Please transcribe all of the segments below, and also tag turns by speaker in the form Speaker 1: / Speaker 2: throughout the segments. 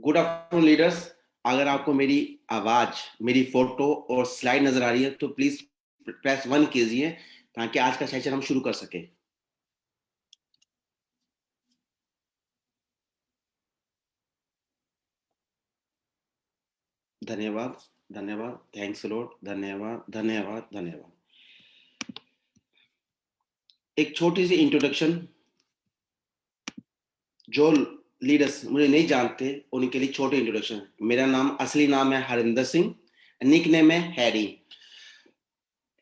Speaker 1: Good afternoon leaders. अगर आपको मेरी आवाज, मेरी फोटो और स्लाइड नजर आ रही है तो प्लीज प्रेस 1 कीजिए ताकि आज का सेशन हम शुरू कर सके। धन्यवाद, धन्यवाद, थैंक्स लॉर्ड, धन्यवाद, धन्यवाद, धन्यवाद। एक छोटी सी इंट्रोडक्शन। जो लीडर्स मुझे नहीं जानते उनके लिए छोटी इंट्रोडक्शन। मेरा नाम, असली नाम है हरिंदर सिंह, निक नेम है हैरी।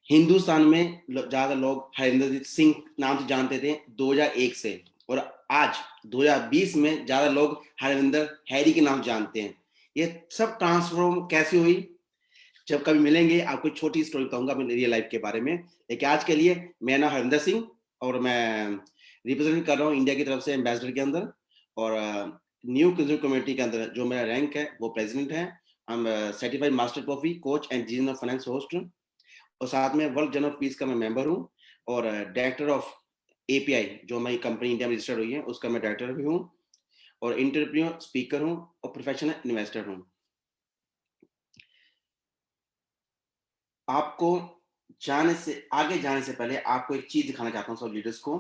Speaker 1: हिंदुस्तान में ज्यादा लोग हरिंदर सिंह नाम से जानते थे 2001 से, और आज 2020 में ज्यादा लोग हरिंदर हैरी के नाम जानते हैं। ये सब ट्रांसफॉर्म कैसे हुई? जब कभी मिलेंगे आपको छोटी स्टोरी बताऊंगा अपनी रियल लाइफ के बारे में। लेकिन आज के लिए मेरा नाम हरिंदर सिंह और मैं रिप्रेजेंट कर रहा हूँ इंडिया की तरफ से एम्बेसडर के अंदर, और न्यू कंज्यूमर कम्युनिटी के अंदर जो मेरा रैंक है वो प्रेसिडेंट है। Certified master coffee coach and GN of finance host, और साथ में वर्ल्ड जर्नल ऑफ पीस का मैं मेंबर हूँ, और डायरेक्टर ऑफ एपीआई जो मेरी कंपनी इंडिया में रजिस्टर्ड हुई है उसका मैं डायरेक्टर भी हूँ, और इंटरप्रेन्योर, स्पीकर हूँ और प्रोफेशनल इन्वेस्टर हूँ। आपको आगे जाने से पहले आपको एक चीज दिखाना चाहता हूँ सब लीडर्स को।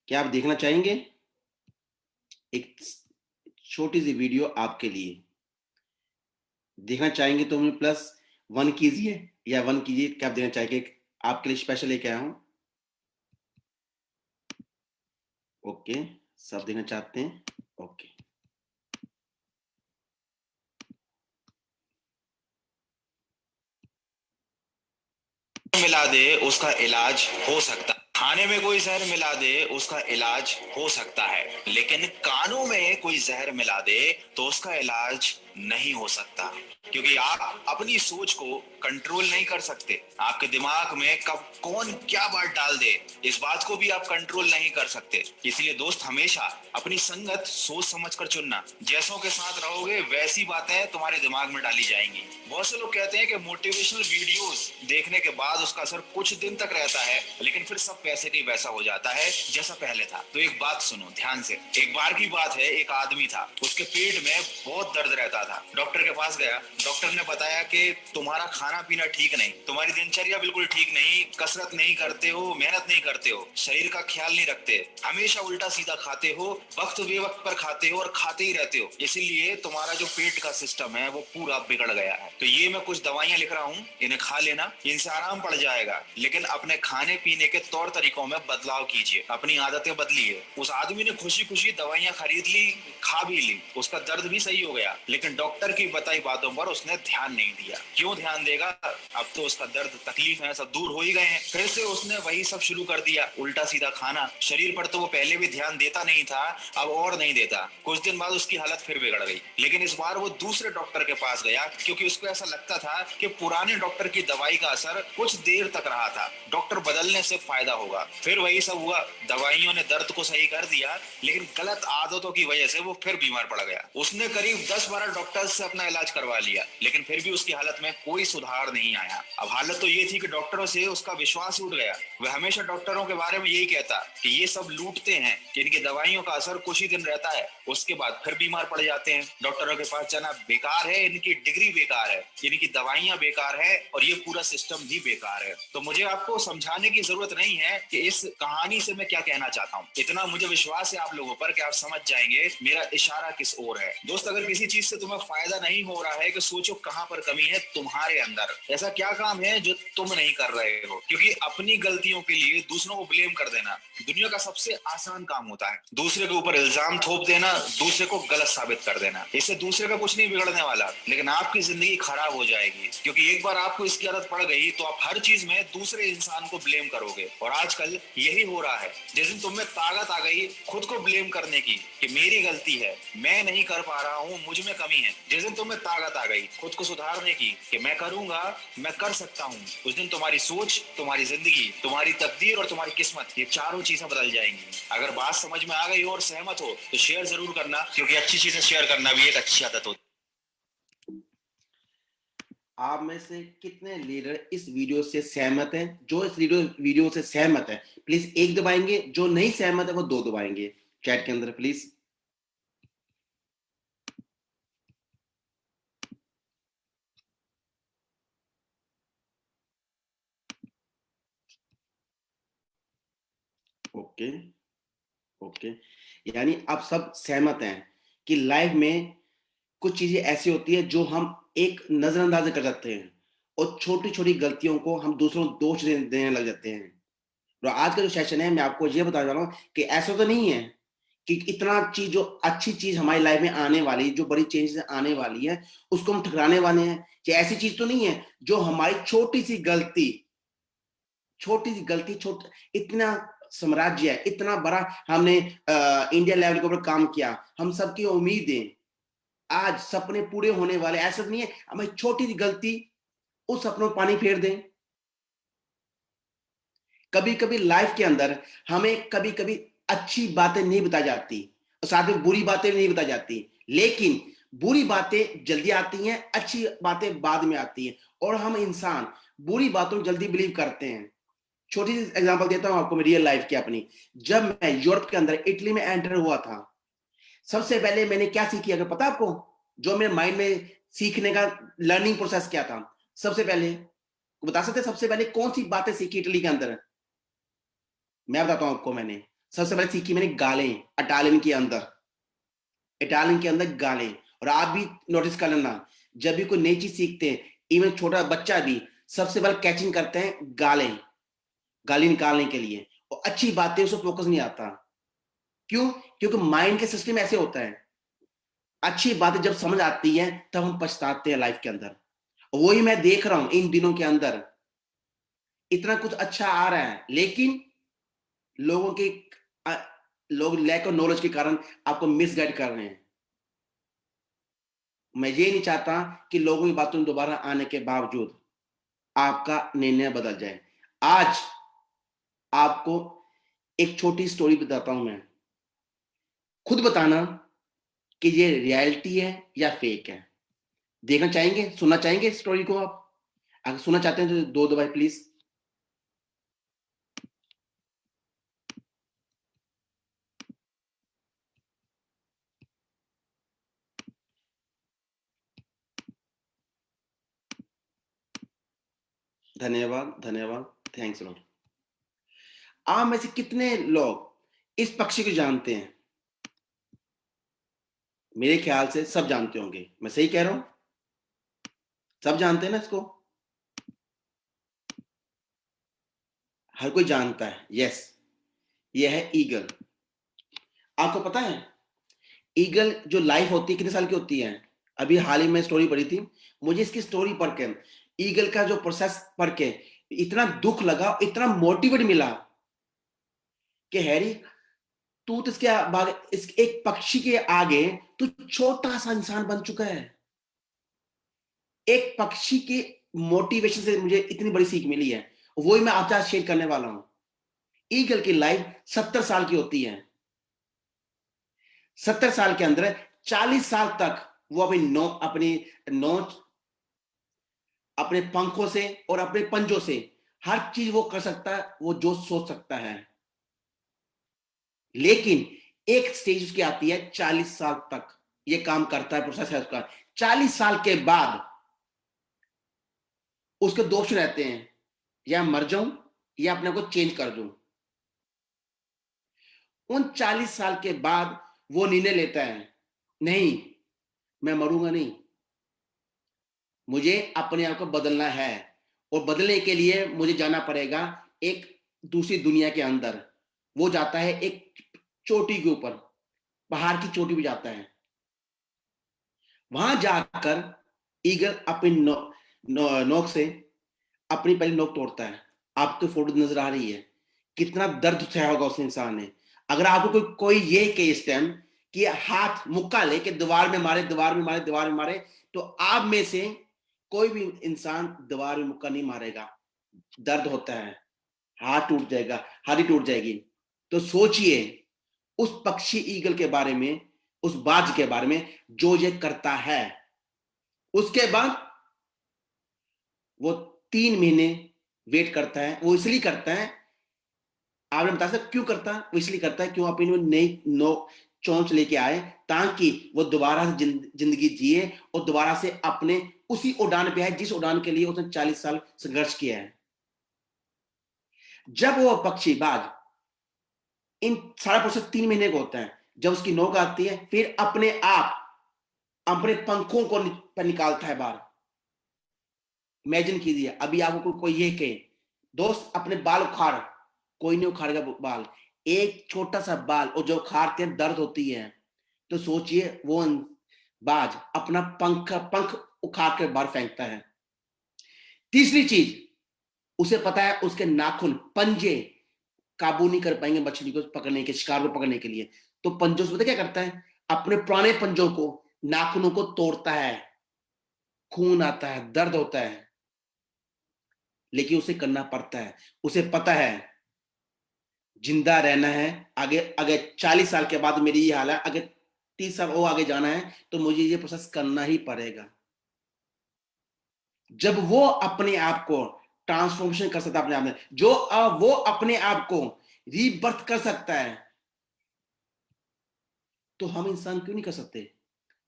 Speaker 1: क्या आप देखना चाहेंगे? एक छोटी सी वीडियो आपके लिए देखना चाहेंगे तो मुझे +1 कीजिए, या 1 कीजिए। क्या आप देना चाहेंगे? आपके लिए स्पेशल लेके आया हूँ। ओके, सब देखना चाहते हैं। ओके,
Speaker 2: मिला दे उसका इलाज हो सकता है। खाने में कोई जहर मिला दे उसका इलाज हो सकता है, लेकिन कानों में कोई जहर मिला दे तो उसका इलाज नहीं हो सकता, क्योंकि आप अपनी सोच को कंट्रोल नहीं कर सकते। आपके दिमाग में कब कौन क्या बात डाल दे इस बात को भी आप कंट्रोल नहीं कर सकते। इसलिए दोस्त, हमेशा अपनी संगत सोच समझ कर चुनना। जैसों के साथ रहोगे वैसी बातें तुम्हारे दिमाग में डाली जाएंगी। बहुत से लोग कहते हैं कि मोटिवेशनल वीडियोस देखने के बाद उसका असर कुछ दिन तक रहता है, लेकिन फिर सब वैसे नहीं वैसा हो जाता है जैसा पहले था। तो एक बात सुनो ध्यान से। एक बार की बात है, एक आदमी था, उसके पेट में बहुत दर्द रहता था। डॉक्टर के पास गया। डॉक्टर ने बताया कि तुम्हारा खाना पीना ठीक नहीं, तुम्हारी दिनचर्या बिल्कुल ठीक नहीं, कसरत नहीं करते हो, मेहनत नहीं करते हो, शरीर का ख्याल नहीं रखते, हमेशा उल्टा सीधा खाते हो, वक्त बेवक्त पर खाते हो और खाते ही रहते हो, इसीलिए तुम्हारा जो पेट का सिस्टम है वो पूरा बिगड़ गया है। तो ये मैं कुछ दवाइयां लिख रहा हूँ, इन्हें खा लेना, इनसे आराम पड़ जाएगा। लेकिन अपने खाने पीने के तौर तरीकों में बदलाव कीजिए, अपनी आदतें बदलिए। उस आदमी ने खुशी खुशी दवाइयां खरीद ली, खा भी ली, उसका दर्द भी सही हो गया, लेकिन डॉक्टर की बताई बातों पर उसने ध्यान नहीं दिया। क्यों ध्यान देगा? अब तो उसका दर्द, तकलीफ है, सब दूर हो ही गए हैं। फिर से उसने वही सब शुरू कर दिया, उल्टा सीधा खाना। शरीर पर तो वो पहले भी ध्यान देता नहीं था, अब और नहीं देता। कुछ दिन बाद उसकी हालत फिर बिगड़ गई, लेकिन इस बार वो दूसरे डॉक्टर के पास गया, क्योंकि उसको ऐसा लगता था कि पुराने डॉक्टर की दवाई का असर कुछ देर तक रहा था, डॉक्टर बदलने से फायदा होगा। फिर वही सब हुआ, दवाइयों ने दर्द को सही कर दिया, लेकिन गलत आदतों की वजह से वो फिर बीमार पड़ गया। उसने करीब 10-12 डॉक्टर से अपना इलाज करवा लिया, लेकिन फिर भी उसकी हालत में कोई सुधार नहीं आया। अब हालत तो ये थी कि डॉक्टरों से उसका विश्वास उठ गया। वह हमेशा डॉक्टरों के बारे में यही कहता कि ये सब लूटते हैं, कि इनकी दवाइयों का असर कुछ ही दिन रहता है, उसके बाद फिर बीमार पड़ जाते हैं। डॉक्टरों के पास जाना बेकार है, इनकी डिग्री बेकार है, इनकी दवाइयां बेकार है, और ये पूरा सिस्टम भी बेकार है। तो मुझे आपको समझाने की जरूरत नहीं है कि इस कहानी से मैं क्या कहना चाहता हूँ। इतना मुझे विश्वास है आप लोगों पर कि आप समझ जाएंगे मेरा इशारा किस ओर है। दोस्त, अगर किसी चीज से तुम्हें फायदा नहीं हो रहा है, कि सोचो कहां पर कमी है तुम्हारे अंदर। ऐसा क्या काम है जो तुम नहीं कर रहे हो? क्योंकि अपनी गलतियों के लिए दूसरों को ब्लेम कर देना दुनिया का सबसे आसान काम होता है। दूसरे के ऊपर इल्जाम थोप देना, दूसरे को गलत साबित कर देना, इससे दूसरे का कुछ नहीं बिगड़ने वाला, लेकिन आपकी जिंदगी खराब हो जाएगी। क्योंकि एक बार आपको इसकी आदत पड़ गई तो आप हर चीज में दूसरे इंसान को ब्लेम करोगे, और आजकल यही हो रहा है। जिस दिन तुम में ताकत आ गई खुद को ब्लेम करने की, कि मेरी गलती है, मैं नहीं कर पा रहा हूँ, मुझ में कमी है, जिस दिन तुम में ताकत आ गई खुद को सुधारने की, कि मैं करूंगा, मैं कर सकता हूँ, उस दिन तुम्हारी सोच, तुम्हारी जिंदगी, तुम्हारी तकदीर और तुम्हारी किस्मत, ये चारों चीजें बदल जाएंगी। अगर बात समझ में आ गई हो और सहमत हो तो शेयर जरूर करना, क्योंकि अच्छी चीजें शेयर करना भी एक अच्छी आदत होती है।
Speaker 1: आप में से कितने लीडर इस वीडियो से सहमत हैं? जो इस वीडियो से सहमत है प्लीज 1 दबाएंगे, जो नहीं सहमत है वो 2 दबाएंगे चैट के अंदर प्लीज। ओके ओके, यानी आप सब सहमत हैं कि लाइफ में कुछ चीजें ऐसी होती है जो हम एक नजरअंदाज कर जाते हैं और छोटी छोटी गलतियों को हम दूसरों को दोष देने लग जाते हैं। तो आज का जो सेशन है मैं आपको ये बताने वाला हूँ कि ऐसा तो नहीं है कि इतना चीज, जो अच्छी चीज हमारी लाइफ में आने वाली, जो बड़ी चेंजेस आने वाली है उसको हम ठुकराने वाले हैं। कि ऐसी चीज तो नहीं है जो हमारी छोटी सी गलती इतना साम्राज्य है, इतना बड़ा हमने इंडिया लेवल के ऊपर काम किया, हम सबकी उम्मीदें आज सपने पूरे होने वाले, ऐसा नहीं है हमारी छोटी सी गलती उस सपनों में पानी फेर दें। कभी कभी लाइफ के अंदर हमें कभी कभी अच्छी बातें नहीं बताई जाती और साथ में बुरी बातें नहीं बताई जाती, लेकिन बुरी बातें जल्दी आती हैं, अच्छी बातें बाद में आती हैं और हम इंसान बुरी बातों में जल्दी बिलीव करते हैं। छोटी सी एग्जांपल देता हूं आपको, मेरी रियल लाइफ की अपनी। जब मैं यूरोप के अंदर इटली में एंटर हुआ था, सबसे पहले मैंने क्या सीखी अगर पता आपको? जो मेरे माइंड में सीखने का लर्निंग प्रोसेस क्या था, सबसे पहले बता सकते सबसे पहले कौन सी बातें सीखी इटली के अंदर? मैं बताता हूं आपको। मैंने सबसे पहले सीखी मैंने गालें। इटालियन के अंदर गालें। और आप भी नोटिस कर लेना, जब भी कोई नई चीज सीखते हैं, इवन छोटा बच्चा भी सबसे पहले कैचिंग करते हैं गालें, गाली निकालने के लिए, और अच्छी बातें उस पर फोकस नहीं आता। क्यों? क्योंकि माइंड के सिस्टम ऐसे होता है, अच्छी बातें जब समझ आती है तब हम पछताते हैं लाइफ के अंदर। वही मैं देख रहा हूं इन दिनों के अंदर, इतना कुछ अच्छा आ रहा है लेकिन लोगों के लोग लैक ऑफ नॉलेज के कारण आपको मिसगाइड कर रहे हैं। मैं ये नहीं चाहता कि लोगों की बातों में दोबारा आने के बावजूद आपका निर्णय बदल जाए। आज आपको एक छोटी स्टोरी बताता हूं मैं, खुद बताना कि ये रियलिटी है या फेक है। देखना चाहेंगे, सुनना चाहेंगे इस स्टोरी को? आप अगर सुनना चाहते हैं तो 2 दबाए प्लीज। धन्यवाद धन्यवाद, थैंक्स लॉट। आप में से कितने लोग इस पक्षी को जानते हैं? मेरे ख्याल से सब जानते होंगे, मैं सही कह रहा हूं? सब जानते हैं ना इसको? हर कोई जानता है, यस। ये है ईगल। आपको पता है ईगल जो लाइफ होती है कितने साल की होती है? अभी हाल ही में स्टोरी पढ़ी थी, मुझे इसकी स्टोरी पढ़ के, ईगल का जो प्रोसेस पढ़ के इतना दुख लगा, इतना मोटिवेट मिला कि हैरी, तू तो इसके इस एक पक्षी के आगे तू छोटा सा इंसान बन चुका है। एक पक्षी के मोटिवेशन से मुझे इतनी बड़ी सीख मिली है, वही मैं आपके साथ शेयर करने वाला हूं। ईगल की लाइफ 70 साल की होती है। 70 साल के अंदर 40 साल तक वो अपनी नोच, अपने पंखों से और अपने पंजों से हर चीज वो कर सकता है, वो जो सोच सकता है। लेकिन एक स्टेज उसकी आती है 40 साल तक ये काम करता है, प्रोसेस है उसका। 40 साल के बाद उसके दो ऑप्शन रहते हैं, या मर जाऊं या अपने को चेंज कर दूं। उन 40 साल के बाद वो निर्णय लेता है, नहीं मैं मरूंगा नहीं, मुझे अपने आप को बदलना है। और बदलने के लिए मुझे जाना पड़ेगा एक दूसरी दुनिया के अंदर। वो जाता है एक चोटी के ऊपर, पहाड़ की चोटी पे जाता है। वहां जाकर ईगल अपनी नोक से अपनी पहली नोक तोड़ता है। आपको फोटो नजर आ रही है, कितना दर्द सहा होगा उस इंसान ने। अगर आपको कोई ये केस टाइम कि हाथ मुक्का लेके दीवार में मारे, दीवार में मारे, दीवार में मारे, तो आप में से कोई भी इंसान दीवार में मुक्का नहीं मारेगा। दर्द होता है, हाथ टूट जाएगा, हड्डी टूट जाएगी। तो सोचिए उस पक्षी ईगल के बारे में, उस बाज के बारे में जो ये करता है। उसके बाद वो 3 महीने वेट करता है। वो इसलिए करता है, आपने बता सकते क्यों करता है? वो इसलिए करता है क्यों आप इन्हें नई नो चोंच लेके आए, ताकि वो दोबारा से जिंदगी जिए और दोबारा से अपने उसी उड़ान पे है जिस उड़ान के लिए उसने 40 साल संघर्ष किया है। जब वो पक्षी बाज, इन सारा प्रोसेस 3 महीने का होता है। जब उसकी नोक आती है, फिर अपने आप अपने पंखों को पर निकालता है बाहर। इमेजिन कीजिए, अभी आपको कोई ये कहे दोस्त अपने बाल उखाड़, कोई नहीं उखाड़ेगा बाल। एक छोटा सा बाल और जो उखाड़ते हैं दर्द होती है, तो सोचिए वो बाज अपना पंख उखाड़ कर बाहर फेंकता है। तीसरी चीज, उसे पता है उसके नाखून पंजे काबू नहीं कर पाएंगे मछली को पकड़ने के, शिकार को पकड़ने के लिए। तो पंजों से पता क्या करता है? अपने पुराने पंजों को, नाखूनों को तोड़ता है। खून आता है, दर्द होता है, लेकिन उसे करना पड़ता है। उसे पता है जिंदा रहना है। आगे अगर 40 साल के बाद मेरी ये हाल है, अगर 30 साल और आगे जाना है, तो मुझे ये प्रोसेस करना ही पड़ेगा। जब वो अपने आप को ट्रांसफॉर्मेशन कर सकता है, अपने आप में जो वो अपने आप को रीबर्थ कर सकता है, तो हम इंसान क्यों नहीं कर सकते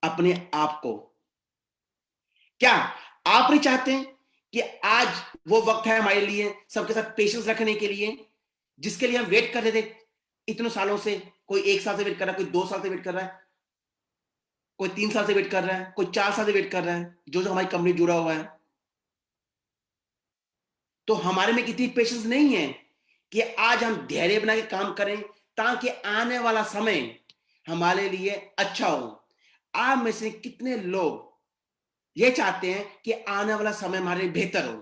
Speaker 1: अपने आप को? क्या आप नहीं चाहते कि आज वो वक्त है हमारे लिए सबके साथ पेशेंस रखने के लिए, जिसके लिए हम वेट कर रहे थे इतने सालों से? कोई 1 साल से वेट कर रहा है, कोई 2 साल से वेट कर रहा है, कोई 3 साल से वेट कर रहा है, कोई 4 साल से वेट कर रहा है, जो जो हमारी कंपनी जुड़ा हुआ है। तो हमारे में कितनी पेशेंस नहीं है कि आज हम धैर्य बना के काम करें, ताकि आने वाला समय हमारे लिए अच्छा हो। आप में से कितने लोग ये चाहते हैं कि आने वाला समय हमारे लिए बेहतर हो?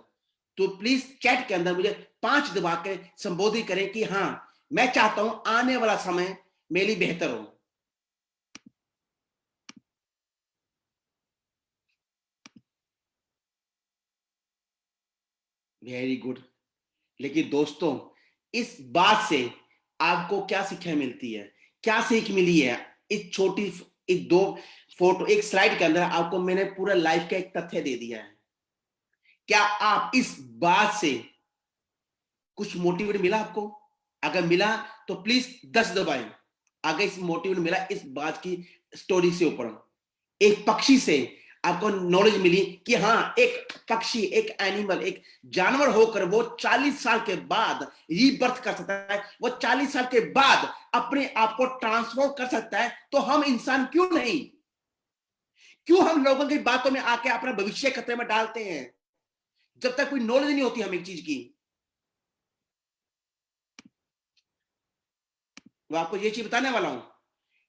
Speaker 1: तो प्लीज चैट के अंदर मुझे 5 दबा के संबोधित करें कि हाँ, मैं चाहता हूं आने वाला समय मेरे लिए बेहतर हो। Very good. लेकिन दोस्तों, इस बात से आपको क्या शिक्षा मिलती है, क्या सीख मिली है? इस छोटी एक 2 फोटो, एक स्लाइड के अंदर आपको मैंने पूरा लाइफ का एक तथ्य दे दिया है। क्या आप इस बात से कुछ मोटिवेट मिला आपको? अगर मिला तो प्लीज 10 दबाएं। अगर इस मोटिवेट मिला इस बात की स्टोरी से ऊपर, एक पक्षी से आपको नॉलेज मिली कि हाँ, एक पक्षी, एक एनिमल, एक जानवर होकर वो 40 साल के बाद रीबर्थ कर सकता है, वो 40 साल के बाद अपने आप को ट्रांसफॉर्म कर सकता है, तो हम इंसान क्यों नहीं? क्यों हम लोगों की बातों में आके अपना भविष्य खतरे में डालते हैं, जब तक कोई नॉलेज नहीं होती हमें एक चीज की? वो आपको ये चीज बताने वाला हूं,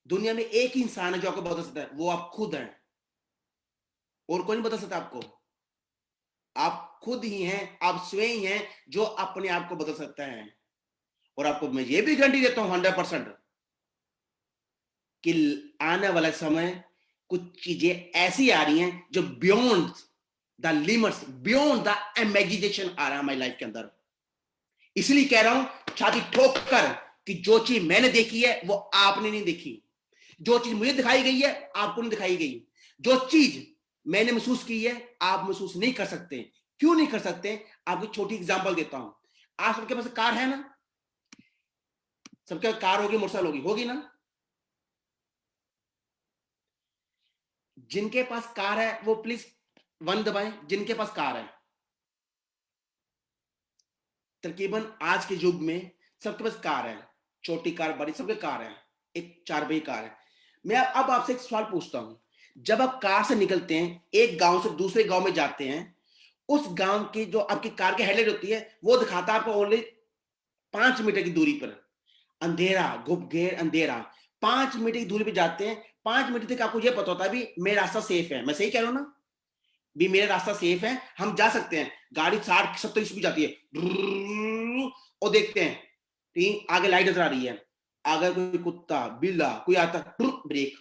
Speaker 1: दुनिया में एक ही इंसान है जो आपको बदल सकता है, वो आप खुद हैं। और कोई नहीं बदल सकता आपको। आप खुद ही हैं, आप स्वयं ही हैं जो अपने आप को बदल सकता है। और आपको मैं ये भी गारंटी देता हूं 100% कि आने वाला समय कुछ चीजें ऐसी आ रही हैं जो beyond the limits, beyond the imagination आ रहा है हमारी लाइफ के अंदर। इसलिए कह रहा हूं छाती ठोक कर कि जो चीज मैंने देखी है वो आपने नहीं देखी, जो चीज मुझे दिखाई गई है आपको नहीं दिखाई गई, जो चीज मैंने महसूस की है आप महसूस नहीं कर सकते। क्यों नहीं कर सकते? आपको छोटी एग्जांपल देता हूं। आप सबके पास कार है ना? सबके पास कार होगी, मोटरसाइकिल होगी, होगी ना? जिनके पास कार है वो प्लीज 1 दबाएं, जिनके पास कार है। तकरीबन आज के युग में सबके पास कार है, छोटी कार, बड़ी, सबके कार है। एक 4 पहिया कार है। मैं अब आपसे एक सवाल पूछता हूं, जब आप कार से निकलते हैं, एक गांव से दूसरे गांव में जाते हैं, उस गांव की जो आपकी कार की हेडलाइट होती है वो दिखाता है आपको ओनली 5 मीटर की दूरी पर अंधेरा, घुपघेर अंधेरा। 5 मीटर की दूरी पे जाते हैं, 5 मीटर तक आपको ये पता होता है भी मेरा रास्ता सेफ है। मैं सही कह रहा हूं ना? भी मेरा रास्ता सेफ है, हम जा सकते हैं। गाड़ी 60-70 स्पीड जाती है और देखते हैं कि आगे लाइट नजर आ रही है, अगर कोई कुत्ता, बिल्ला कोई आता, ब्रेक,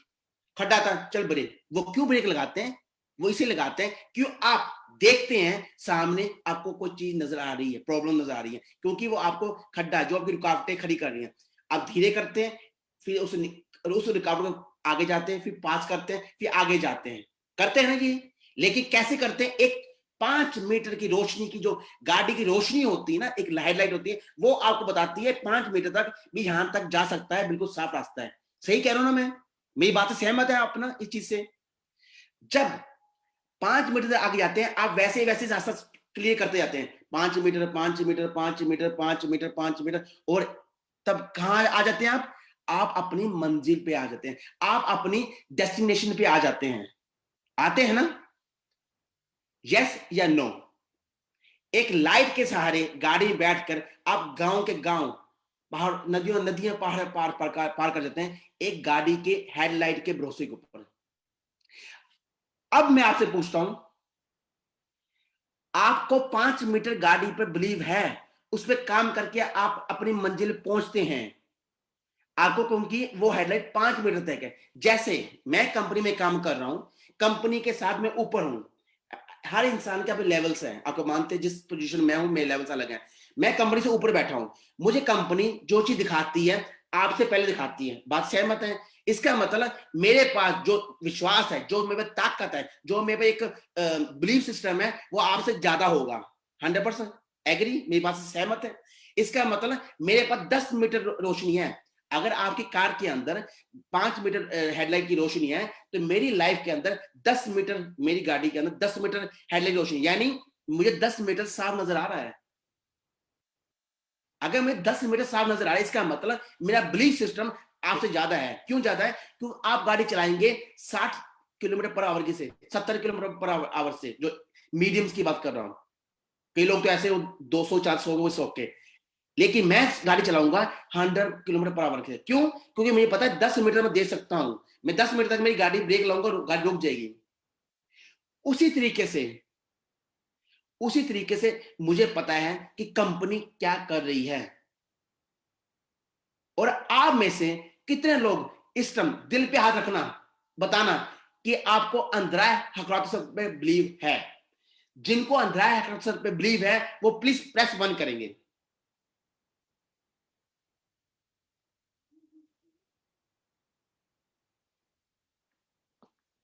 Speaker 1: खड्डा आता, चल ब्रेक। वो क्यों ब्रेक लगाते हैं? वो इसे लगाते हैं क्यों आप देखते हैं सामने आपको कोई चीज नजर आ रही है, प्रॉब्लम नजर आ रही है, क्योंकि वो आपको खड्डा, जो आपकी रुकावटें खड़ी कर रही हैं, आप धीरे करते हैं, फिर उस रुकावट को आगे जाते हैं, फिर पास करते हैं, फिर आगे जाते हैं, करते हैं ना जी। लेकिन कैसे करते हैं? एक 5 मीटर की रोशनी की जो गाड़ी की रोशनी होती है ना, एक हेडलाइट होती है, वो आपको बताती है 5 मीटर तक भी यहां तक जा सकता है, बिल्कुल साफ रास्ता है। सही कह रहा हूं ना मैं? मेरी बात से सहमत है आप ना इस चीज से? जब 5 मीटर से आगे जाते हैं, आप वैसे वैसे रास्ता क्लियर करते जाते हैं, 5 metre 5 metre 5 metre 5 metre 5 metre, और तब कहां आ जाते हैं आप अपनी मंजिल पे आ जाते हैं, आप अपनी डेस्टिनेशन पे आ जाते हैं। आते हैं ना? यस या नो? एक लाइट के सहारे गाड़ी में बैठकर आप गांव के गांव, पहाड़, नदियों नदियां पहाड़ पार कर जाते हैं एक गाड़ी के हेडलाइट के भरोसे के ऊपर। अब मैं आपसे पूछता हूं, आपको 5 मीटर गाड़ी पर बिलीव है, उस पर काम करके आप अपनी मंजिल पहुंचते हैं, आपको, क्योंकि वो हेडलाइट 5 मीटर तक है। जैसे मैं कंपनी में काम कर रहा हूं, कंपनी के साथ मैं ऊपर हूं, हर इंसान के अपने लेवल्स हैं, आपको मानते हैं जिस पोजीशन में हूं मेरे लेवल्स अलग हैं। मैं कंपनी से ऊपर बैठा हूं, मुझे कंपनी जो चीज दिखाती है आपसे पहले दिखाती है, बात सहमत है? इसका मतलब मेरे पास जो विश्वास है, जो मेरे पास ताकत है, जो मेरे पास एक बिलीफ सिस्टम है, वो आपसे ज्यादा होगा। 100% एग्री? मेरी बात से सहमत है? इसका मतलब मेरे पास 10 मीटर रोशनी है। अगर आपकी कार के अंदर 5 मीटर हेडलाइट की रोशनी है, तो मेरी लाइफ के अंदर 10 मीटर, मेरी गाड़ी के अंदर 10 मीटर हेडलाइट रोशनी, यानी मुझे 10 मीटर साफ नजर आ रहा है। अगर मुझे 10 मीटर साफ नजर आ रहा है, इसका मतलब मेरा बिलीफ सिस्टम आपसे ज्यादा है। क्यों ज्यादा है? क्योंकि आप गाड़ी चलाएंगे 60 किलोमीटर पर आवर की से 70 किलोमीटर पर आवर से, जो मीडियम्स की बात कर रहा हूं। कई लोग तो ऐसे 200-400 शौक के, लेकिन मैं गाड़ी चलाऊंगा 100 किलोमीटर पर आवर से। क्यों? क्योंकि मुझे पता है 10 मीटर में दे सकता हूं, मैं 10 मीटर तक मेरी गाड़ी ब्रेक लाऊंगा, गाड़ी रुक जाएगी। उसी तरीके से मुझे पता है कि कंपनी क्या कर रही है। और आप में से कितने लोग इस टाइम दिल पे हाथ रखना, बताना कि आपको अंतराय हकरात पे बिलीव है? जिनको अंतराय हकरात पे बिलीव है वो प्लीज प्रेस 1 करेंगे।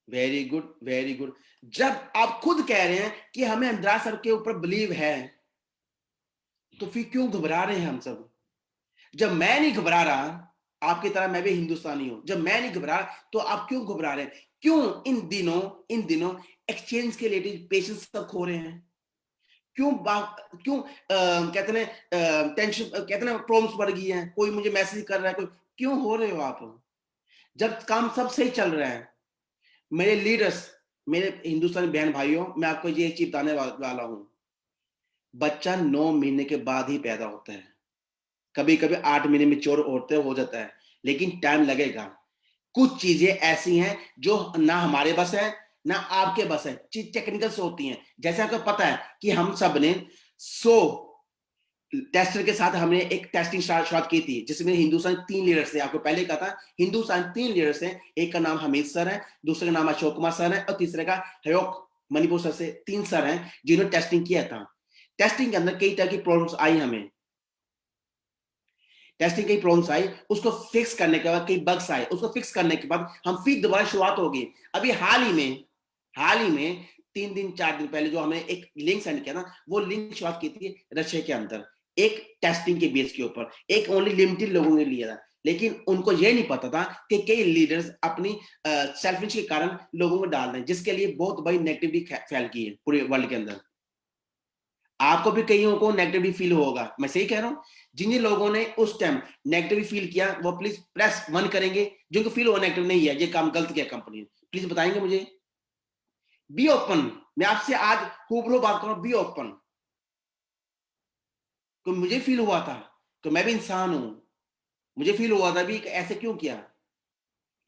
Speaker 1: Very good, very good. जब आप खुद कह रहे हैं कि हमें अंतराय सर के ऊपर बिलीव है, तो फिर क्यों घबरा रहे हैं हम सब? जब मैं नहीं घबरा रहा, आपकी तरह मैं भी हिंदुस्तानी हूं, जब मैं नहीं घबरा, तो आप क्यों घबरा रहे हैं? क्यों इन दिनों एक्सचेंज के रिलेटेड पेशेंस सब खो रहे हैं? क्यों कहते हैं टेंशन, कहते हैं प्रॉब्लम्स बढ़ गई हैं, कोई मुझे मैसेज कर रहा है, कोई, क्यों हो रहे हो आप जब काम सब सही चल रहा है? मेरे लीडर्स, मेरे हिंदुस्तानी बहन भाइयों, मैं आपको ये चीज बताने वाला हूं, बच्चा 9 महीने के बाद ही पैदा होता है, कभी कभी 8 महीने मैच्योर होते हो जाता है, लेकिन टाइम लगेगा। कुछ चीजें ऐसी हैं जो ना हमारे बस है ना आपके बस है, चीज टेक्निकल से होती हैं। जैसे आपको पता है कि हम सब ने 100 टेस्टर के साथ हमने एक टेस्टिंग शुरुआत की थी, जिसमें हिंदुस्तान 3 लीडर्स थे। आपको पहले कहा था हिंदुस्तान 3 लीडर्स हैं, एक का नाम हमीद सर है, दूसरे का नाम अशोक कुमार सर है, और तीसरे का हयोक मणिपुर सर से 3 सर हैं जिन्होंने टेस्टिंग किया था। टेस्टिंग के अंदर कई तरह की प्रॉब्लम्स आई, हमें टेस्टिंग कई प्रॉब्लम्स आई, उसको फिक्स करने के बाद कई बग्स आए, उसको फिक्स करने के बाद हम फिर दोबारा शुरुआत होगी। अभी हाल ही में 3-4 दिन पहले जो हमने एक लिंक सेंड किया ना, वो लिंक शुरुआत की थी रशिया के अंदर, एक टेस्टिंग के बेस के ऊपर, एक ओनली लिमिटेड लोगों ने लिया था, लेकिन उनको ये नहीं पता था कि कई लीडर्स अपनी सेल्फिश के कारण लोगों को डाल रहे हैं, जिसके लिए बहुत बड़ी नेगेटिविटी फैल की है पूरे वर्ल्ड के अंदर। आपको भी कईयों को नेगेटिव फील होगा, मैं सही कह रहा हूं? जिन जिन लोगों ने उस टाइम नेगेटिव फील किया वो प्लीज प्रेस 1 करेंगे। जिनको फील हुआ नेगेटिव नहीं है, ये काम गलत किया कंपनी ने, प्लीज बताएंगे मुझे। बी ओपन, मैं आपसे आज रूबरू बात करूं, बी ओपन। तो मुझे फील हुआ था कि मैं भी इंसान हूं, मुझे फील हुआ था भी ऐसे क्यों किया,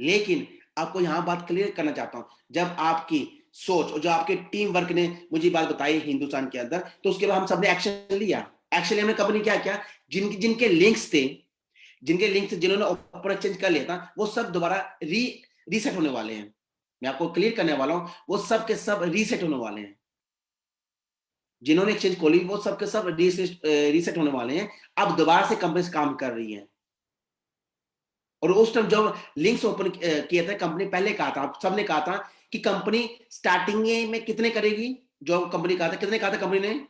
Speaker 1: लेकिन आपको यहां बात क्लियर करना चाहता हूं, जब आपकी सोच और जो आपके टीम वर्क ने मुझे बात बताई हिंदुस्तान के अंदर, तो उसके बाद हम सबने एक्शन लिया। एक्शन हमने कंपनी क्या किया, जिनके लिंक्स थे, जिन्होंने ऑफर एक्सचेंज कर लिया था, वो सब दोबारा रीसेट होने वाले हैं। मैं आपको क्लियर करने वाला हूं, वो सब के सब रीसेट होने वाले हैं। जिन्होंने एक्सचेंज खोली वो सब के सब रीसेट होने वाले हैं। अब दोबारा से कंपनी काम कर रही है। और उस टाइम जब लिंक्स ओपन किया था कंपनी, पहले कहा था, सबने कहा था कि कंपनी स्टार्टिंग में कितने करेगी, जो कंपनी कहा था, कितने कहा था कंपनी ने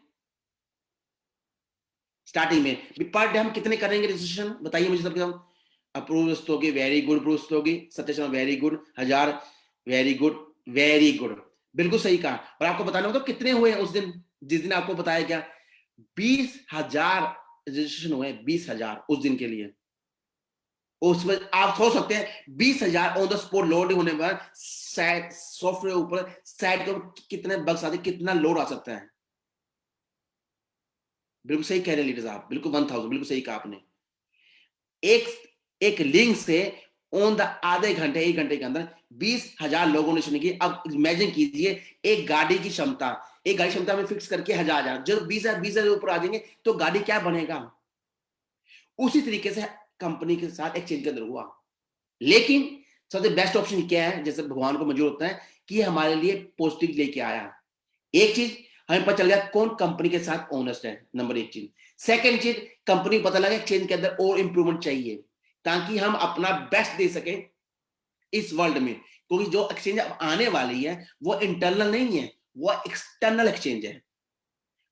Speaker 1: स्टार्टिंग में? पर डे हम कितने करेंगे रजिस्ट्रेशन, बताइए मुझे सबके साथ। अप्रूव होगी, वेरी गुड, अप्रूव होगी, सत्य Sharma very good, 1000 very good, very good, बिल्कुल सही कहा। और आपको बताना होगा तो कितने हुए उस दिन, जिस दिन आपको बताया गया 20,000 रजिस्ट्रेशन हुए, 20,000 उस दिन के लिए। उसमें आप सोच सकते हैं 20,000 ऑन द स्पॉट लोड होने पर सॉफ्टवेयर ऊपर साइड के ऊपर कितने बग्स आते, कितना लोड आ सकता है। बिल्कुल सही कह रहे हैं लीडर्स आप, बिल्कुल 1000, बिल्कुल सही कहा आपने। एक एक लिंक से ऑन द आधे घंटे 1 घंटे के अंदर 20,000 लोगों ने सुनी की। अब इमेजिन कीजिए एक गाड़ी की क्षमता, एक गाड़ी क्षमता में फिक्स करके 1000, जब 20,000 ऊपर आ जाएंगे तो गाड़ी क्या बनेगा। उसी तरीके से कंपनी के साथ एक्सचेंज के अंदर हुआ। लेकिन सबसे बेस्ट ऑप्शन क्या है, जैसे भगवान को मंजूर होता है कि हमारे लिए पॉजिटिव लेके आया। एक चीज हमें पता चल गया कौन कंपनी के साथ ऑनेस्ट है, नंबर 1 चीज। सेकंड चीज, कंपनी पता लगा एक्सचेंज के अंदर और इंप्रूवमेंट चाहिए ताकि हम अपना बेस्ट दे सके इस वर्ल्ड में। क्योंकि जो एक्सचेंज अब आने वाली है वो इंटरनल नहीं है, वो एक्सटर्नल एक्सचेंज है।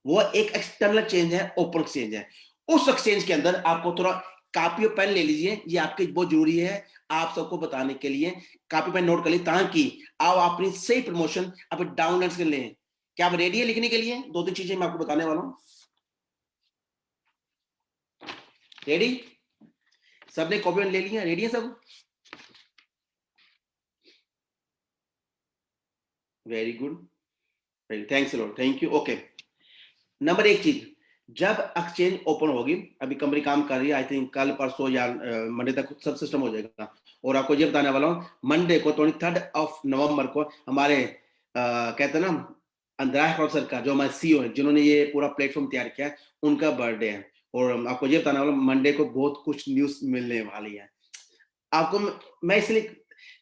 Speaker 1: वो एक एक्सटर्नल एक्सचेंज है, ओपन एक्सचेंज है। उस एक्सचेंज के अंदर आपको थोड़ा कॉपी और पेन ले लीजिए, ये आपके बहुत जरूरी है आप सबको बताने के लिए। कॉपी पेन नोट कर लीजिए ताकि आप अपनी सही प्रमोशन आप डाउनलोड कर लें। क्या आप रेडी है लिखने के लिए? 2-3 चीजें मैं आपको बताने वाला हूं। रेडी? सबने कॉपी पेन ले लिया? रेडी है सब? Very good, thanks Lord, thank you. Okay, number 1 चीज, जब एक्सचेंज ओपन होगी, अभी कंपनी काम कर रही है, आई थिंक कल परसों या मंडे तक सब सिस्टम हो जाएगा। और आपको ये बताने वाला हूँ, मंडे को 23 नवंबर को हमारे कहते हैं ना अंद्रास सर का, जो हमारे सीईओ है, जिन्होंने ये पूरा प्लेटफॉर्म तैयार किया है, उनका बर्थडे है। और आपको ये बताने वाला मंडे को बहुत कुछ न्यूज मिलने वाली है आपको। मैं इसलिए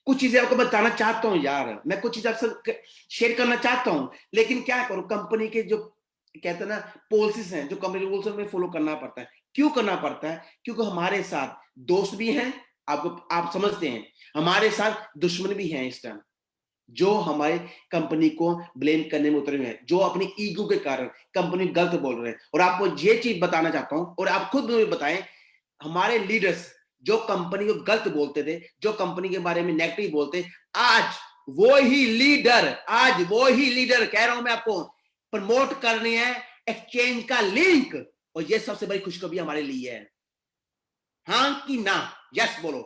Speaker 1: कुछ चीजें आपको बताना चाहता हूँ यार, मैं कुछ चीजें आपसे शेयर करना चाहता हूँ, लेकिन क्या करूँ, कंपनी के जो कहते हैं ना पॉलिसीज हैं, जो कंपनी रूल्स में फॉलो करना पड़ता है। क्यों करना पड़ता है? क्योंकि हमारे साथ दोस्त भी हैं, आपको आप समझते हैं, हमारे साथ दुश्मन भी हैं इस टाइम, जो हमारे कंपनी को ब्लेम करने में उतरे हुए हैं, जो अपनी ईगो के कारण कंपनी गलत बोल रहे हैं। और आपको ये चीज बताना चाहता हूं, और आप खुद मुझे बताएं, हमारे लीडर्स जो कंपनी को गलत बोलते थे, जो कंपनी के बारे में नेगेटिव बोलते, आज वो ही लीडर, आज वो ही लीडर कह रहा हूं मैं आपको, प्रमोट करनी है एक्सचेंज का लिंक। और ये सबसे बड़ी खुशखबरी हमारे लिए है। हाँ कि ना? यस बोलो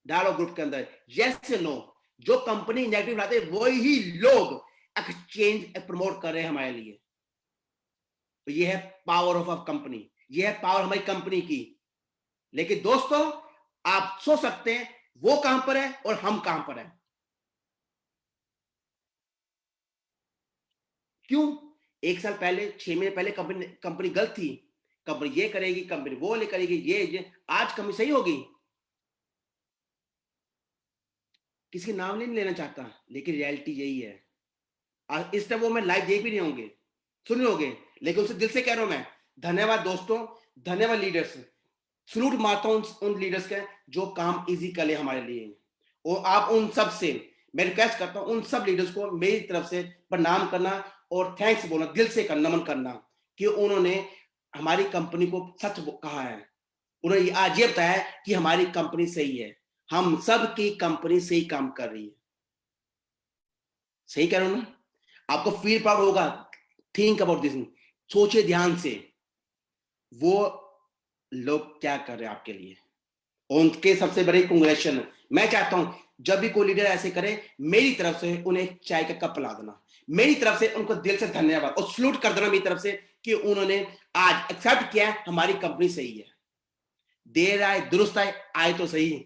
Speaker 1: डालो ग्रुप के अंदर, यस से नो। जो कंपनी नेगेटिव लाते वो ही लोग एक्सचेंज प्रमोट कर रहे हैं हमारे लिए। तो ये है पावर ऑफ कंपनी, ये है पावर हमारी कंपनी की। लेकिन दोस्तों आप सोच सकते हैं वो कहां पर है और हम कहां पर हैं। क्यों? 1 साल पहले, 6 महीने पहले कंपनी गलत थी, कंपनी ये करेगी, कंपनी वो ले करेगी, ये आज कंपनी सही होगी। किसी नाम नहीं लेना चाहता, लेकिन रियलिटी यही है। इस टाइम वो मैं लाइव देख भी नहीं होंगे, सुन रहे होंगे, लेकिन उनसे दिल से कह रहा हूं मैं, धन्यवाद दोस्तों, धन्यवाद लीडर्स। सलूट मारता हूं उन लीडर्स के जो काम इजी कर ले हमारे लिए। और आप उन सब से मैं रिक्वेस्ट करता हूं, उन सब लीडर्स को मेरी तरफ से प्रणाम करना और थैंक्स बोलना, दिल से नमन करना कि उन्होंने हमारी कंपनी को सच कहा है। उन्होंने आज ये बताया कि हमारी कंपनी सही है, हम सब की कंपनी सही काम कर रही है। सही कह रहा हूं ना? आपको फील प्राउड होगा। थिंक अबाउट दिस, सोचिए ध्यान से, वो लोग क्या कर रहे हैं आपके लिए, उनके सबसे बड़े कांग्रेचुलेशन। मैं चाहता हूं जब भी कोई लीडर ऐसे करे, मेरी तरफ से उन्हें एक चाय का कप पिला देना, मेरी तरफ से उनको दिल से धन्यवाद और सलूट कर देना मेरी तरफ से कि उन्होंने आज एक्सेप्ट किया है हमारी कंपनी सही है। देर आए दुरुस्त आए, आए तो सही।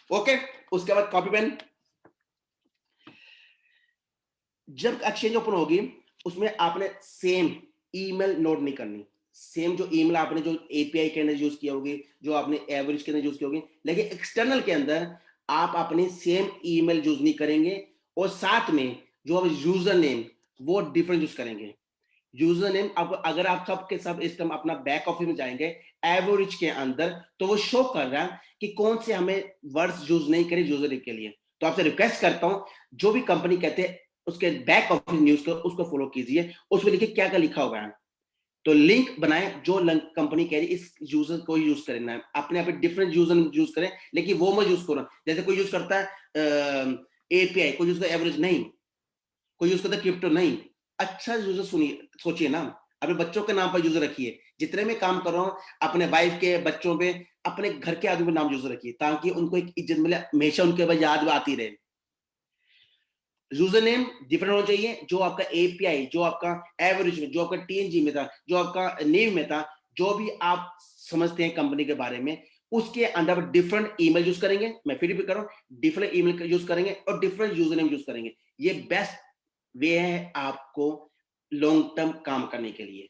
Speaker 1: ओके, उसके बाद कॉपी पेन। जब एक्सचेंज ओपन होगी उसमें आपने सेम ईमेल नोट नहीं करनी, सेम जो ईमेल आपने जो एपीआई के अंदर यूज किया होगी, जो आपने एवरेज के अंदर यूज की होगी, लेकिन एक्सटर्नल के अंदर आप अपनी सेम ईमेल यूज नहीं करेंगे। और साथ में जो आप यूजर नेम वो डिफरेंट यूज करेंगे। यूजर नेम आपको, अगर आप सब के सब इस टाइम अपना बैक ऑफिस में जाएंगे एवरेज के अंदर, तो वो शो कर रहा है कि कौन से हमें वर्ड्स यूज नहीं करे यूजर के लिए। तो आपसे रिक्वेस्ट करता हूं, जो भी कंपनी कहते हैं उसके बैक ऑफिस न्यूज को उसको फॉलो कीजिए, उसमें देखिए क्या क्या लिखा हुआ है। तो लिंक बनाएं जो कंपनी कह रही है, इस यूजर को यूज करना है, अपने आप डिफरेंट यूजर यूज करें, लेकिन वो मत यूज करो जैसे कोई यूज करता है एपीआई, कोई यूज करता है एवरेज नहीं, कोई यूज करता है क्रिप्टो नहीं। अच्छा यूजर सुनिए, सोचिए ना, अपने बच्चों के नाम पर यूजर रखिए, जितने में काम कर रहा हूँ अपने वाइफ के, बच्चों पे, अपने घर के आदमी पे नाम यूजर रखिए, ताकि उनको एक इज्जत मिले, हमेशा उनके बाद याद आती रहे। यूजर नेम डिफरेंट होना चाहिए, जो आपका एपीआई, जो आपका एवरेज में, जो आपका टीएनजी में था, जो आपका नेम में था, जो भी आप समझते हैं कंपनी के बारे में, उसके अंदर डिफरेंट ईमेल यूज करेंगे। मैं फिर भी कर रहा हूं, डिफरेंट ईमेल यूज करेंगे और डिफरेंट यूजर नेम यूज करेंगे। ये बेस्ट वे है आपको लॉन्ग टर्म काम करने के लिए।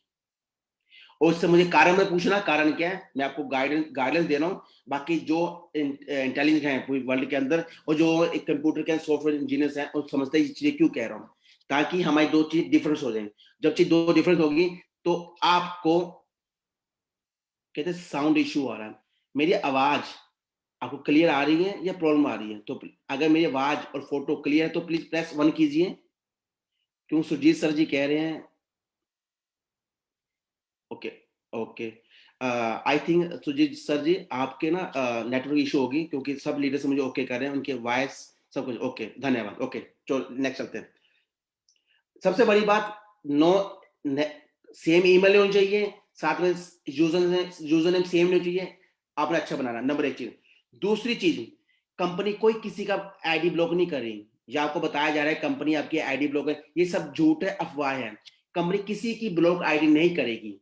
Speaker 1: और उससे मुझे कारण में पूछना, कारण क्या है, मैं आपको गाइडेंस दे रहा हूँ। बाकी जो इंटेलिजेंट है पूरी वर्ल्ड के अंदर, और जो एक कंप्यूटर के सॉफ्टवेयर इंजीनियर्स हैं, और समझते हैं ये चीजें क्यों कह रहा हूँ, ताकि हमारी दो चीज डिफरेंस हो जाए। जब चीज दो डिफरेंस होगी तो आपको, कहते हैं साउंड इशू आ रहा है, मेरी आवाज आपको क्लियर आ रही है या प्रॉब्लम आ रही है? तो अगर मेरी आवाज और फोटो क्लियर है तो प्लीज प्रेस 1 कीजिए। क्यों सुरजीत सर जी कह रहे हैं okay, okay. I think Sujeet sir ji आपके ना नेटवर्क इशू होगी, क्योंकि सब लीडर्स मुझे ओके कर रहे हैं, उनके वॉइस सब कुछ ओके, धन्यवाद। ओके, चलो नेक्स्ट चलते हैं। सबसे बड़ी बात, नो सेम ईमेल होनी चाहिए, साथ में यूजर नेम सेम नहीं चाहिए, आपने अच्छा बनाना, नंबर एक चीज। दूसरी चीज, कंपनी कोई किसी का आईडी ब्लॉक नहीं कर रही, या आपको बताया जा रहा है कंपनी आपकी आईडी ब्लॉक है, ये सब झूठ है, अफवाह है। कंपनी किसी की ब्लॉक आईडी नहीं करेगी,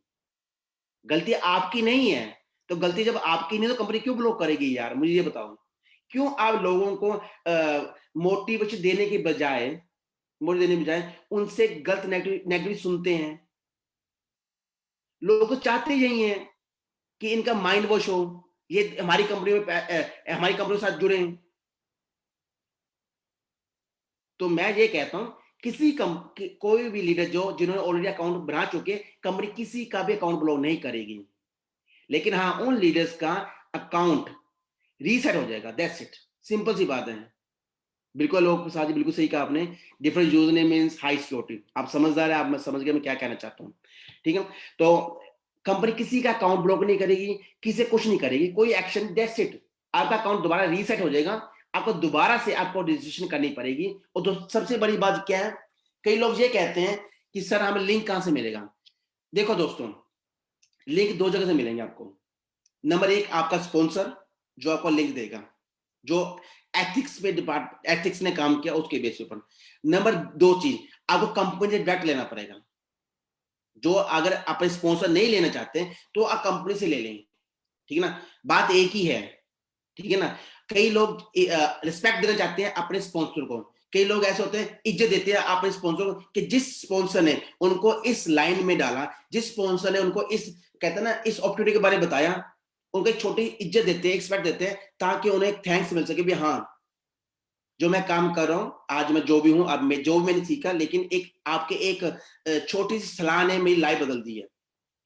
Speaker 1: गलती आपकी नहीं है। तो गलती जब आपकी नहीं तो कंपनी क्यों ब्लॉक करेगी यार, मुझे ये बताओ। क्यों आप लोगों को मोटिवेशन देने के बजाय, उनसे गलत नेगेटिव सुनते हैं? लोग तो चाहते यही हैं कि इनका माइंड वॉश हो, ये हमारी कंपनी में हमारी कंपनी के साथ जुड़े। तो मैं ये कहता हूं, कोई भी लीडर जिन्होंने ऑलरेडी अकाउंट बना चुके, कंपनी किसी का भी अकाउंट ब्लॉक नहीं करेगी, लेकिन हाँ उन लीडर्स का अकाउंट रीसेट हो जाएगा, दैट्स इट, सिंपल सी बात है। बिल्कुल लोग साथ, बिल्कुल सही कहा आपने, different user name means high security. आप समझदार है, आप, मैं समझ गया मैं क्या कहना चाहता हूँ, ठीक है। तो कंपनी किसी का अकाउंट ब्लॉक नहीं करेगी, किसी से कुछ नहीं करेगी, कोई एक्शन, दैट्स इट। आपका अकाउंट दोबारा रीसेट हो जाएगा, आपको दोबारा से आपको रजिस्ट्रेशन करनी पड़ेगी। और सबसे बड़ी बात क्या है, कई लोग ये कहते हैं कि सर हमें लिंक कहां से मिलेगा? देखो दोस्तों, लिंक दो जगह से मिलेंगे आपको। नंबर एक, आपका स्पॉन्सर जो आपको लिंक देगा, जो एथिक्स पे एथिक्स ने काम किया उसके बेस पर। नंबर दो चीज, आपको कंपनी से डायरेक्ट लेना पड़ेगा। जो अगर आप स्पॉन्सर नहीं लेना चाहते तो आप कंपनी से ले लें, ठीक है ना, बात एक ही है, ठीक है ना। कई लोग रिस्पेक्ट देना चाहते हैं अपने स्पॉन्सर को, कई लोग ऐसे होते हैं इज्जत देते हैं अपने स्पॉन्सर को, कि जिस स्पॉन्सर ने उनको इस लाइन में डाला, जिस स्पॉन्सर ने उनको इस, कहते हैं ना, इस अपॉर्चुनिटी के बारे में बताया, उनको एक छोटी इज्जत देते हैं, एक्सपेक्ट देते हैं, ताकि उन्हें एक थैंक्स मिल सके भी हाँ जो मैं काम कर रहा हूं, आज मैं जो भी हूं, अब मैं जो भी मैंने सीखा, लेकिन एक आपके एक छोटी सी सलाह ने मेरी लाइफ बदल दी है।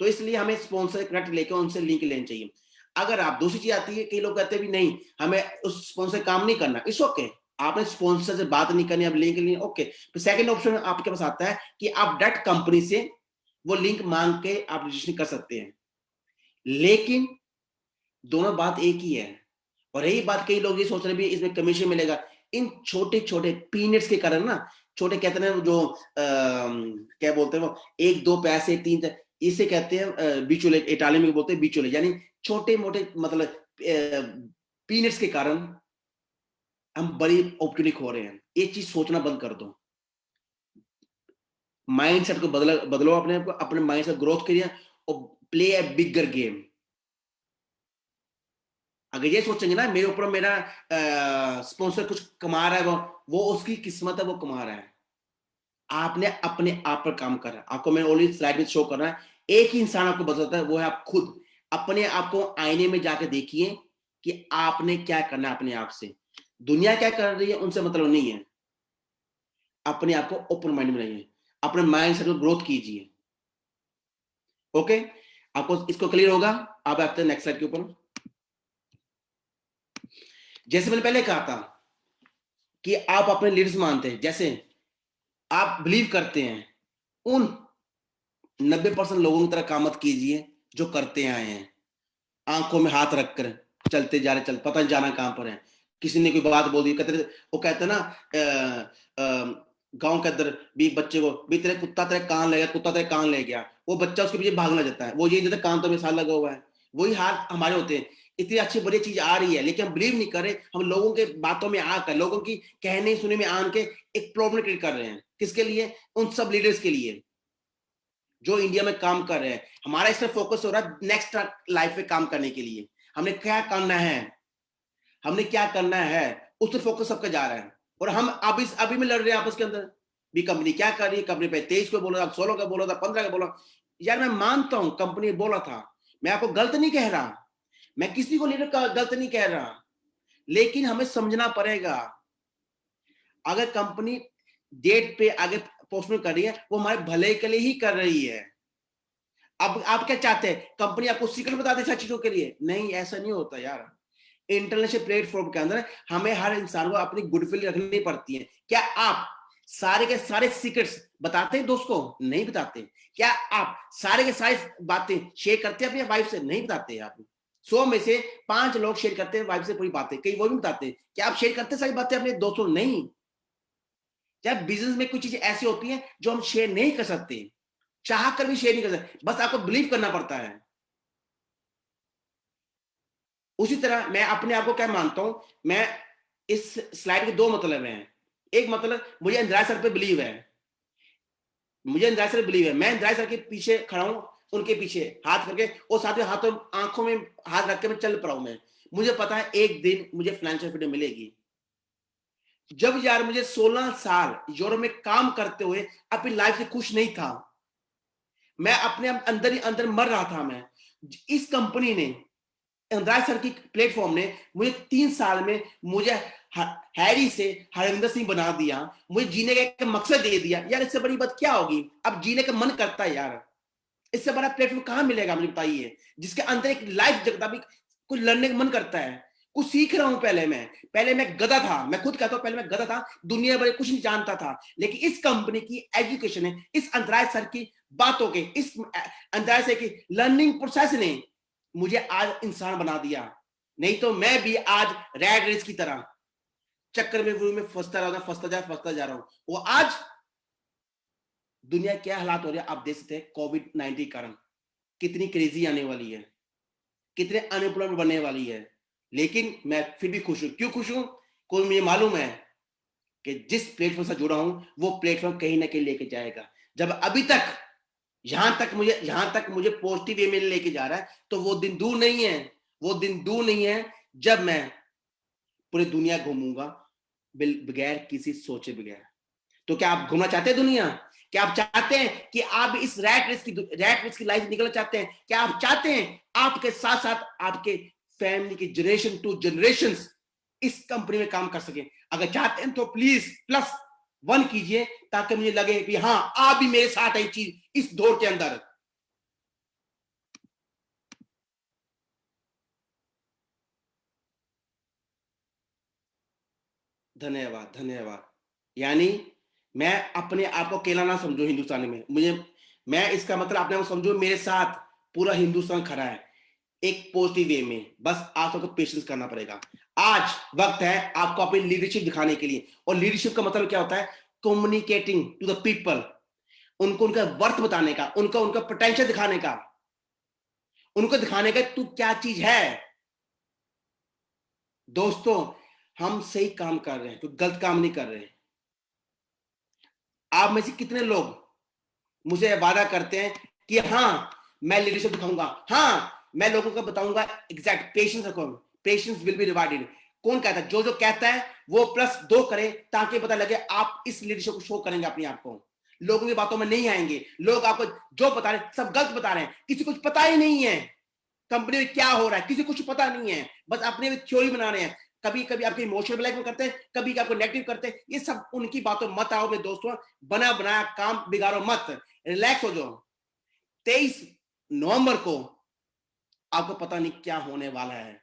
Speaker 1: तो इसलिए हमें स्पॉन्सर कनेक्ट लेकर उनसे लिंक लेनी चाहिए। अगर आप, दूसरी चीज आती है, कई लोग कहते हैं भी नहीं हमें उस स्पॉन्सर काम नहीं करना, इट्स ओके, आपने स्पॉन्सर से बात नहीं करनी, अब लिंक नहीं, ओके। तो सेकंड ऑप्शन आपके पास आता है कि आप डायरेक्ट कंपनी से वो लिंक मांग के आप रजिस्ट्रेशन कर सकते हैं, लेकिन दोनों बात एक ही है। और यही बात कई लोग ये सोच रहे भी इसमें कमीशन मिलेगा, इन छोटे छोटे पीनट्स के कारण ना, छोटे कहते हैं जो क्या बोलते हैं वो, एक दो पैसे तीन, इसे कहते हैं बिचौले, इटाली में बोलते हैं बिचौले, यानी छोटे मोटे मतलब पीनट्स के कारण हम बड़ी अपॉर्चुनिटी खो रहे हैं। एक चीज सोचना बंद कर दो, माइंडसेट को बदलो, अपने आप को, अपने माइंडसेट ग्रोथ करिए और प्ले अ बिगर गेम। अगर ये सोचेंगे ना मेरे ऊपर मेरा स्पॉन्सर कुछ कमा रहा है, वो उसकी किस्मत है, वो कमा रहा है, आपने अपने आप पर काम कर रहा है। आपको मैंने ऑलरेडी स्लाइड में शो कर रहा है, एक ही इंसान आपको बदलता है, वो है आप खुद। अपने आप को आईने में जाकर देखिए कि आपने क्या करना है अपने आप से। दुनिया क्या कर रही है उनसे मतलब नहीं है, अपने आप को ओपन माइंड में रहिए, अपने माइंड सेट को ग्रोथ कीजिए। ओके, आपको इसको क्लियर होगा? अब आते हैं नेक्स्ट स्लाइड के ऊपर। जैसे मैंने पहले कहा था कि आप अपने लीडर्स मानते हैं, जैसे आप बिलीव करते हैं, उन 90% लोगों की तरह काम मत कीजिए जो करते आए हैं, आंखों में हाथ रखकर चलते जा रहे, चल पता नहीं जाना कहां पर है। किसी ने कोई बात बोल दी, कहते वो कहते ना गांव के अंदर भी बच्चे को भी तेरे कुत्ता तेरे कान ले गया, कुत्ता तेरे कान ले गया, वो बच्चा उसके पीछे भागना जाता है, वो ये नहीं कान तो मेरे साथ लगा हुआ है। वही हाल हमारे होते हैं। इतनी अच्छी बड़ी चीज आ रही है लेकिन हम बिलीव नहीं कर रहे, हम लोगों के बातों में आकर, लोगों की कहने सुने में आन के एक प्रॉब्लम क्रिएट कर रहे हैं। किसके लिए? उन सब लीडर्स के लिए जो इंडिया में काम कर रहे हैं। हमारा इसमें फोकस हो रहा है नेक्स्ट लाइफ में काम करने के लिए। हमने क्या करना है, हमने क्या करना है, उस पर फोकस सबका जा रहा है। और हम अभी में लड़ रहे हैं आपस के अंदर भी। कंपनी क्या कर रही है, कंपनी पे 23 को बोला था, 16 का बोला था, 15 का बोला। यार मैं मानता हूं कंपनी बोला था, मैं आपको गलत नहीं कह रहा, मैं किसी को लीडर का गलत नहीं कह रहा, लेकिन हमें समझना पड़ेगा अगर कंपनी डेट पे आगे पोस्टपोन कर रही है, वो हमारे भले के लिए ही कर रही है। अब आप क्या चाहते हैं, कंपनी आपको सीक्रेट बता दे सब चीजों के लिए? नहीं, ऐसा नहीं होता यार। इंटरनेशनल प्लेटफॉर्म के अंदर हमें हर इंसान को अपनी गुडविल रखनी पड़ती है। क्या आप सारे के सारे सीक्रेट्स बताते हैं दोस्त को? नहीं बताते। क्या आप सारे के सारे बातें शेयर करते हैं अपनी वाइफ से? नहीं बताते। आप 100 में से 5 लोग शेयर करते हैं वाइफ से पूरी बातें, कई वो भी बताते। क्या आप शेयर करते सारी बातें अपने दोस्तों? नहीं। क्या बिजनेस में कुछ चीजें ऐसी होती हैं जो हम शेयर नहीं कर सकते, चाह कर भी शेयर नहीं कर सकते, बस आपको बिलीव करना पड़ता है। उसी तरह मैं अपने आप को क्या मानता हूं, मैं इस स्लाइड के 2 मतलब हैं। एक मतलब मुझे इंदिरा सर पे बिलीव है, मुझे इंदिरा सर बिलीव है। मैं इंदिरा सर के पीछे खड़ा हूं, उनके पीछे हाथ करके, और साथ में हाथों आंखों में हाथ रख के मैं चल पड़ा हूं। मैं मुझे पता है एक दिन मुझे फाइनेंशियल फ्रीडम मिलेगी। जब यार मुझे 16 साल यूरोप में काम करते हुए अपनी लाइफ से खुश नहीं था, मैं अपने अंदर ही अंदर मर रहा था। मैं इस कंपनी ने, इंदिरा सर की प्लेटफॉर्म ने मुझे 3 साल में मुझे हैरी से हरविंदर सिंह बना दिया, मुझे जीने का एक मकसद दे दिया। यार इससे बड़ी बात क्या होगी? अब जीने का मन करता है यार, इससे बड़ा प्लेटफॉर्म कहां मिलेगा मुझे बताइए, जिसके अंदर एक लाइफ जगता भी कुछ लड़ने का मन करता है, कुछ सीख रहा हूं। पहले मैं गधा था, मैं खुद कहता हूं पहले मैं गधा था, दुनिया भर कुछ नहीं जानता था। लेकिन इस कंपनी की एजुकेशन है, इस अंतराय सर की बातों के, इस अंतराय सर की लर्निंग प्रोसेस ने मुझे आज इंसान बना दिया। नहीं तो मैं भी आज रैट रेस की तरह चक्कर में फंसता जा रहा हूं। वो आज दुनिया क्या हालात हो रहे हैं आप देख सकते हैं। कोविड-19 के कारण कितनी क्रेजी आने वाली है, कितने अनएम्प्लॉयमेंट बनने वाली है, लेकिन मैं फिर भी खुश हूं। क्यों खुश हूं? कोई मुझे मालूम है कि जिस प्लेटफॉर्म से जुड़ा हूं वो प्लेटफॉर्म कहीं ना कहीं लेके जाएगा। जब अभी तक यहां तक मुझे पॉजिटिव वे में लेके जा रहा है, तो वो दिन दूर नहीं है, वो दिन दूर नहीं है जब मैं पूरी दुनिया घूमूंगा बगैर किसी सोचे बगैर। तो क्या आप घूमना चाहते हैं दुनिया? क्या आप चाहते हैं कि आप इस रैट रेस की लाइफ निकलना चाहते हैं? क्या आप चाहते हैं आपके साथ साथ आपके फैमिली की जनरेशन टू जनरेशन इस कंपनी में काम कर सके? अगर चाहते हैं तो प्लीज +1 कीजिए, ताकि मुझे लगे कि हाँ आप भी मेरे साथ है चीज इस दौर के अंदर। धन्यवाद, धन्यवाद। यानी मैं अपने आप को अकेला ना समझो हिंदुस्तान में, मैं इसका मतलब अपने आप को समझो मेरे साथ पूरा हिंदुस्तान खड़ा है एक पॉजिटिव वे में। बस आप सबको पेशेंस करना पड़ेगा। आज वक्त है आपको अपनी लीडरशिप दिखाने के लिए, और लीडरशिप का मतलब क्या होता है? कम्युनिकेटिंग टू द पीपल, उनको उनका वर्थ बताने का, उनका उनका पोटेंशियल दिखाने का, उनको दिखाने का तू क्या चीज है। दोस्तों, हम सही काम कर रहे हैं, तो गलत काम नहीं कर रहे हैं। आप में से कितने लोग मुझे वादा करते हैं कि हाँ मैं लीडरशिप दिखाऊंगा, हाँ मैं लोगों को बताऊंगा एग्जैक्ट पेशेंस रखो, पेशेंस विल बी रिवार्डेड। कौन कहता है? जो कहता है वो +2 करे, ताकि पता लगे आप इस लीडरशिप को शो करेंगे अपने आप को। लोगों की बातों में नहीं आएंगे। लोग आपको जो बता रहे हैं सब गलत बता रहे हैं, किसी को कुछ पता ही नहीं है कंपनी में क्या हो रहा है, किसी को कुछ पता नहीं है, बस अपने थ्योरी बना रहे हैं। कभी कभी आपके इमोशनल ब्लैकमेल करते हैं, कभी आपको नेगेटिव करते हैं। ये सब उनकी बातों मत आओ मेरे दोस्तों, बना बनाया काम बिगाड़ो मत, रिलैक्स हो जाओ। 23 नवंबर को आपको पता नहीं क्या होने वाला है,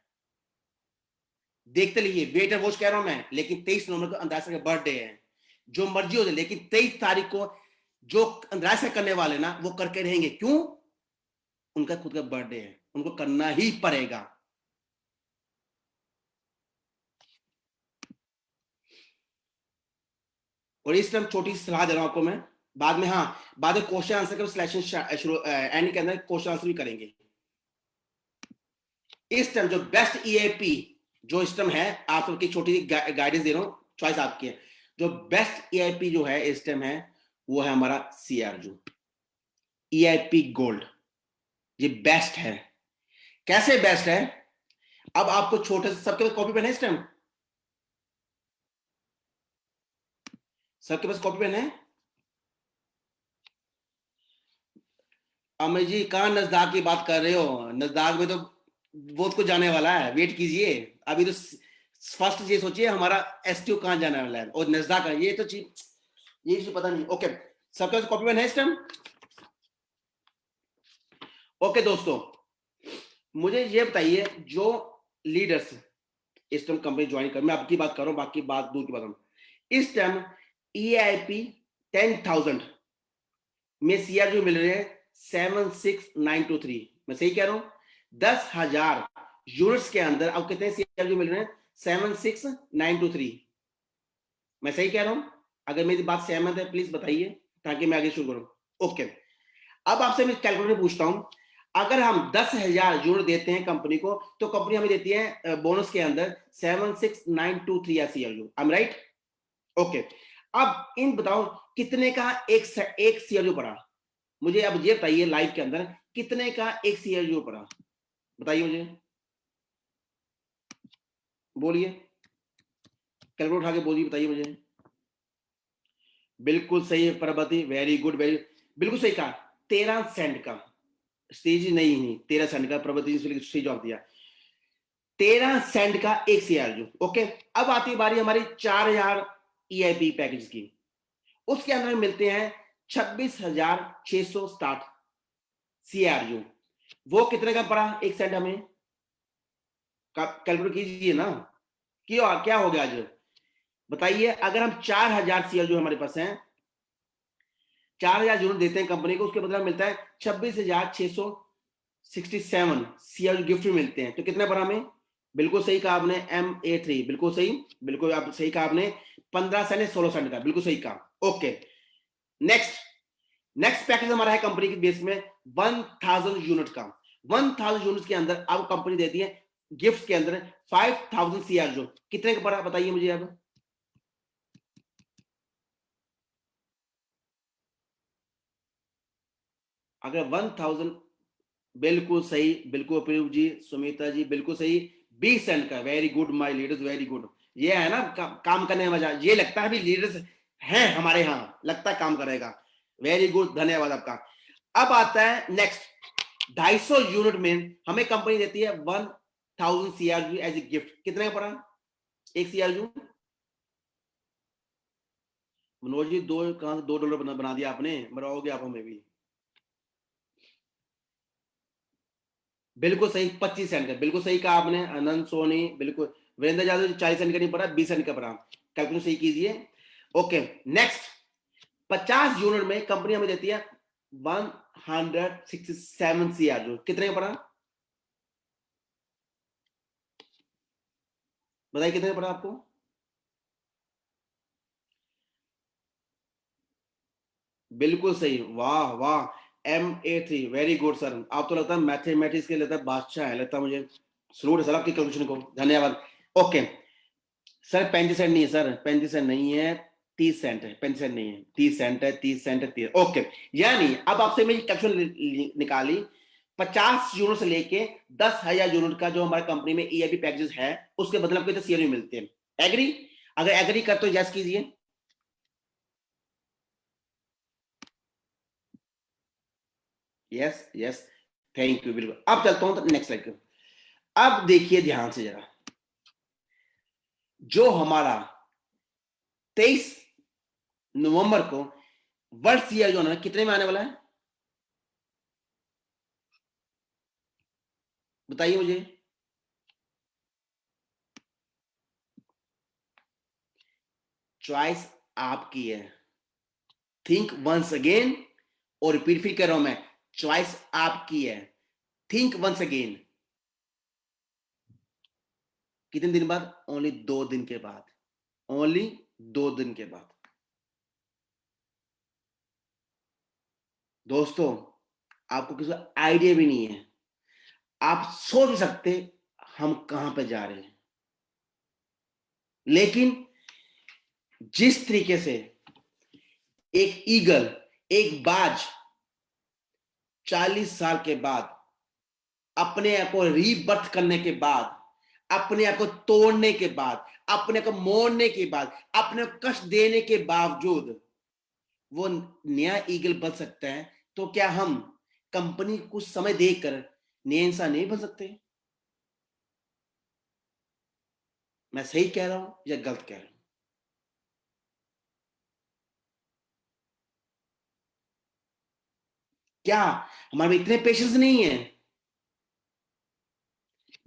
Speaker 1: देखते रहिए। वेट एंड वॉच कह रहा हूं मैं, लेकिन 23 नवंबर को अंदाजा का बर्थडे है। जो मर्जी हो जाए, लेकिन 23 तारीख को जो राशि करने वाले ना वो करके रहेंगे। क्यों? उनका खुद का बर्थडे है, उनको करना ही पड़ेगा। और इस टाइम छोटी सलाह दे रहा हूं आपको मैं, बाद में, हाँ, बाद में क्वेश्चन आंसर के सिलेक्शन शुरू एंड के अंदर क्वेश्चन आंसर भी करेंगे। इस टाइम जो बेस्ट ईएपी जो इस टाइम है, आप सबकी छोटी सी गाइडेंस दे रहा हूं, चॉइस आपकी है। जो बेस्ट ईआईपी जो है इस टाइम है, वो है हमारा सीआरजू ईआईपी गोल्ड। ये बेस्ट है। कैसे बेस्ट है? अब आपको छोटे से, सबके पास कॉपी पेन है इस टाइम? सबके पास कॉपी पेन है? अमित जी कहां नजदाक की बात कर रहे हो? नजदाक में तो बहुत कुछ जाने वाला है, वेट कीजिए। अभी तो फर्स्ट ये सोचिए हमारा एसटीओ कहां जाने वाला है, और नजदाक है, ये तो चीज, ये चीज पता नहीं। ओके, सबके पास कॉपी पेन है इस टाइम? ओके दोस्तों, मुझे ये बताइए, जो लीडर्स इस टाइम कंपनी ज्वाइन कर, मैं आपकी बात कर रहा हूं, बाकी बात दूर की बात हूं। इस टाइम ईआईपी 10,000 में सीआरजू मिल रहे हैं 76923। मैं सही कह रहा हूं? 10,000 यूनिट्स के अंदर अब कितने सीआरजू मिल रहे हैं? 76923। मैं सही कह रहा हूं? अगर मेरी बात सहमत है प्लीज बताइए, ताकि मैं आगे शुरू करूं। ओके, अब आपसे मैं कैलकुलेटर पूछता हूं, अगर हम 10,000 यूनिट देते हैं कंपनी को, तो कंपनी हमें देती है बोनस के अंदर 76923 CRU. I am right? Okay, अब इन बताओ कितने का एक सीआरयू पड़ा? मुझे अब ये बताइए लाइव के अंदर कितने का एक सीआरयू पड़ा? बताइए मुझे, बोलिए, कैलकुलेटर उठा के बोलिए, बताइए मुझे। बिल्कुल सही है प्रभाती, वेरी गुड, वेरी, बिल्कुल सही कहा, 13 सेंट का। स्टेज नहीं 13 सेंट का, प्रभाती जी सही जवाब दिया। 13 सेंट का एक सीआरयू। ओके, अब आती है बारी हमारी 4,000 ईआईपी पैकेज की। उसके अंदर मिलते हैं 26,660 सीआरयू। वो कितने का पड़ा एक सेंट हमें? कैलकुलेट कीजिए ना। क्यों, क्या हो गया आज? बताइए, अगर हम 4,000 सीआरयू हमारे पास हैं, 4,000 यूनिट देते हैं कंपनी को, उसके बदला मिलता है 26,667 सीआरयू गिफ्ट में मिलते हैं। तो कितने पड़ा हमें? बिल्कुल सही कहा आपने, MA3, बिल्कुल सही, बिल्कुल आप सही कहा आपने, 15 सेंट 16 सेंट का, बिल्कुल सही कहा। ओके, नेक्स्ट नेक्स्ट पैकेज हमारा है कंपनी के बेस में 1,000 यूनिट का। 1,000 यूनिट के अंदर अब कंपनी देती है गिफ्ट के अंदर 5,000 सीआरयू। कितने का पड़ा बताइए मुझे अब? अगर 1,000, बिल्कुल सही, बिल्कुल अप्रूव जी, सुमिता जी बिल्कुल सही, 20 सेंट का। Very good my leaders, very good. ये है ना काम करने में मजा, ये लगता है भी लीडर्स हैं हमारे यहाँ, लगता है काम करेगा। वेरी गुड, धन्यवाद आपका। अब आता है नेक्स्ट, 250 यूनिट में हमें कंपनी देती है 1,000 सीआरयू एज ए गिफ्ट। कितने का पड़ा एक सीआरयू? मनोज जी, दो कहां से $2 बना दिया आपने, मराओगे आप हमें भी। बिल्कुल सही, 25 सेंट का, बिल्कुल सही कहा आपने आनंद सोनी, बिल्कुल। वीरेंद्र यादव जी 40 सेंट का नहीं पड़ा, 20 सेंट का पड़ा। कैलकुलेशन सही कीजिए। ओके, नेक्स्ट, 50 यूनिट में कंपनी हमें देती है 167 सीआरयू। कितने का पड़ा बताइए, कितने का पड़ा आपको? बिल्कुल सही, वाह वाह, MA3, वेरी गुड सर। आप तो लगता है मैथमेटिक्स के लगता है बादशाह है, लगता है मुझे। सलूट है सर आपकी कैलकुलेशन को, धन्यवाद। ओके सर, 35 सेंट नहीं है सर, 35 सेंट नहीं है, 30 सेंट है, 35 सेंट नहीं है, 30 सेंट है, 30 सेंट है, 30। ओके, यानी अब आपसे मेरी कैलकुलेशन निकाली, 50 यूनिट से लेके 10,000 यूनिट का जो हमारे कंपनी में ईआईपी पैकेजेस है, उसके बदले आपको सीआरयू मिलते हैं। एग्री? अगर एग्री करते हो यस कीजिए। यस यस, थैंक यू, बिल्कुल। अब चलता हूं नेक्स्ट स्लाइड पे। अब देखिए ध्यान से जरा, जो हमारा 23 नवंबर को वर्ल्ड सीआर जो है कितने में आने वाला है बताइए मुझे। चॉइस आपकी है। थिंक वंस अगेन, और रिपीट फिर कर रहा हूं मैं, चॉइस आपकी है। Think once again. कितने दिन बाद? ओनली 2 दिन के बाद। ओनली 2 दिन के बाद। दोस्तों, आपको किसी का आइडिया भी नहीं है, आप सोच भी सकते हम कहां पे जा रहे हैं। लेकिन जिस तरीके से एक ईगल, एक बाज 40 साल के बाद अपने आप को रीबर्थ करने के बाद, अपने आप को तोड़ने के बाद, अपने को मोड़ने के बाद, अपने को कष्ट देने के बावजूद वो नया ईगल बन सकता है, तो क्या हम कंपनी को कुछ समय देकर नए इंसान नहीं बन सकते? मैं सही कह रहा हूं या गलत कह रहा हूं? क्या हमारे में इतने पेशेंस नहीं है?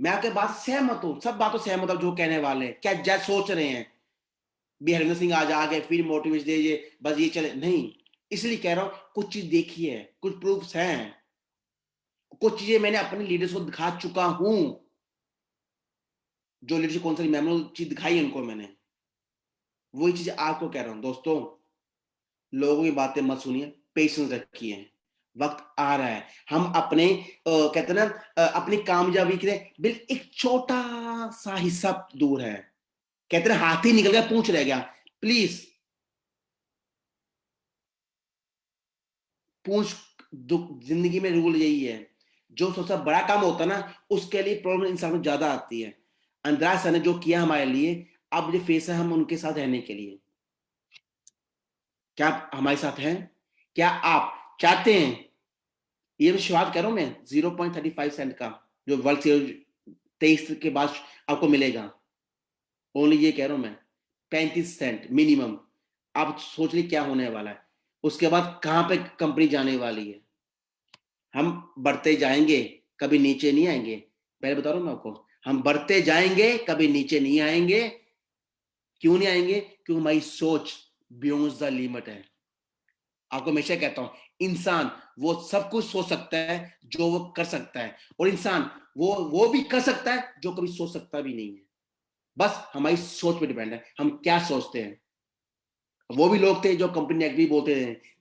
Speaker 1: मैं आपके बात सहमत हूं, सब बातों से सहमत हूं जो कहने वाले हैं। क्या जज सोच रहे हैं भी हरविंदर सिंह आज आ गए फिर मोटिवेशन दीजिए बस ये चले? नहीं, इसलिए कह रहा हूं कुछ चीज देखी है, कुछ प्रूफ्स हैं, कुछ चीजें मैंने अपने लीडर्स को दिखा चुका हूं। जो लीडरशिप कौन सी मेमोरल चीज दिखाई उनको मैंने, वही चीज आपको कह रहा हूं। दोस्तों, लोगों की बातें मत सुनिए, पेशेंस रखिए, वक्त आ रहा है। हम अपने कहते हैं ना अपनी कामयाबी के लिए बिल्कुल एक छोटा सा हिस्सा दूर है। कहते हैं हाथी निकल गया पूंछ रह गया। प्लीज, पूंछ जिंदगी में रूल यही है, जो सबसे बड़ा काम होता है ना उसके लिए प्रॉब्लम इंसान को ज्यादा आती है। अंद्रयास सर ने जो किया हमारे लिए, अब जो फेस है हम उनके साथ रहने के लिए। क्या आप हमारे साथ हैं? क्या आप चाहते हैं? ये मैं शुरुआत कर रहा हूं मैं 0.35 सेंट का, जो वर्ल्ड सीरीज 23 के बाद आपको मिलेगा। ओनली ये कह रहा हूं मैं, 35 सेंट मिनिमम। आप सोच ली क्या होने वाला है, उसके बाद कहां पे कंपनी जाने वाली है। हम बढ़ते जाएंगे, कभी नीचे नहीं आएंगे। पहले बता रहा हूं मैं आपको, हम बढ़ते जाएंगे, कभी नीचे नहीं आएंगे। क्यों नहीं आएंगे? क्योंकि हमारी सोच बियॉन्ड द लिमिट है। आपको हमेशा कहता हूं, इंसान वो सब कुछ सोच सकता है जो वो कर सकता है, और इंसान वो भी कर सकता है जो कभी सोच सकता भी नहीं है। बस हमारी सोच पे डिपेंड है, हम क्या सोचते हैं। वो भी लोग थे जो कंपनी नेगेटिव बोलते थे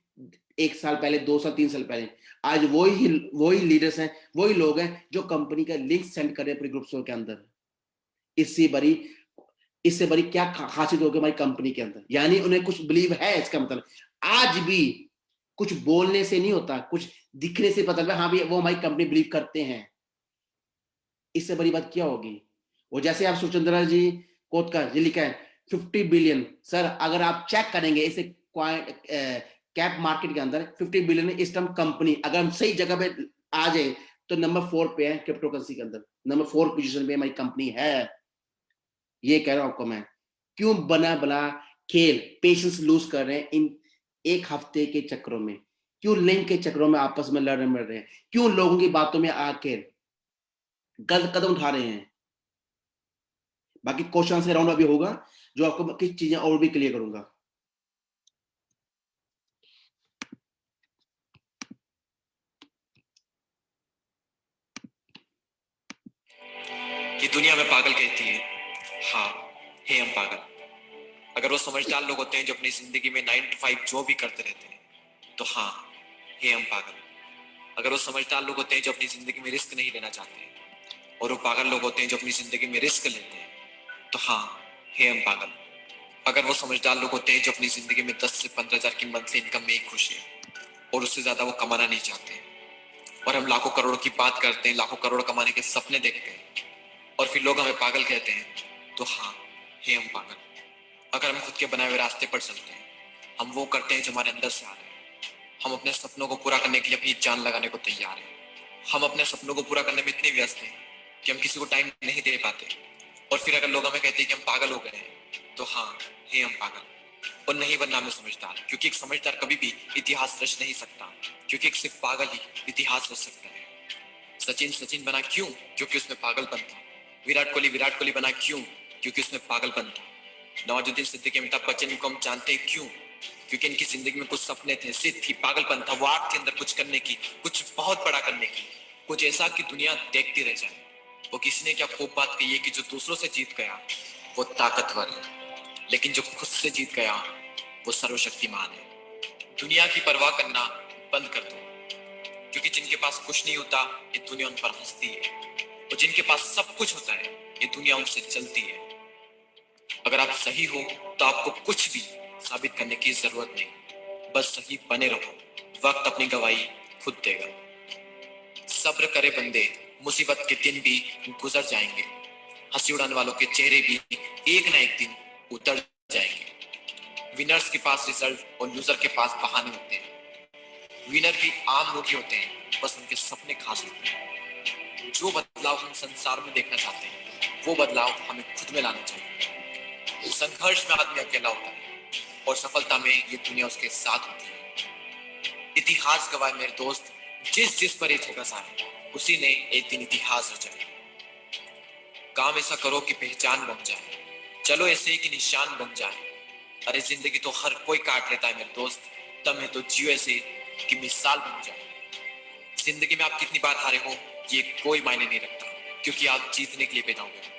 Speaker 1: 1 साल पहले, 2 साल, 3 साल पहले। आज वही लीडर्स हैं, वही लोग हैं जो कंपनी का लिंक सेंड कर रहे हैं अपने ग्रुप्स के अंदर। इससे बड़ी इससे बड़ी क्या खासियत होगी हमारी कंपनी के अंदर? यानी उन्हें कुछ बिलीव है, इसका मतलब आज भी कुछ बोलने से नहीं होता, कुछ दिखने से पता चलता है हाँ भी वो हमारी कंपनी बिलीव करते हैं। इससे बड़ी बात क्या होगी? वो जैसे आप सुचंद्रा जी कोट का ये लिखा है 50 बिलियन। सर अगर आप चेक करेंगे इसे कैप मार्केट के अंदर 50 बिलियन इस टाइम कंपनी अगर हम सही जगह पे आ जाए तो नंबर 4 पे है क्रिप्टो करेंसी के अंदर, नंबर 4 पोजीशन पे हमारी कंपनी है। ये कह रहा हूं आपको मैं। क्यों बना बना खेल पेशेंस लूज कर रहे हैं इन एक हफ्ते के चक्रों में? क्यों लिंक के चक्रों में आपस में लड़ मर रहे हैं? क्यों लोगों की बातों में आकर गलत कदम उठा रहे हैं? बाकी क्वेश्चन आंसर राउंड अभी होगा, जो आपको कुछ चीजें और भी क्लियर करूंगा।
Speaker 2: कि दुनिया में पागल कहती है, हाँ हे हम पागल। अगर वो समझदार लोग होते हैं जो अपनी जिंदगी में 9 to 5 जो भी करते रहते हैं, तो हाँ हे हम पागल। अगर वो समझदार लोग होते हैं जो अपनी जिंदगी में रिस्क नहीं लेना चाहते, और वो पागल लोग होते हैं जो अपनी जिंदगी में रिस्क लेते हैं, तो हाँ हे हम पागल। अगर वो समझदार लोग होते हैं जो अपनी जिंदगी में 10 से 15 हजार की मंथली इनकम में ही खुश है और उससे ज्यादा वो कमाना नहीं चाहते, और हम लाखों करोड़ों की बात करते हैं, लाखों करोड़ कमाने के सपने देखते हैं, और फिर लोग हमें पागल कहते हैं, तो हाँ हे हम पागल। अगर हम खुद के बनाए हुए रास्ते पर चलते हैं, हम वो करते हैं जो हमारे अंदर से आ रहे हैं, हम अपने सपनों को पूरा करने के लिए अपनी जान लगाने को तैयार हैं, हम अपने सपनों को पूरा करने में इतने व्यस्त हैं कि हम किसी को टाइम नहीं दे पाते, और फिर अगर लोग हमें कहते हैं कि हम पागल हो गए हैं, तो हाँ हे हम पागल। और नहीं बनना मैं समझदार, क्योंकि एक समझदार कभी भी इतिहास रच नहीं सकता, क्योंकि एक सिर्फ पागल ही इतिहास रच सकता है। सचिन सचिन बना क्यों? क्योंकि उसमें पागलपन था। विराट कोहली बना क्यों? क्योंकि उसमें पागलपन था। नवाजुद्दीन सिद्दीकी, अमिताभ बच्चन को हम जानते हैं क्यों? क्योंकि इनकी जिंदगी में कुछ सपने थे, जिद थी, पागलपन था, वो आग थी अंदर कुछ करने की, कुछ बहुत बड़ा करने की, कुछ ऐसा कि दुनिया देखती रह जाए। वो किसी ने क्या खूब बात कही है कि जो दूसरों से जीत गया वो ताकतवर है, लेकिन जो खुद से जीत गया वो सर्वशक्तिमान है। दुनिया की परवाह करना बंद कर दो, क्योंकि जिनके पास कुछ नहीं होता ये दुनिया उन पर हंसती है, और जिनके पास सब कुछ होता है ये दुनिया उनसे चलती है। अगर आप सही हो तो आपको कुछ भी साबित करने की जरूरत नहीं, बस सही बने रहो, वक्त अपनी गवाही खुद देगा। सब्र करे बंदे, मुसीबत के दिन भी गुजर जाएंगे, हंसी उड़ाने वालों के चेहरे भी एक ना एक दिन उतर जाएंगे। विनर्स के पास रिजल्ट और लूजर के पास बहाने होते हैं। विनर भी आम लोग ही होते हैं, बस उनके सपने खास होते हैं। जो बदलाव हम संसार में देखना चाहते हैं वो बदलाव हमें खुद में लाना चाहिए। संघर्ष में आदमी अकेला होता है और सफलता में ये दुनिया उसके साथ होती है। इतिहास गवाह मेरे दोस्त, जिस पर ये ठोकर है उसी ने एक दिन इतिहास रचा। काम ऐसा करो कि पहचान बन जाए, चलो ऐसे कि निशान बन जाए। अरे जिंदगी तो हर कोई काट लेता है मेरे दोस्त, दम है तो जियो ऐसे कि मिसाल बन जाए। जिंदगी में आप कितनी बार हारे हो ये कोई मायने नहीं रखता, क्योंकि आप जीतने के लिए पैदा हुए।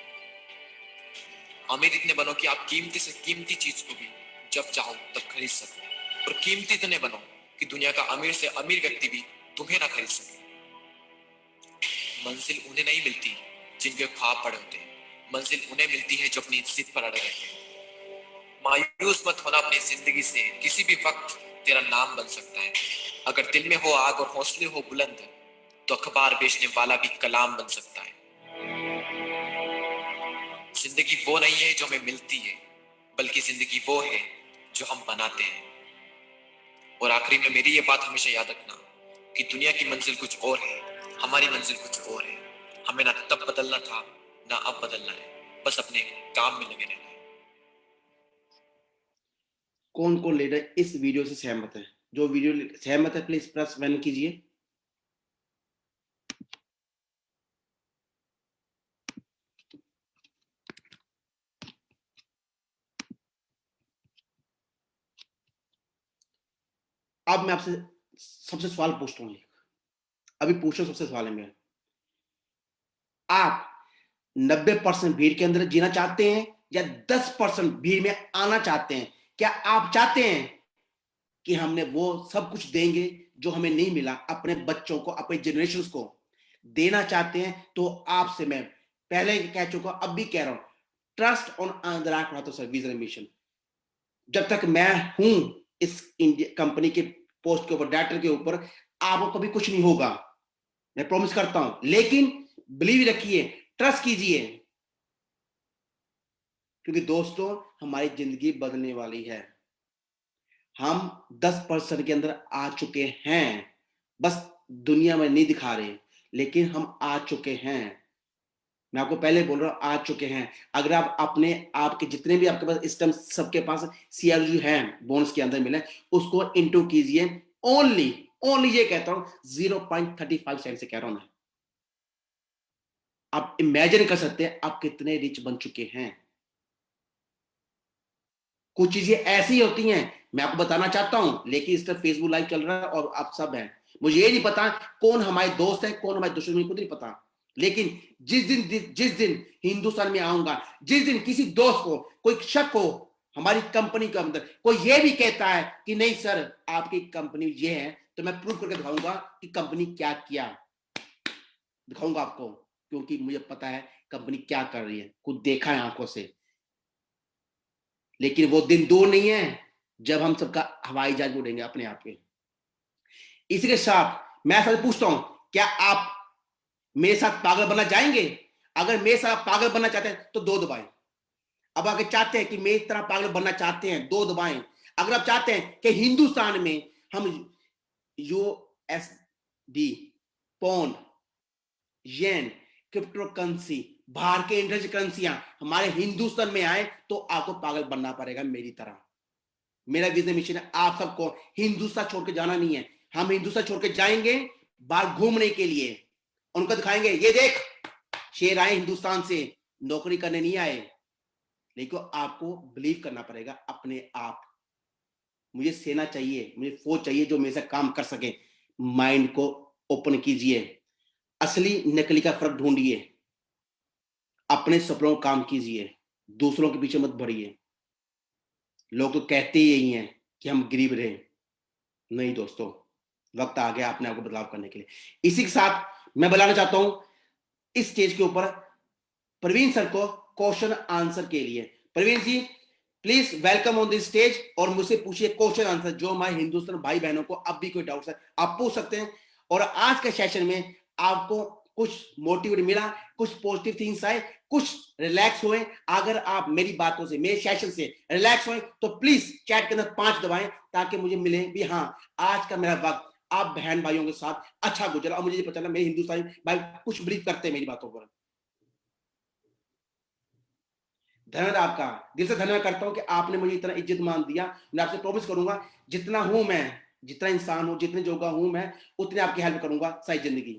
Speaker 2: अमीर इतने बनो कि आप कीमती से कीमती चीज को भी जब चाहो तब खरीद सको, और कीमती इतने बनो कि दुनिया का अमीर से अमीर व्यक्ति भी तुम्हें ना खरीद सके। मंजिल उन्हें नहीं मिलती जिनके ख्वाब बड़े होते हैं, मंजिल उन्हें मिलती है जो अपनी जिद पर अड़े रहते हैं। मायूस मत होना अपनी जिंदगी से, किसी भी वक्त तेरा नाम बन सकता है। अगर दिल में हो आग और हौसले हो बुलंद तो अखबार बेचने वाला भी कलाम बन सकता है। जिंदगी वो नहीं है जो हमें मिलती है, बल्कि जिंदगी वो है जो हम बनाते हैं। और आखिरी में मेरी ये बात हमेशा याद रखना कि दुनिया की मंजिल कुछ और है, हमारी मंजिल कुछ और है। हमें ना तब बदलना था ना अब बदलना है, बस अपने काम में लगे रहना है।
Speaker 1: कौन कौन लीडर इस वीडियो से सहमत है? जो वीडियो सहमत है प्लीज +1 कीजिए। अब मैं आपसे सबसे सवाल पूछता हूँ, अभी पूछो सबसे सवाल है मेरा। आप 90% भीड़ के अंदर जीना चाहते हैं या 10% भीड़ में आना चाहते हैं? क्या आप चाहते हैं कि हमने वो सब कुछ देंगे जो हमें नहीं मिला, अपने बच्चों को, अपने जनरेशन को देना चाहते हैं? तो आपसे मैं पहले कह चुका, अब भी कह रहा हूं, trust on Andhra service mission. जब तक मैं हूं इस कंपनी के पोस्ट के ऊपर, डायरेक्टर के ऊपर, आपको कभी कुछ नहीं होगा, मैं प्रॉमिस करता हूं। लेकिन बिलीव रखिए, ट्रस्ट कीजिए, क्योंकि दोस्तों हमारी जिंदगी बदलने वाली है। हम 10% के अंदर आ चुके हैं, बस दुनिया में नहीं दिखा रहे, लेकिन हम आ चुके हैं। मैं आपको पहले बोल रहा हूं, आ चुके हैं। अगर आप अपने आपके जितने भी आपके पास इस टाइम सबके पास सीआरयू हैं बोनस के अंदर मिले, उसको इनटू कीजिए। ओनली ये कहता हूं 0.35 सेंट से कह रहा हूं मैं। आप इमेजिन कर सकते हैं आप कितने रिच बन चुके हैं। कुछ चीजें ऐसी होती हैं, मैं आपको बताना चाहता हूं, लेकिन इस तरह फेसबुक लाइव चल रहा है और आप सब हैं, मुझे ये नहीं पता कौन हमारे दोस्त है कौन हमारे दुश्मन, मुझे नहीं पता। लेकिन जिस दिन हिंदुस्तान में आऊंगा, जिस दिन किसी दोस्त को कोई शक हो हमारी कंपनी के अंदर, कोई ये भी कहता है कि नहीं सर आपकी कंपनी ये है, तो मैं प्रूव करके दिखाऊंगा कि कंपनी क्या किया, दिखाऊंगा आपको, क्योंकि मुझे पता है कंपनी क्या कर रही है, खुद देखा है आंखों से। लेकिन वो दिन दूर नहीं है जब हम सबका हवाई जहाज उड़ेंगे अपने आप के। इसी के साथ मैं सच पूछता हूं, क्या आप मेरे साथ पागल बनना चाहेंगे? अगर मेरे साथ पागल बनना चाहते हैं तो 2 दबाएं। अब अगर चाहते हैं कि मेरी तरह पागल बनना चाहते हैं, 2 दबाएं। अगर आप चाहते हैं कि हिंदुस्तान में हम यूएसडी, पौंड, येन, क्रिप्टो करेंसी, बाहर के इंटरनेशनल करेंसियां हमारे हिंदुस्तान में आए, तो आपको पागल बनना पड़ेगा मेरी तरह। मेरा विजन मिशन है आप सबको हिंदुस्तान छोड़ के जाना नहीं है। हम हिंदुस्तान छोड़ के जाएंगे बाहर घूमने के लिए, उनको दिखाएंगे ये देख शेर आए हिंदुस्तान से, नौकरी करने नहीं आए। लेकिन आपको बिलीव करना पड़ेगा अपने आप। मुझे सेना चाहिए, मुझे फौज चाहिए जो मेरे से काम कर सके। माइंड को ओपन कीजिए, असली नकली का फर्क ढूंढिए, अपने सपनों को काम कीजिए, दूसरों के पीछे मत बढ़िए। लोग तो कहते ही यही हैं कि हम गरीब रहे। नहीं दोस्तों, वक्त आ गया अपने आप को बदलाव करने के लिए। इसी के साथ मैं बुलाना चाहता हूं इस स्टेज के ऊपर प्रवीण सर को क्वेश्चन आंसर के लिए। Praveen ji please welcome on this stage और मुझसे पूछिए क्वेश्चन आंसर जो हमारे हिंदुस्तान भाई बहनों को अब भी कोई डाउट है आप पूछ सकते हैं। और आज के सेशन में आपको कुछ मोटिवेट मिला, कुछ पॉजिटिव थिंग्स आए, कुछ रिलैक्स हुए। अगर आप मेरी बातों से, मेरे सेशन से रिलैक्स हुए तो प्लीज चैट के अंदर 5 दबाएं ताकि मुझे मिले भी हाँ आज का मेरा वक्त आप बहन भाइयों के साथ अच्छा गुजरा और मुझे पता चला मेरे हिंदुस्तानी भाई कुछ बिलीव करते हैं मेरी बातों पर। धन्यवाद आपका, दिल से धन्यवाद करता हूं कि आपने मुझे इतना इज्जत मान दिया। मैं आपसे प्रॉमिस करूंगा जितना हूं मैं, जितना इंसान हूं, जितने जोगा हूं मैं, उतने आपकी हेल्प करूंगा सारी जिंदगी,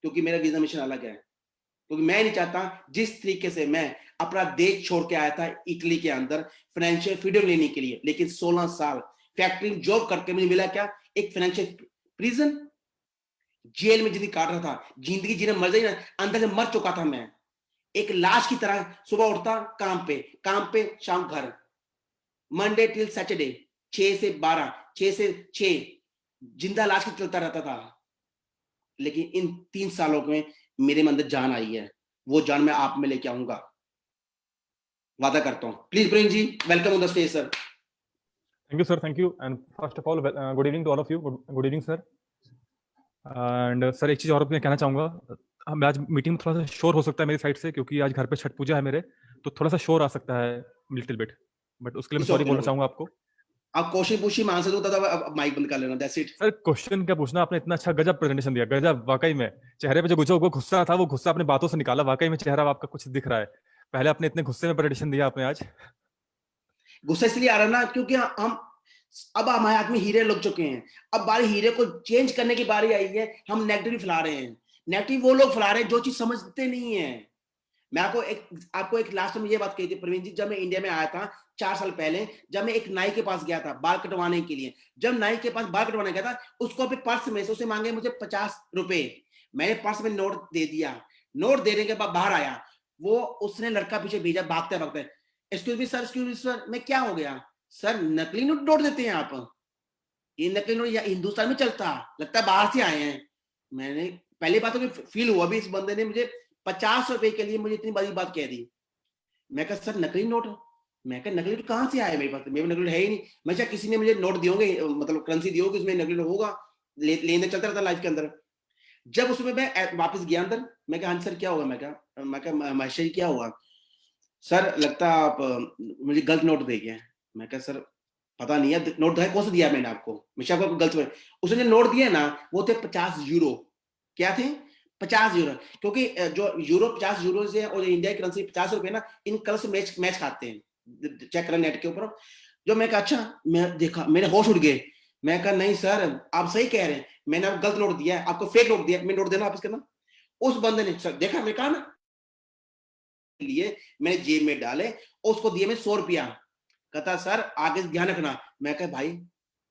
Speaker 1: क्योंकि मेरा विजन मिशन अलग है। क्योंकि मैं नहीं चाहता जिस तरीके से मैं अपना देश छोड़ के आया था इटली के अंदर फाइनेंशियल फ्रीडम लेने के लिए, लेकिन 16 साल फैक्ट्री में जॉब करके मुझे मिला क्या? एक फाइनेंशियल प्रिजन, जेल में जिंदगी काट रहा था, जिंदगी जीने मर जाए ना, अंदर से मर चुका था मैं। एक लाश की तरह सुबह उठता काम पे शाम घर, मंडे टिल सैटरडे 6 से 12, 6 से 6 जिंदा लाश की चलता रहता था। लेकिन इन 3 सालों में मेरे में अंदर जान आई है, वो जान मैं आप में लेके आऊंगा, वादा करता हूं। प्लीज ब्रिंग जी welcome on the stage sir.
Speaker 3: Thank you, sir. Thank you. And first of all, good evening to all of you. Good evening, sir. And sir एक चीज़ और मैं कहना चाहूँगा, हम आज मीटिंग में थोड़ा सा शोर हो सकता है मेरी साइड से क्योंकि आज घर पे छठ पूजा है मेरे, तो थोड़ा सा शोर आ सकता है लिटिल बिट, बट उसके लिए मैं सॉरी बोलना चाहूँगा आपको।
Speaker 1: आप क्वेश्चन पूछिए, मैं आंसर दूंगा, तब अब माइक बंद कर लेना, दैट्स इट।
Speaker 3: सर क्वेश्चन क्या पूछना, आपने इतना अच्छा गजब प्रेजेंटेशन दिया, गजब वाकई में। चेहरे पे जो गुस्सा था वो गुस्सा अपने बातों से निकाला, वाकई में चेहरा आपका कुछ दिख रहा है। पहले आपने इतने गुस्से में प्रेजेंटेशन दिया आपने आज।
Speaker 1: गुस्सा इसलिए आ रहा ना क्योंकि हम अब हमारे हाथ में हीरे लग चुके हैं। अब बारी हीरे को चेंज करने की बारी आई है। हम नेगेटिव फैला रहे हैं, नेगेटिव वो लोग फैला रहे हैं जो चीज समझते नहीं है। मैं आपको एक लास्ट में ये बात कही थी प्रवीण जी, जब मैं इंडिया में आया था 4 साल पहले, जब मैं एक नाई के पास गया था बाल कटवाने के लिए, जब नाई के पास बाल कटवाने गया था उसको अपने पर्स में से उसे मांगे मुझे 50 रुपए, मैंने पर्स में नोट दे दिया। नोट देने के बाद बाहर आया, वो उसने लड़का पीछे भेजा भागते भागते, एक्सक्यूज मी सर, मैं क्या हो गया? सर नकली नोट देते हैं आप? ये नकली नोट हिंदुस्तान में चलता, लगता है बाहर से आए हैं। मैंने पहली बात तो फील हुआ भी, इस बंदे ने मुझे 50 रुपए के लिए मुझे इतनी बड़ी बात कह दी। मैं कहा सर नकली नोट? मैं कहा नकली नोट कहाँ से आया मेरे पास? मेरे नकली नोट है ही नहीं। मैं चाहे किसी ने मुझे नोट दिए होंगे, मतलब करेंसी दी होगी, उसमें नकली नोट होगा, लेन देन चलता रहता लाइफ के अंदर। जब उसमें मैं वापस गया अंदर, मैं कहा हाँ सर क्या हुआ? मैं कहा महेश जी क्या हुआ? सर लगता आप मुझे गलत नोट दे गए। मैं कहा सर पता नहीं है नोट कौन सा दिया मैंने आपको, मैं आपको गलत में। उसने जो नोट दिए ना वो थे 50 यूरो। क्या थे? 50 यूरो। क्योंकि जो यूरो 50 यूरो से और इंडिया की करेंसी 50 रुपए ना, इन कलर से मैच खाते हैं, चेक करें नेट के ऊपर। जो मैं कहा अच्छा, मैं देखा मेरे होश उड़ गए। मैं कहा नहीं सर आप सही कह रहे हैं, मैंने आपको गलत नोट दिया है, आपको फेक नोट दिया, मैं नोट देना वापस करना। उस बंदे ने सर देखा, मैं कहा ना लिए मैंने जेब में डाले और उसको दिए मैं 100 रुपया। कहता सर आगे से ध्यान रखना। मैं कहा भाई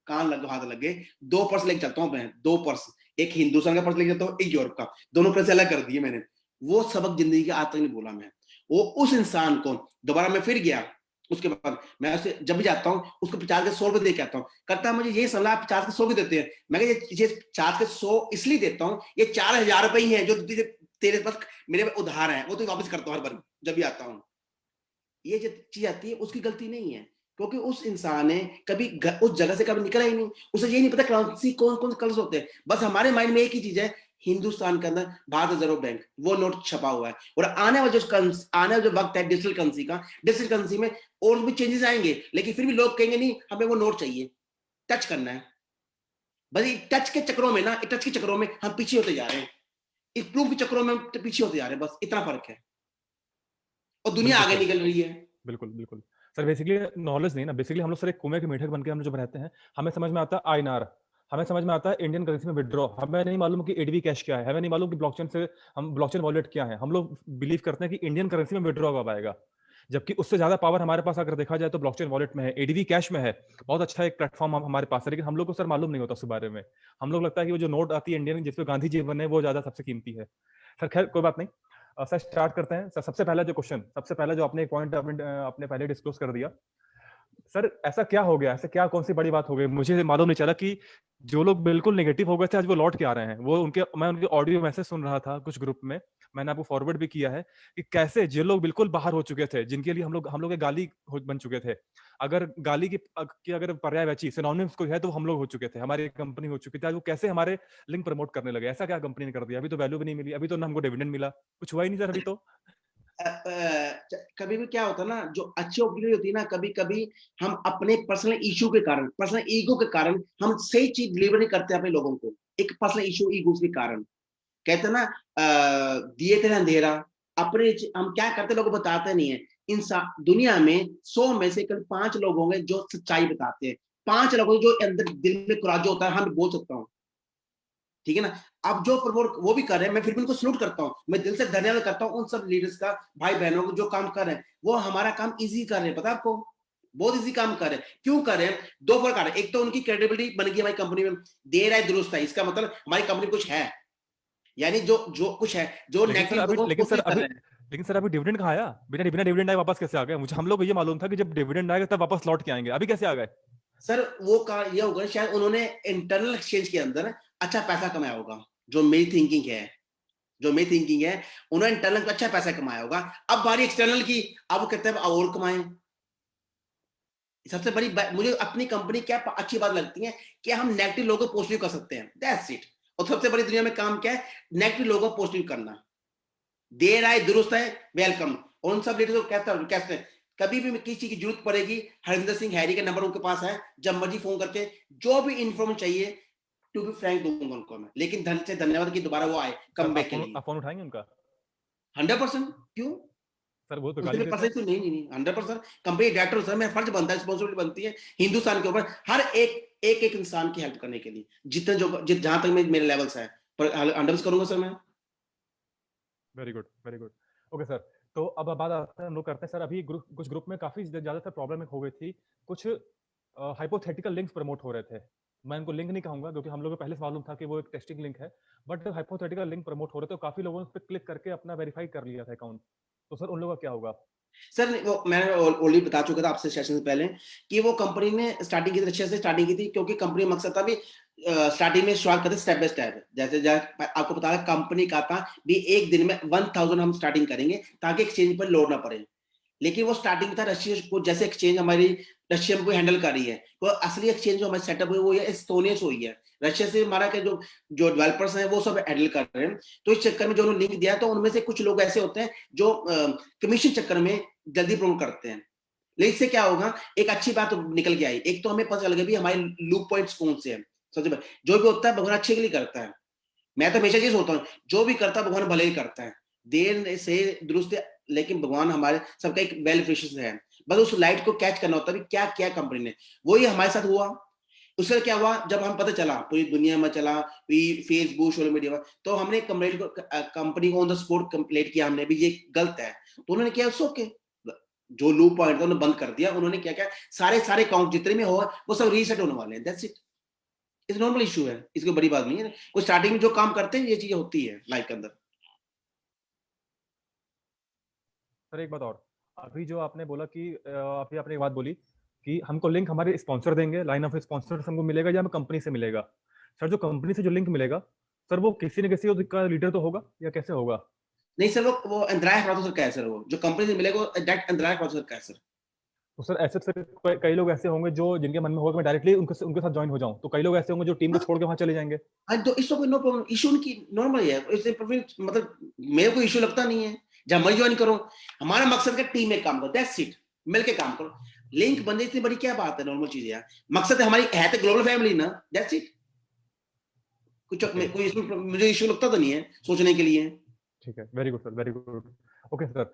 Speaker 1: कान लग हाथ लग गए, 2 पर्स लेके चलता हूँ मैं, 2 पर्स, एक हिंदुस्तान का पर्स लेके चलता हूँ, एक यूरोप का, दोनों पर्स अलग कर दिए मैंने। वो सबक जिंदगी के आज तक नहीं बोला मैं। वो उस इंसान को दोबारा मैं फिर गया, उसके बाद मैं उसे जब भी जाता हूँ उसको 50 के 100 रुपए दे के आता हूँ। कहता मुझे ये सलाह 50 के 100 भी देते हैं। मैं ये 50 के 100 इसलिए देता हूँ, ये 4000 रुपए ही है जो तेरे पास मेरे उधार है, वो तो वापस करता हूँ हर बार जब भी आता हूँ। ये जो चीज आती है उसकी गलती नहीं है, क्योंकि उस इंसान ने कभी उस जगह से कभी निकला ही नहीं, उसे ये नहीं पता करेंसी कौन कौन से कलर्स होते हैं। बस हमारे माइंड में एक ही चीज है, हिंदुस्तान के अंदर भारत रिजर्व बैंक वो नोट छपा हुआ है, और आने वाला जो वक्त है डिजिटल करेंसी का, डिजिटल करेंसी में और भी चेंजेस आएंगे, लेकिन फिर भी लोग कहेंगे नहीं हमें वो नोट चाहिए, टच करना है। बस टच के चक्रों में ना, टच के चक्रों में हम पीछे होते जा रहे हैं, इस प्रूफ के चक्रों में पीछे होते जा रहे हैं, बस इतना फर्क है, और दुनिया आगे निकल रही है।
Speaker 3: बिल्कुल बिल्कुल सर, बेसिकली नॉलेज नहीं ना, बेसिकली हम लोग सर एक कुएं के मेढक बनके हम जब रहते हैं, हमें समझ में आता है आईएनआर, हमें समझ में आता है इंडियन करेंसी में विड्रॉ, हमें नहीं मालूम कि एडीबी कैश क्या है, हमें नहीं मालूम कि ब्लॉकचेन से हम ब्लॉकचेन वॉलेट क्या है। हम लोग बिलीव करते हैं कि इंडियन करेंसी में विड्रॉ कब आएगा। जबकि उससे ज्यादा पावर हमारे पास अगर देखा जाए तो ब्लॉकचेन वॉलेट में है, एडीवी कैश में है, बहुत अच्छा एक प्लेटफॉर्म हमारे पास है, लेकिन हम लोग को सर मालूम नहीं होता उसके बारे में। हम लोग लगता है कि वो जो नोट आती है इंडियन जिसपे गांधी जी बने वो ज्यादा सबसे कीमती है। सर खैर कोई बात नहीं। सर स्टार्ट करते हैं। सर सबसे पहला जो क्वेश्चन, सबसे पहला जो आपने एक पॉइंट अपने पहले डिस्क्लोज कर दिया, सर ऐसा क्या हो गया, ऐसा क्या कौन सी बड़ी बात हो गई, मुझे मालूम नहीं चला कि जो लोग बिल्कुल नेगेटिव हो गए थे आज वो लौट के आ रहे हैं। वो उनके, मैं उनके ऑडियो मैसेज सुन रहा था कुछ ग्रुप में, मैंने आपको फॉरवर्ड भी किया है कि कैसे जो लोग बिल्कुल बाहर हो चुके थे, जिनके लिए हम लोग एक गाली बन चुके थे, अगर गाली की अगर पर्यायवाची सिनोनिम्स कोई है तो हम लोग हो चुके थे, हमारी कंपनी हो चुकी थी, आज वो कैसे हमारे लिंक प्रमोट करने लगे। ऐसा क्या कंपनी ने कर दिया? अभी तो वैल्यू भी नहीं मिली, अभी तो ना हमको डिविडेंड मिला, कुछ हुआ ही नहीं सर अभी तो।
Speaker 1: कभी भी क्या होता है ना, जो अच्छी अपॉर्चुनिटी होती है ना, कभी कभी हम अपने पर्सनल इशू के कारण, पर्सनल ईगो के कारण हम सही चीज डिलीवर नहीं करते अपने लोगों को, एक पर्सनल इशू ईगो के कारण। कहते हैं ना, दिए तेरा अंधेरा, अपने हम क्या करते लोगों को बताते नहीं है। इंसान दुनिया में 100 में से कल 5 लोग होंगे जो सच्चाई बताते हैं, 5 लोग जो अंदर दिल में कुराजो होता है, हम बोल सकता हूँ, ठीक है ना। अब जो प्रमोट वो भी कर रहे हैं, मैं फिर भी उनको सल्यूट करता हूँ, मैं दिल से धन्यवाद करता हूँ उन सब लीडर्स का, भाई बहनों को जो काम कर रहे हैं, वो हमारा काम इजी कर रहे हैं, पता है आपको, बहुत इजी काम कर रहे हैं। क्यों कर रहे हैं? 2 फर्क आ रहे हैं। एक तो उनकी क्रेडिबिलिटी बन गई हमारी कंपनी में, देर है दुरुस्त है, इसका मतलब हमारी कंपनी कुछ है, यानी जो जो कुछ है, जो नेगेटिव लोगों को कर रहे हैं।
Speaker 3: लेकिन सर अभी डिविडेंड कहाँ आया? बिना बिना डिविडेंड आए वापस कैसे आ गए? मुझे हम लोग को ये मालूम था कि जब डिविडेंड आएगा तब वापस लौट के आएंगे, अभी कैसे आ गए?
Speaker 1: सर वो का ये होगा, शायद उन्होंने इंटरनल एक्सचेंज के अंदर अच्छा पैसा कमाया होगा, जो मेरी थिंकिंग है, उन्होंने इंटरनल अच्छा पैसा कमाया होगा। अब बारी एक्सटर्नल की, अब वो कहते हैं और कमाएं। सबसे बड़ी मुझे अपनी कंपनी क्या अच्छी बात लगती है कि हम नेगेटिव लोगों को पॉजिटिव कर सकते हैं, दैट्स इट। और सबसे बड़ी दुनिया में काम क्या है? नेगेटिव लोगों को पॉजिटिव करना। देर आए दुरुस्त है, वेलकम। और उन सब लीडर्स को कहते हैं कभी भी किसी चीज की जरूरत पड़ेगी, हरविंदर सिंह हैरी का नंबर उनके पास है, जब मर्जी फोन करके जो भी इन्फॉर्मेशन चाहिए, टू बी फ्रैंक दूंगा उनको मैं, लेकिन धन से धन्यवाद कि दोबारा वो आए कम बैक के लिए।
Speaker 3: आप फोन उठाएंगे उनका?
Speaker 1: 100%। क्यों
Speaker 3: सर वो तो गाली
Speaker 1: उसमें
Speaker 3: देते
Speaker 1: परसेंट
Speaker 3: हैं।
Speaker 1: तो नहीं 100% कंपनी डायरेक्टर सर, मेरा फर्ज बनता है, रिस्पॉन्सिबिलिटी बनती है हिंदुस्तान के ऊपर हर एक इंसान की हेल्प करने के लिए, जितने जो जहां तक मेरे लेवल्स है, पर 100% करूंगा सर मैं।
Speaker 3: Very good, very good. Okay sir, तो अब बात आते हैं, हम लोग करते हैं सर, अभी कुछ ग्रुप में काफी ज्यादातर प्रॉब्लम हो गई थी, कुछ हाइपोथेटिकल लिंक्स प्रमोट हो रहे थे। मैं इनको लिंक नहीं कहूंगा क्योंकि हम लोगों को पहले से मालूम था कि वो एक टेस्टिंग लिंक है, बट हाइपोथेटिकल लिंक प्रमोट हो रहे थे, तो काफी लोगों ने उस पर क्लिक करके अपना वेरीफाई कर लिया था अकाउंट। तो सर उन लोगों का क्या होगा?
Speaker 1: सर वो मैंने ऑलरेडी बता चुका था आपसे सेशन से पहले कि वो कंपनी ने स्टार्टिंग की थी, अच्छे से स्टार्टिंग की थी, क्योंकि कंपनी का मकसद था भी स्टार्टिंग में शुरुआत करते स्टेप बाय स्टेप, जैसे आपको पता है कंपनी का था भी एक दिन में 1000 हम स्टार्टिंग करेंगे ताकि एक्सचेंज पर लोड ना पड़े। लेकिन वो स्टार्टिंग में था रशिया को, जैसे एक्सचेंज हमारी रशिया को हैंडल कर रही है, तो असली एक्सचेंज जो हमारी सेटअप हुई वो है एस्टोनिया से हुई है, रशिया से हमारा के जो जो डेवलपर्स हैं वो सब हैंडल कर रहे हैं। तो इस चक्कर में जो उन्होंने लिंक दिया, तो उनमें से कुछ लोग ऐसे होते हैं जो कमीशन चक्कर में जल्दी प्रमोट करते हैं। लेकिन इससे क्या होगा, एक अच्छी बात तो निकल के आई, एक तो हमें पता चल गया भी हमारे लूप पॉइंट्स कौन से हैं। सबसे पहले जो भी होता है भगवान अच्छे के लिए करता है, मैं तो हमेशा ये सोचता हूँ जो भी करता है भगवान भले ही करता है, देर से दुरुस्त है, लेकिन भगवान हमारे सबका एक वेल विशेष है, बस उस लाइट को कैच करना होता है क्या क्या कंपनी ने, वही हमारे साथ हुआ। उससे क्या हुआ, जब हम पता चला पूरी दुनिया में चला फेसबुक सोशल मीडिया पर, तो हमने कंपनी को ऑन द स्पॉट कंप्लेंट किया हमने भी ये गलत है, तो उन्होंने किया ओके, जो लूप पॉइंट था उन्होंने बंद कर दिया। उन्होंने क्या क्या सारे अकाउंट जितने में हो वो सब रीसेट होने वाले हैं, दैट्स इट। इस नॉर्मल इशू है, इसको बड़ी बात नहीं है, कोई स्टार्टिंग में जो काम करते हैं ये चीजें होती है लाइफ के अंदर।
Speaker 3: सर एक बात और, अभी जो आपने बोला कि अभी आपने एक बात बोली कि हमको लिंक हमारे स्पॉन्सर देंगे, लाइन ऑफ स्पॉन्सर हमको मिलेगा या हमें कंपनी से मिलेगा? सर जो कंपनी से जो लिंक मिलेगा, सर वो किसी न किसी का लीडर तो होगा या कैसे होगा?
Speaker 1: नहीं सर, वो अंतराय प्रोसेसर का है सर, वो जो कंपनी से मिलेगा डायरेक्ट अंतराय प्रोसेसर का है सर।
Speaker 3: तो सर ऐसे सर कई लोग ऐसे होंगे जो जिनके मन में होगा कि मैं डायरेक्टली उनके साथ ज्वाइन हो जाऊं, तो कई लोग ऐसे होंगे जो टीम को छोड़ के वहां चले जाएंगे।
Speaker 1: हाँ, तो इसको कोई नो प्रॉब्लम, इशू उनकी नॉर्मल है, इससे मतलब मेरे को इशू लगता नहीं है, जब मैं ज्वाइन करूं, हमारा मकसद का टीम में काम करो, दैट्स इट, मिलके काम करो। लिंक बन जाए इतनी बड़ी क्या बात है, नॉर्मल चीज है यार, मकसद है हमारी है तो ग्लोबल फैमिली ना, दैट्स इट। कुछ कोई इसमें मुझे इशू लगता तो नहीं है सोचने के लिए।
Speaker 3: ठीक है, very good sir, very good. Okay sir,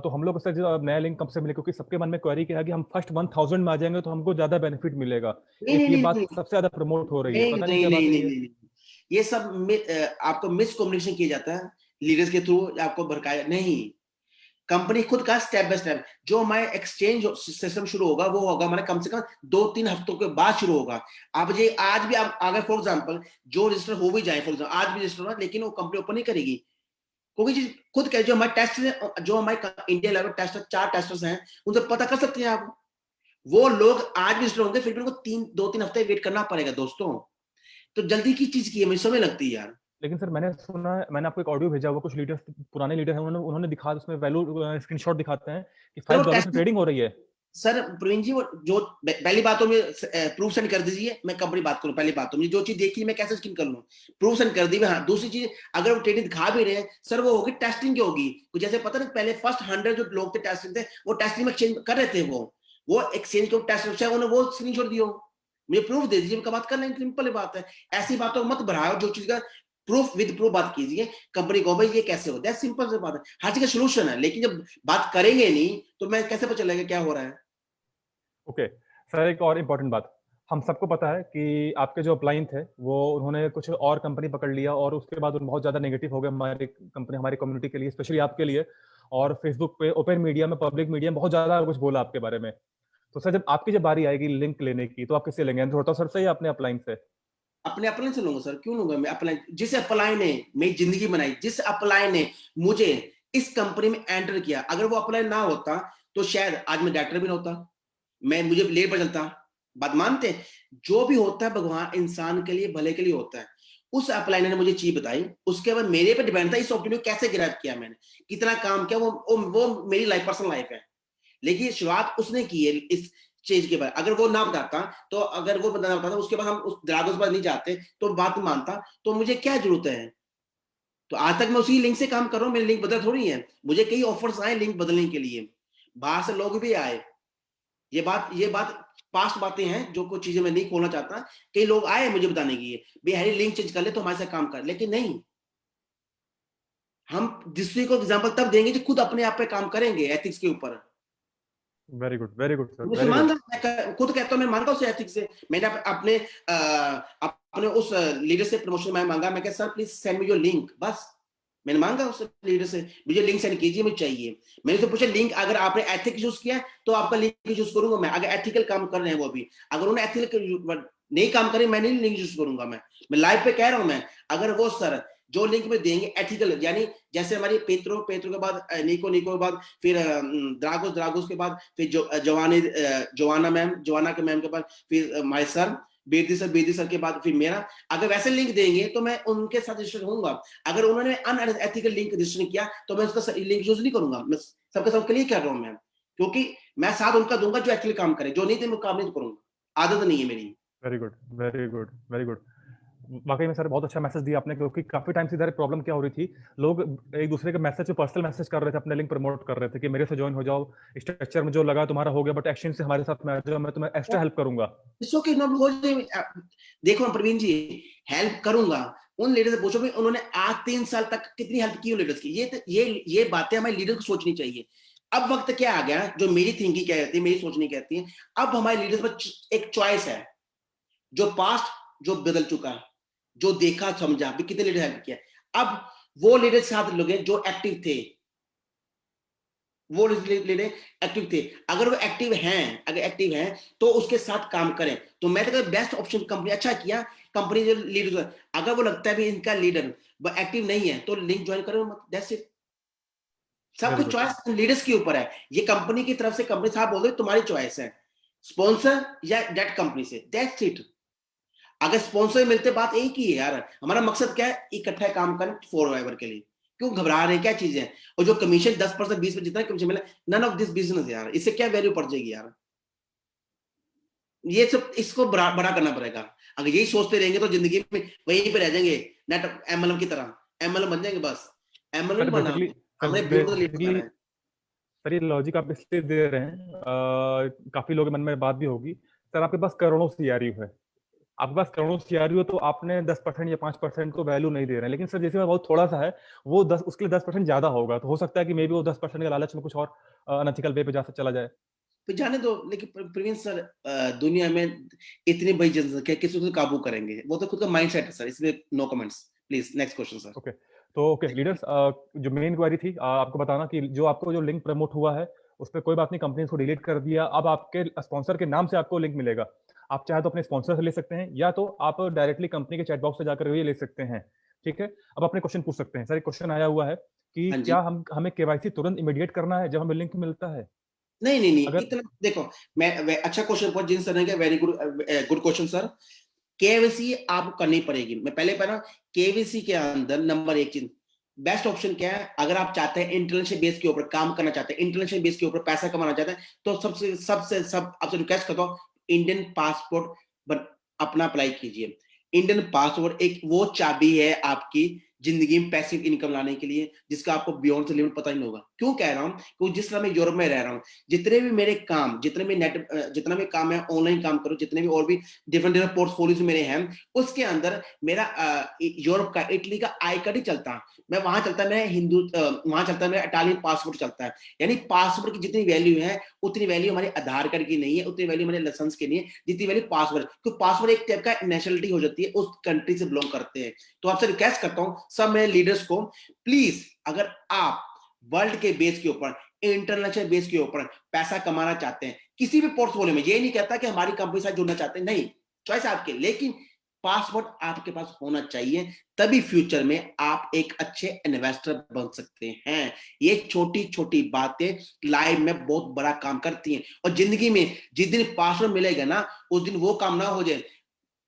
Speaker 3: तो हम लोग सर जो नया लिंक कब से मिले, क्योंकि सबके मन में क्वेरी क्या है कि हम फर्स्ट 1000 में आ जाएंगे तो हमको ज्यादा बेनिफिट मिलेगा,
Speaker 1: नहीं
Speaker 3: एक
Speaker 1: नहीं
Speaker 3: ये
Speaker 1: नहीं
Speaker 3: बात
Speaker 1: नहीं
Speaker 3: सबसे ज्यादा प्रमोट हो रही है,
Speaker 1: नहीं
Speaker 3: पता नहीं
Speaker 1: नहीं
Speaker 3: क्या बात
Speaker 1: नहीं
Speaker 3: है
Speaker 1: नहीं
Speaker 3: ये।
Speaker 1: नहीं, ये सब आपको मिस कम्युनिकेशन किया जाता है लीडर्स के थ्रू, आपको भड़काया नहीं। कंपनी खुद का स्टेप बाय स्टेप, जो हमारे एक्सचेंज सिस्टम शुरू होगा वो होगा हमारे कम से कम 2-3 हफ्तों के बाद शुरू होगा। आप ये आज भी आप अगर फॉर एग्जांपल जो रजिस्टर हो भी जाए, फॉर एग्जांपल आज भी रजिस्टर हो, लेकिन वो कंपनी ओपन नहीं करेगी, क्योंकि जी खुद कह, जो हमारे टेस्ट, जो हमारे इंडिया लेवल टेस्टर 4 टेस्टर्स हैं, उनसे पता कर सकते हैं आप। वो लोग आज भी रजिस्टर होंगे, फिर भी उनको 2-3 हफ्ते वेट करना पड़ेगा दोस्तों। तो जल्दी की चीज की है, मुझे समय लगती है यार।
Speaker 3: लेकिन सर मैंने सुना है, मैंने आपको एक ऑडियो भेजा हुआ, कुछ लीडर्स, पुराने लीडर हैं, उन्होंने दिखा, उसमें वैल्यू स्क्रीनशॉट दिखाते हैं कि $5 में ट्रेडिंग हो रही है।
Speaker 1: सर प्रवीण जी, वो जो पहली बात तो प्रूफ सेंड कर दीजिए, मैं कंपनी बात करूं। पहली बात तो मुझे जो चीज देखी मैं कैसे स्किन कर लूं, प्रूफ सेंड कर दी। हाँ, दूसरी चीज, अगर वो ट्रेडिंग दिखा भी रहे हैं सर, वो होगी टेस्टिंग की होगी। जैसे पता नहीं पहले फर्स्ट 100 जो लोग थे टेस्टिंग थे, वो टेस्टिंग में एक्सचेंज कर रहे थे, वो एक्सचेंज को टेस्ट चाहे उन्होंने वो स्क्रीनशॉट दियो, मुझे प्रूफ दे दीजिए, उनका बात कर लेंगे। सिंपल बात है, ऐसी बातों मत बढ़ाओ, जो चीज का प्रूफ विद प्रूफ बात कीजिए कंपनी को, भाई ये कैसे होता है, सिंपल सी बात है, हर चीज का सोल्यूशन है। लेकिन जब बात करेंगे नहीं तो मैं कैसे पता चलेगा क्या हो रहा है।
Speaker 3: ओके सर, एक और इम्पोर्टेंट बात, हम सबको पता है कि आपके जो अपलाइन थे वो उन्होंने कुछ और कंपनी पकड़ लिया, और उसके बाद बहुत ज़्यादा नेगेटिव हो गया हमारी कंपनी, हमारी कम्युनिटी के लिए, स्पेशली आपके लिए। और फेसबुक पे, ओपन मीडिया में, पब्लिक मीडिया में बहुत ज़्यादा कुछ बोला आपके बारे में। तो सर, जब आपकी बारी आएगी लिंक लेने की, तो आप किससे लेंगे? होता सर से या अपने अपलाइन से?
Speaker 1: अपने अपलाइन से लूंगा सर, क्यों लूंगा मैं अपलाइन? जिस अपलाइन ने मेरी जिंदगी बनाई, जिस अपलाइन ने मुझे इस कंपनी में एंटर किया, अगर वो अपलाइन ना होता तो शायद आज मैं डायरेक्टर भी ना होता, मैं मुझे लेट बदलता। बात मानते, जो भी होता है भगवान इंसान के लिए भले के लिए होता है। उस अपलाइन ने मुझे चीज बताई, उसके बाद मेरे पे डिपेंड था इस ऑप्टिट्यूड कैसे ग्रैब किया मैंने, कितना काम किया, वो मेरी लाइफ, पर्सनल लाइफ है। लेकिन शुरुआत उसने की है इस चीज के बाद। अगर वो ना बताता, तो अगर वो बता बताता, उसके बाद हम उस ड्रागोस पर नहीं जाते, तो बात मानता, तो मुझे क्या जरूरत है? तो आज तक मैं उसी लिंक से काम कर रहा हूँ, मेरी लिंक बदल थोड़ी है। मुझे कई ऑफर्स आए लिंक बदलने के लिए, बाहर से लोग भी आए। ये बात पास्ट बातें हैं, जो कुछ चीजें मैं नहीं खोलना चाहता। कई लोग आए मुझे बताने की, भाई हैरी लिंक चेंज कर ले तो हमारे साथ काम कर, लेकिन नहीं, हम दूसरे को एग्जांपल तब देंगे जब खुद अपने आप पे काम करेंगे एथिक्स के ऊपर।
Speaker 3: वेरी गुड सर,
Speaker 1: मुझे
Speaker 3: वेरी
Speaker 1: मान
Speaker 3: गुड।
Speaker 1: रहा, मैं खुद कहता हूँ, मैं मानता हूँ एथिक्स से। मैंने अपने उस लीडर से प्रमोशन में मांगा, मैं कहा sir please send me your link, बस मैंने मांगा उस लीडर से, मुझे लिंक सेंड कीजिए, मुझे चाहिए। मैंने तो पूछा लिंक, अगर आपने एथिक्स यूज किया तो आपका लिंक यूज करूंगा मैं, अगर एथिकल काम कर रहे हैं वो भी। अगर उन्होंने एथिकल नहीं काम करे, मैं नहीं लिंक यूज करूंगा। मैं लाइव पे कह रहा हूं। मैं अगर वो सर जो लिंक में देंगे एथिकल, यानी जैसे हमारी पेट्रो के बाद निको के बाद फिर द्रागोस के बाद फिर जोवाना के मैम के बाद फिर माय सर बेदी सर के बाद फिर मेरा, अगर वैसे लिंक देंगे तो मैं उनके साथ रजिस्टर होऊंगा। अगर उन्होंने अनएथिकल लिंक रजिस्टर किया तो मैं उसका लिंक यूज नहीं करूंगा। मैं सबके सबके लिए कर रहा हूं मैं, क्योंकि मैं साथ उनका दूंगा जो एक्चुअली काम करे, जो नहीं थे मैं काम नहीं करूंगा, आदत नहीं है मेरी।
Speaker 3: Very good, very good, very good. वाकई में सर बहुत अच्छा मैसेज दिया आपने, क्योंकि काफी टाइम से इधर प्रॉब्लम क्या हो रही थी, लोग एक दूसरे के मैसेज पे पर्सनल मैसेज कर रहे थे, अपने लिंक प्रमोट कर रहे थे कि मेरे से ज्वाइन हो जाओ, स्ट्रक्चर में जो लगा तुम्हारा हो गया, बट एक्शन से हमारे साथ में आ जाओ, मैं तुम्हें एक्स्ट्रा हेल्प करूंगा।
Speaker 1: इसो के नॉट हो जाए। देखो प्रवीण जी, हेल्प करूंगा, उन लीडर से पूछो भी उन्होंने आज 3 साल तक कितनी हेल्प की लीडर्स की। ये बातें हमारे लीडर को सोचनी चाहिए। अब वक्त क्या आ गया, जो मेरी थिंकिंग कहती है, मेरी सोचनी कहती है, अब हमारे लीडर्स पर एक चॉइस है, जो पास्ट जो बदल चुका है, जो देखा समझा भी, कितने लीडर हेल्प किया। अब वो लीडर साथ लोग हैं जो एक्टिव थे, वो लीडर एक्टिव थे। अगर वो एक्टिव हैं तो उसके साथ काम करें। तो मैं तो बेस्ट ऑप्शन कंपनी, अच्छा किया कंपनी जो लीडर, अगर वो लगता है भी इनका लीडर एक्टिव नहीं है तो लिंक ज्वाइन करो, दैट्स इट। सब कुछ चॉइस लीडर्स के ऊपर है। ये कंपनी की तरफ से कंपनी साहब बोल रहे तुम्हारी चॉइस है, स्पॉन्सर या डेट कंपनी से, दैट्स इट। अगर स्पॉन्सर मिलते, बात एक ही है यार, हमारा मकसद क्या है, इकट्ठा काम करें फॉरएवर के लिए। क्यों घबरा रहे हैं, क्या चीजें हैं? और जो कमीशन 10% 20% जितना कमीशन मिला, नन ऑफ दिस बिजनेस यार, इससे क्या वैल्यू पड़ जाएगी यार? ये सब इसको बड़ा करना पड़ेगा। अगर यही सोचते रहेंगे तो जिंदगी में वहीं पे रह जाएंगे, नेट एमएलएम की तरह, एमएलएम बन जाएंगे बस। एमएलएम नहीं बनना, हमने बिल्कुल लीड करना है।
Speaker 3: सर ये लॉजिक आप इसलिए दे रहे हैं, काफी लोगों के मन में बात भी होगी, सर आपके पास करोड़ों सीआरयू है, आपके पास करोड़ों सीआरयू, तो आपने 10% या 5% को वैल्यू नहीं दे रहे हैं। लेकिन सर जैसे बहुत थोड़ा सा है, वो 10, उसके लिए 10% ज्यादा होगा, तो हो सकता है कि मे बी वो 10% के लालच में कुछ और अनएथिकल वे पे चला जाए।
Speaker 1: तो जाने दो। लेकिन प्रवीण सर, दुनिया में इतनी बड़ी जनसंख्या, किसी को काबू करेंगे? वो तो खुद का माइंड सेट है सर, इसलिए no comments please. Next question sir.
Speaker 3: Okay तो ओके लीडर्स, जो मेन क्वेरी थी आपको बताना कि जो आपको जो लिंक प्रमोट हुआ है उस पर कोई बात नहीं, कंपनी इसको डिलीट कर दिया। अब आपके स्पॉन्सर के नाम से आपको लिंक मिलेगा। आप चाहे तो अपने स्पॉन्सर से ले सकते हैं या तो आप डायरेक्टली कंपनी के चैट बॉक्स से जाकर ये ले सकते हैं। ठीक है, अब अपने क्वेश्चन पूछ सकते हैं। सर एक क्वेश्चन आया हुआ है कि
Speaker 1: हाँ जी।
Speaker 3: क्या हमें केवाईसी तुरंत इमीडिएट करना है जब हमें लिंक मिलता है?
Speaker 1: नहीं नहीं नहीं,
Speaker 3: अगर
Speaker 1: इतना देखो, अच्छा क्वेश्चन पूछा जिन सर ने, very good, good question sir. KYC आपको करनी पड़ेगी। मैं पहले पढ़ा, केवाईसी के अंदर नंबर एक चीज, बेस्ट ऑप्शन क्या है? अगर आप चाहते हैं इंटरनेशनल बेस के ऊपर काम करना चाहते हैं, इंटरनेशनल बेस के ऊपर पैसा कमाना चाहते हैं, तो सब आपसे रिक्वेस्ट करता हूं, इंडियन पासपोर्ट अपना अप्लाई कीजिए। इंडियन पासपोर्ट एक वो चाबी है आपकी जिंदगी में पैसिव इनकम लाने के लिए, जिसका आपको बियॉन्ड से लिमिट पता ही नहीं होगा। क्यों कह रहा हूं? क्योंकि जिस तरह मैं यूरोप में रह रहा हूं, जितने भी मेरे काम, जितना भी काम है ऑनलाइन काम करूं, जितने भी और भी डिफरेंट डिफरेंट पोर्टफोलियोज मेरे हैं, उसके अंदर मेरा यूरोप का, इटली का आई कार्ड ही चलता है। मैं वहां चलता है, वहां चलता है मेरा इटालियन पासपोर्ट चलता है। यानी पासपोर्ट की जितनी वैल्यू है उतनी वैल्यू हमारे आधार कार्ड की नहीं है, उतनी वैल्यू हमारे लाइसेंस की नहीं है जितनी वैल्यू पासपोर्ट। क्योंकि पासपोर्ट एक टाइप का नेशनलिटी हो जाती है, उस कंट्री से बिलोंग करते हैं। तो आपसे रिक्वेस्ट करता हूं सब मेरे लीडर्स को, प्लीज अगर आप वर्ल्ड के बेस के ऊपर, इंटरनेशनल बेस के ऊपर पैसा कमाना चाहते हैं किसी भी पोर्टफोलियो में, ये नहीं कहता कि हमारी कंपनी से जुड़ना चाहते हैं, नहीं, चॉइस आपके, लेकिन पासपोर्ट आपके पास होना चाहिए, तभी फ्यूचर में आप एक अच्छे इन्वेस्टर बन सकते हैं। ये छोटी छोटी बातें लाइफ में बहुत बड़ा काम करती हैं। और जिंदगी में जिस दिन पासपोर्ट मिलेगा ना, उस दिन वो काम ना हो जाए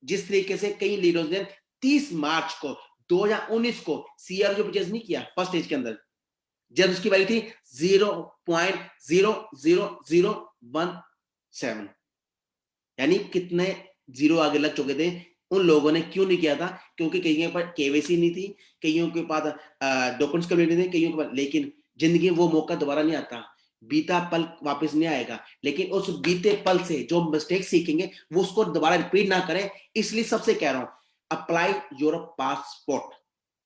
Speaker 1: जिस तरीके से कई लीडर्स ने 30 मार्च को 2019 को सीआरओ परचेज नहीं किया फर्स्ट स्टेज के अंदर, जब उसकी वैल्यू थी 0.00017, यानी कितने जीरो आगे लग चुके थे। उन लोगों ने क्यों नहीं किया था? क्योंकि कईयों पर केवाईसी नहीं थी, कईयों के पास डॉक्यूमेंट्स कंप्लीट नहीं थे, कईयों के पास। लेकिन जिंदगी में वो मौका दोबारा नहीं आता, बीता पल वापस नहीं आएगा, लेकिन उस बीते पल से जो मिस्टेक सीखेंगे वो उसको दोबारा रिपीट ना करें। इसलिए सबसे कह रहा हूं, apply your passport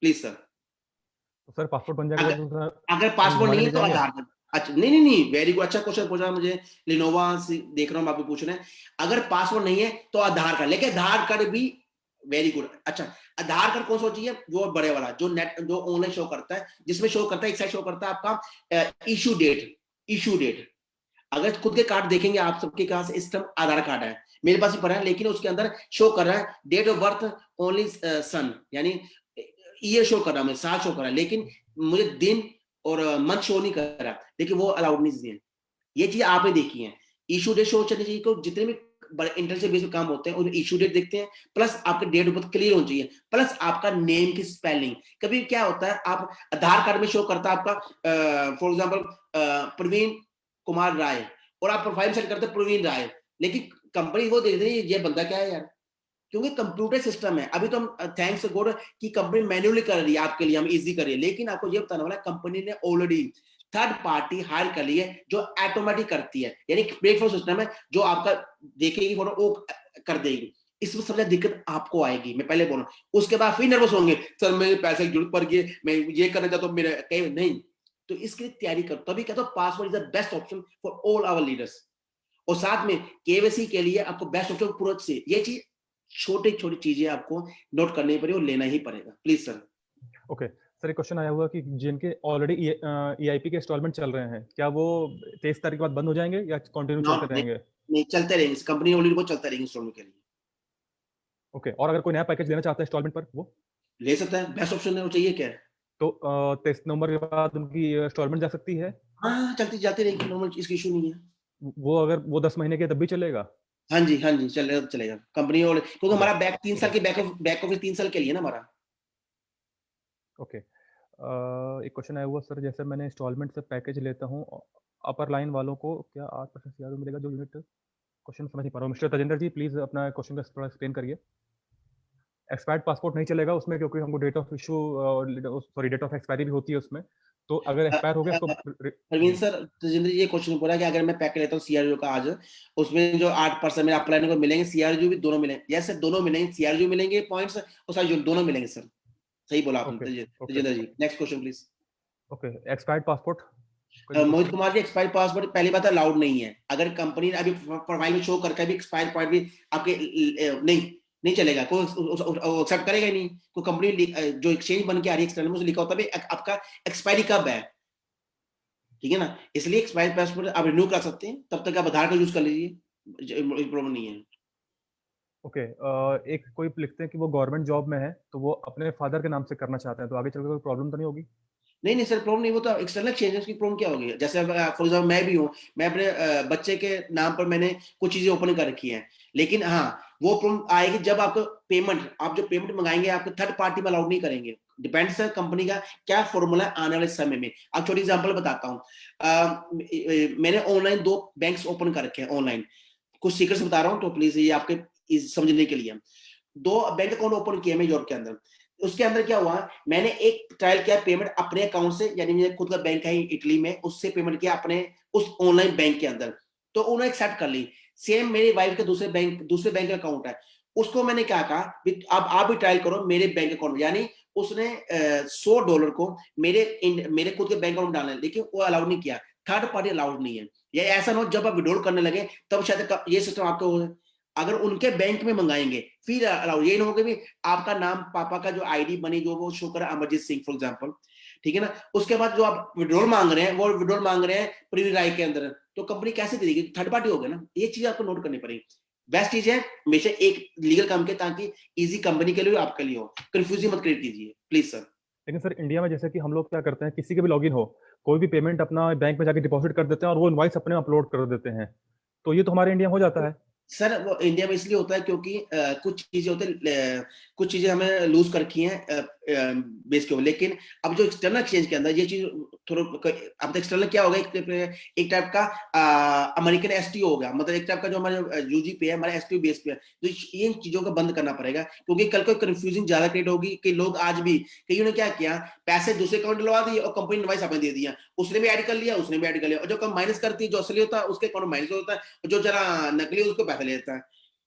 Speaker 1: please sir.
Speaker 3: तो सर पासपोर्ट बन जाएगा तो सर
Speaker 1: अगर
Speaker 3: हम
Speaker 1: पासपोर्ट
Speaker 3: घुमाने
Speaker 1: नहीं
Speaker 3: ले
Speaker 1: है तो
Speaker 3: जाएंगे?
Speaker 1: आधार कार्ड। अच्छा, नहीं, वेरी गुड, अच्छा क्वेश्चन पूछा मुझे, लिनोवा से देख रहा हूँ, आप भी पूछ रहे हैं। अगर पासपोर्ट नहीं है तो आधार कार्ड, लेकिन आधार कार्ड भी वेरी गुड। अच्छा, आधार कार्ड कौन सा चाहिए? वो बड़े वाला जो नेट, जो ऑनलाइन शो करता है, जिसमें शो करता है, एक साइड शो करता है आपका इशू डेट। अगर खुद के कार्ड देखेंगे आप सबके पास इस टाइम आधार कार्ड है, मेरे पास भी पड़ा है, लेकिन उसके अंदर शो कर रहा है date of birth only son, यानी ईयर शो कर रहा है, साल शो कर रहा है, लेकिन मुझे दिन और मंथ शो नहीं कर रहा, लेकिन वो अलाउड नहीं है। ये चीज आपने देखी है, इशू डेट शो चलनी चाहिए। को जितने भी इंटरनेशनल बेस पे काम होते हैं उनमें इशू डेट देखते हैं, प्लस आपके डेट ऑफ बर्थ क्लियर होनी चाहिए, प्लस आपका नेम की स्पेलिंग। कभी क्या होता है, आप आधार कार्ड में शो करता है आपका फॉर एग्जांपल प्रवीण कुमार राय, और आप प्रोफाइल सेट करते हैं प्रवीण राय, लेकिन कंपनी वो देख रही है ये बंदा क्या है यार, क्योंकि कंप्यूटर सिस्टम है। अभी तो हम थैंक्स गॉड कि कंपनी मैन्युअली कर रही है आपके लिए, हम इजी कर रही है, लेकिन आपको ये बताने वाला कंपनी ने ऑलरेडी थर्ड पार्टी हायर कर ली है जो ऑटोमेटिक करती है, यानी ब्रेकफास्ट सिस्टम है जो आपका देखेगी फोटो वो कर देगी। इसमें सबसे दिक्कत आपको आएगी, मैं पहले बोल रहा हूं। उसके बाद फिर नर्वस होंगे, सर मेरे पैसे की जरूरत पड़ गई, मैं ये करना चाहता हूँ, मेरे कहीं नहीं, तो इसके लिए तैयारी करो। तभी कहता हूँ password is the best option for all our leaders. और साथ में केवाईसी के लिए आपको बेस्ट ऑप्शन पूरा से, ये चीज छोटी छोटी चीजें आपको नोट करनी पड़ेगी और लेना ही पड़ेगा, प्लीज सर।
Speaker 3: ओके सर, एक क्वेश्चन आया हुआ कि जिनके ऑलरेडी ईआईपी के इंस्टॉलमेंट चल रहे हैं, क्या वो 23 तारीख के बाद बंद हो जाएंगे या कंटिन्यू चलते रहेंगे?
Speaker 1: नहीं, चलते रहेंगे, कंपनी ऑलरेडी वो चलता रहेंगे इंस्टॉलमेंट के लिए।
Speaker 3: ओके, और अगर कोई नया पैकेज लेना चाहता है इंस्टॉलमेंट पर, वो
Speaker 1: ले सकता है, बेस्ट ऑप्शन है, वो चाहिए क्या है।
Speaker 3: तो 23 नवंबर के बाद उनकी इंस्टॉलमेंट जा सकती है?
Speaker 1: हाँ, चलती जाती रहेगी, नॉर्मल, इसकी इशू नहीं है।
Speaker 3: वो अगर वो 10 महीने के तब भी चलेगा?
Speaker 1: हाँ जी, चलेगा तो चलेगा कंपनी, और क्योंकि
Speaker 3: ओके
Speaker 1: हमारा बैक 3 साल
Speaker 3: ओके
Speaker 1: की बैक ऑफिस 3 साल के लिए ना हमारा।
Speaker 3: ओके। एक क्वेश्चन आया हुआ सर, जैसे मैंने इंस्टॉलमेंट से पैकेज लेता हूँ, अपर लाइन वालों को क्या 8% सीआरओ मिलेगा जो यूनिट? क्वेश्चन समझ नहीं पा रहा हूँ। मिस्टर तजेंद्र जी प्लीज अपना क्वेश्चन का थोड़ा एक्सप्लेन करिए। एक्सपायर्ड पासपोर्ट नहीं चलेगा उसमें, क्योंकि हमको date of issue, sorry date of expiry भी होती है उसमें, तो अगर एक्सपायर हो गया इसको
Speaker 1: प्रवीण
Speaker 3: जी।
Speaker 1: सर, तजिंदर जी, ये क्वेश्चन पूरा कि अगर मैं पैकेज लेता हूँ सीआरयू का आज, उसमें जो 8% मेरे अप्लाई को मिलेंगे, सीआरयू भी दोनों मिलेंगे? यस सर, दोनों मिलेंगे, सीआरयू मिलेंगे पॉइंट्स और सीआरयू दोनों मिलेंगे सर। सही बोला
Speaker 3: ओके
Speaker 1: आपने
Speaker 3: okay
Speaker 1: Tajinder ji. Next question please.
Speaker 3: Okay. Expired passport कोई भी
Speaker 1: मोहित
Speaker 3: पूछे?
Speaker 1: कुमार जी, एक्सपायर्ड पासपोर्ट पहली बात अलाउड नहीं है। अगर कंपनी ने अभी प्रोफाइल में शो करके भी एक्सपायर्ड पॉइंट भी आपके नहीं, नहीं चलेगा, कोई एक्सेप्ट करेगा ही नहीं। कोई कंपनी जो एक्सचेंज बन के आ रही है एक्सटर्नल में, उसमें लिखा होता है आपका एक्सपायरी कब है, ठीक है ना। इसलिए एक्सपायर्ड पासपोर्ट आप रिन्यू कर सकते हैं, तब तक आप आधार कार्ड यूज कर लीजिए, प्रॉब्लम नहीं है।
Speaker 3: ओके, एक कोई लिखते हैं कि वो गवर्नमेंट जॉब में है, तो वो अपने फादर के नाम से करना चाहते हैं, तो आगे चलकर कोई प्रॉब्लम तो नहीं होगी?
Speaker 1: नहीं नहीं सर, प्रॉब्लम नहीं, वो तो एक्सटर्नल एक्सचेंज है, उसकी प्रॉब्लम क्या होगी। जैसे फॉर एग्जाम्पल मैं भी हूँ, मैं अपने बच्चे के नाम पर मैंने कुछ चीजें ओपन कर रखी हैं, लेकिन हाँ वो प्रॉब्लम आएगी जब आपको पेमेंट, आप जो पेमेंट मंगाएंगे आपको थर्ड पार्टी में अलाउड नहीं करेंगे। डिपेंड सर कंपनी का क्या फॉर्मूला आने वाले समय में। अब छोटी एग्जांपल बताता हूँ, मैंने ऑनलाइन 2 बैंक्स ओपन कर रखे हैं ऑनलाइन, कुछ सीक्रेट्स बता रहा हूँ तो प्लीज ये आपके समझने के लिए। 2 बैंक अकाउंट ओपन किए मैं यूरोप के अंदर। उसके अंदर क्या हुआ, मैंने एक ट्रायल किया पेमेंट अपने अकाउंट से, यानी मेरे खुद का बैंक है इटली में, उससे पेमेंट किया अपने उस ऑनलाइन बैंक के अंदर, तो उन्होंने एक्सेप्ट कर ली। सेम मेरी वाइफ के दूसरे बैंक का अकाउंट है, उसको मैंने क्या कहा, अब आप भी ट्रायल करो मेरे बैंक अकाउंट में, यानी उसने $100 को मेरे खुद के बैंक अकाउंट में डालना है, लेकिन वो अलाउड नहीं किया, थर्ड पार्टी अलाउड नहीं है। या ऐसा ना हो जब आप विड्रॉल करने लगे तब शायद ये सिस्टम आपको, अगर उनके बैंक में मंगाएंगे फिर अलाउड, ये ना हो कि भी आपका नाम पापा का जो आईडी बनी जो वो शो करा अमरजीत सिंह फॉर एग्जांपल, ठीक है ना, उसके बाद जो आप विड्रॉल मांग रहे हैं वो विड्रॉल मांग रहे हैं प्रीवी राय के अंदर, तो कंपनी कैसे दे देगी, थर्ड पार्टी हो गया ना। ये चीज आपको नोट करनी पड़ेगी। बेस्ट चीज है हमेशा एक लीगल काम के, ताकि इजी कंपनी के लिए आपके लिए हो, कंफ्यूजन मत क्रिएट कीजिए प्लीज सर।
Speaker 3: लेकिन सर इंडिया में जैसे कि हम लोग क्या करते हैं, किसी के भी लॉगिन हो, कोई भी पेमेंट अपना बैंक में जाके डिपॉजिट कर देते हैं और वो इनवॉइस अपने अपलोड कर देते हैं, तो ये तो हमारे इंडिया में हो जाता है।
Speaker 1: सर वो इंडिया में इसलिए होता है क्योंकि कुछ चीजें होते हैं, कुछ चीजें हमें लूज कर रखी हैं बेस के ऊपर, लेकिन अब जो एक्सटर्नल एक्सचेंज के अंदर ये चीज थोड़ा, अब तो एक्सटर्नल क्या होगा, एक टाइप का अमेरिकन एसटीओ हो गया, मतलब एक टाइप का जो हमारे यूजीपी है हमारे एसटीओ बेस पे है, तो इन चीजों को बंद करना पड़ेगा, क्योंकि कल को कंफ्यूजिंग ज्यादा क्रिएट होगी कि लोग आज भी, कईयों ने क्या किया, पैसे दूसरे अकाउंट डलवा दिए और कंपनी इनवॉइस आपने दे दिया, उसने भी ऐड कर लिया, उसने भी ऐड कर लिया, और जो कम माइनस करती है जो असली होता है उसके अकाउंट माइनस होता है, जो जरा नकली उसको पैसा लेता है।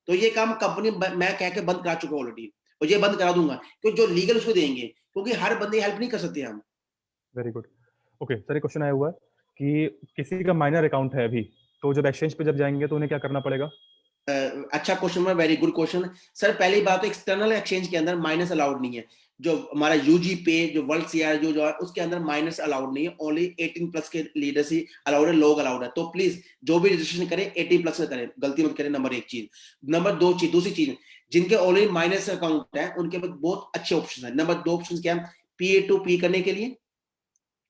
Speaker 1: तो ये काम कंपनी मैं कह के बंद करा चुका हूं ऑलरेडी, और ये बंद करा दूंगा, क्योंकि जो लीगल उसको देंगे, क्योंकि हर बंदे हेल्प नहीं कर सकते हम।
Speaker 3: Very good. ओके सर, एक क्वेश्चन आया हुआ है कि किसी का माइनर अकाउंट है अभी, तो जब एक्सचेंज पे जब जाएंगे तो उन्हें क्या करना पड़ेगा?
Speaker 1: अच्छा क्वेश्चन है, वेरी गुड क्वेश्चन सर। पहली बात तो एक्सटर्नल एक्सचेंज के अंदर माइनस अलाउड नहीं है, जो हमारा यूजी पे जो वर्ल्ड सीआर जो है उसके अंदर माइनस अलाउड नहीं है, ओनली 18+ के लीडर्स ही अलाउड है, लोग अलाउड है। तो प्लीज जो भी रजिस्ट्रेशन करे 18+ करें, गलती मत करें, नंबर 1 चीज। नंबर 2 चीज, दूसरी चीज, जिनके ऑलरेडी माइनस अकाउंट है उनके पास बहुत अच्छे ऑप्शन है। नंबर 2 ऑप्शन क्या है, PA2P करने के लिए,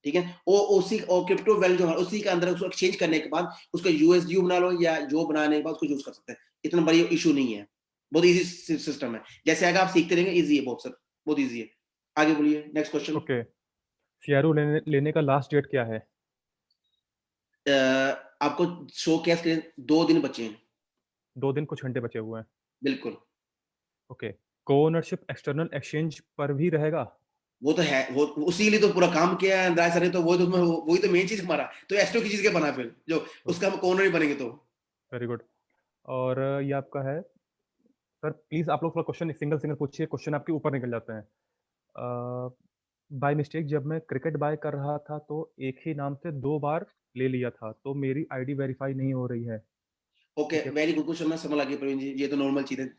Speaker 1: ठीक है, वो उसी और क्रिप्टो वैल्यू जो है उसी के अंदर उसको एक्सचेंज करने के बाद उसको यूएसडी बना लो या जो बनाने के बाद उसको यूज कर सकते हैं, इतना बड़ी इशू नहीं है, बहुत इजी सिस्टम है, जैसे अगर आप सीखते रहेंगे इजी है बहुत सर, बहुत इजी है। आगे बोलिए, नेक्स्ट क्वेश्चन।
Speaker 3: ओके, सीआरओ लेने का लास्ट डेट क्या है?
Speaker 1: आपको शो क्या स्क्रीन, 2 दिन बचे हैं।
Speaker 3: 2 दिन कुछ घंटे बचे हुए हैं।
Speaker 1: बिल्कुल,
Speaker 3: ओके, को ओनरशिप एक्सटर्नल एक्सचेंज पर भी रहेगा?
Speaker 1: वो तो है, वो उसी लिए तो पूरा काम किया है अंदाज सर ने, तो वो तो वही तो मेन चीज हमारा, तो एस्ट्रो की चीज के बना फिर जो उसका हम कॉर्नर ही बनेंगे तो।
Speaker 3: Very good. और ये आपका है सर, प्लीज आप लोग थोड़ा क्वेश्चन सिंगल सिंगल पूछिए, क्वेश्चन आपके ऊपर निकल जाते हैं। बाय मिस्टेक जब मैं क्रिकेट बाय कर रहा था तो एक ही नाम से 2 बार ले लिया था, तो मेरी आईडी वेरीफाई नहीं हो रही है।
Speaker 1: ओके,
Speaker 3: ठीक है।
Speaker 1: वेरी गुड क्वेश्चन, मैं समझ लगी प्रवीण जी, ये तो नॉर्मल चीज है,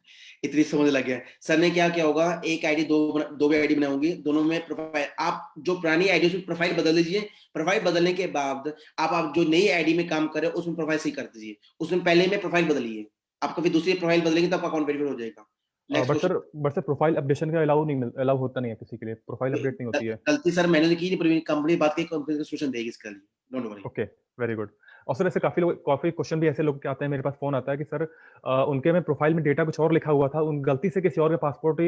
Speaker 1: इतनी समझ लग गया। सर ने क्या क्या होगा, एक आईडी दो भी आईडी बनाऊंगी, दोनों में प्रोफाइल, आप जो पुरानी आईडी उसमें प्रोफाइल बदल दीजिए, प्रोफाइल बदलने के बाद आप जो नई आईडी में काम कर रहे हो उसमें प्रोफाइल सही कर दीजिए, उसमें पहले में प्रोफाइल बदलिए, आप कभी दूसरी प्रोफाइल बदलेंगे तब अकाउंट वेरीफाई हो जाएगा। Next question.
Speaker 3: But sir profile updation का अलाउ होता नहीं है किसी के लिए, प्रोफाइल अपडेट नहीं होती है।
Speaker 1: गलती सर मैंने की नहीं, प्रवीण कंपनी बात की, कंपनी का सोल्यूशन देगी इसके लिए, don't worry.
Speaker 3: Okay, very good. और सर ऐसे काफी क्वेश्चन भी ऐसे लोग के आते हैं, मेरे पास फोन आता है कि सर उनके में प्रोफाइल में डेटा कुछ और लिखा हुआ था, उन गलती से किसी और के पासपोर्ट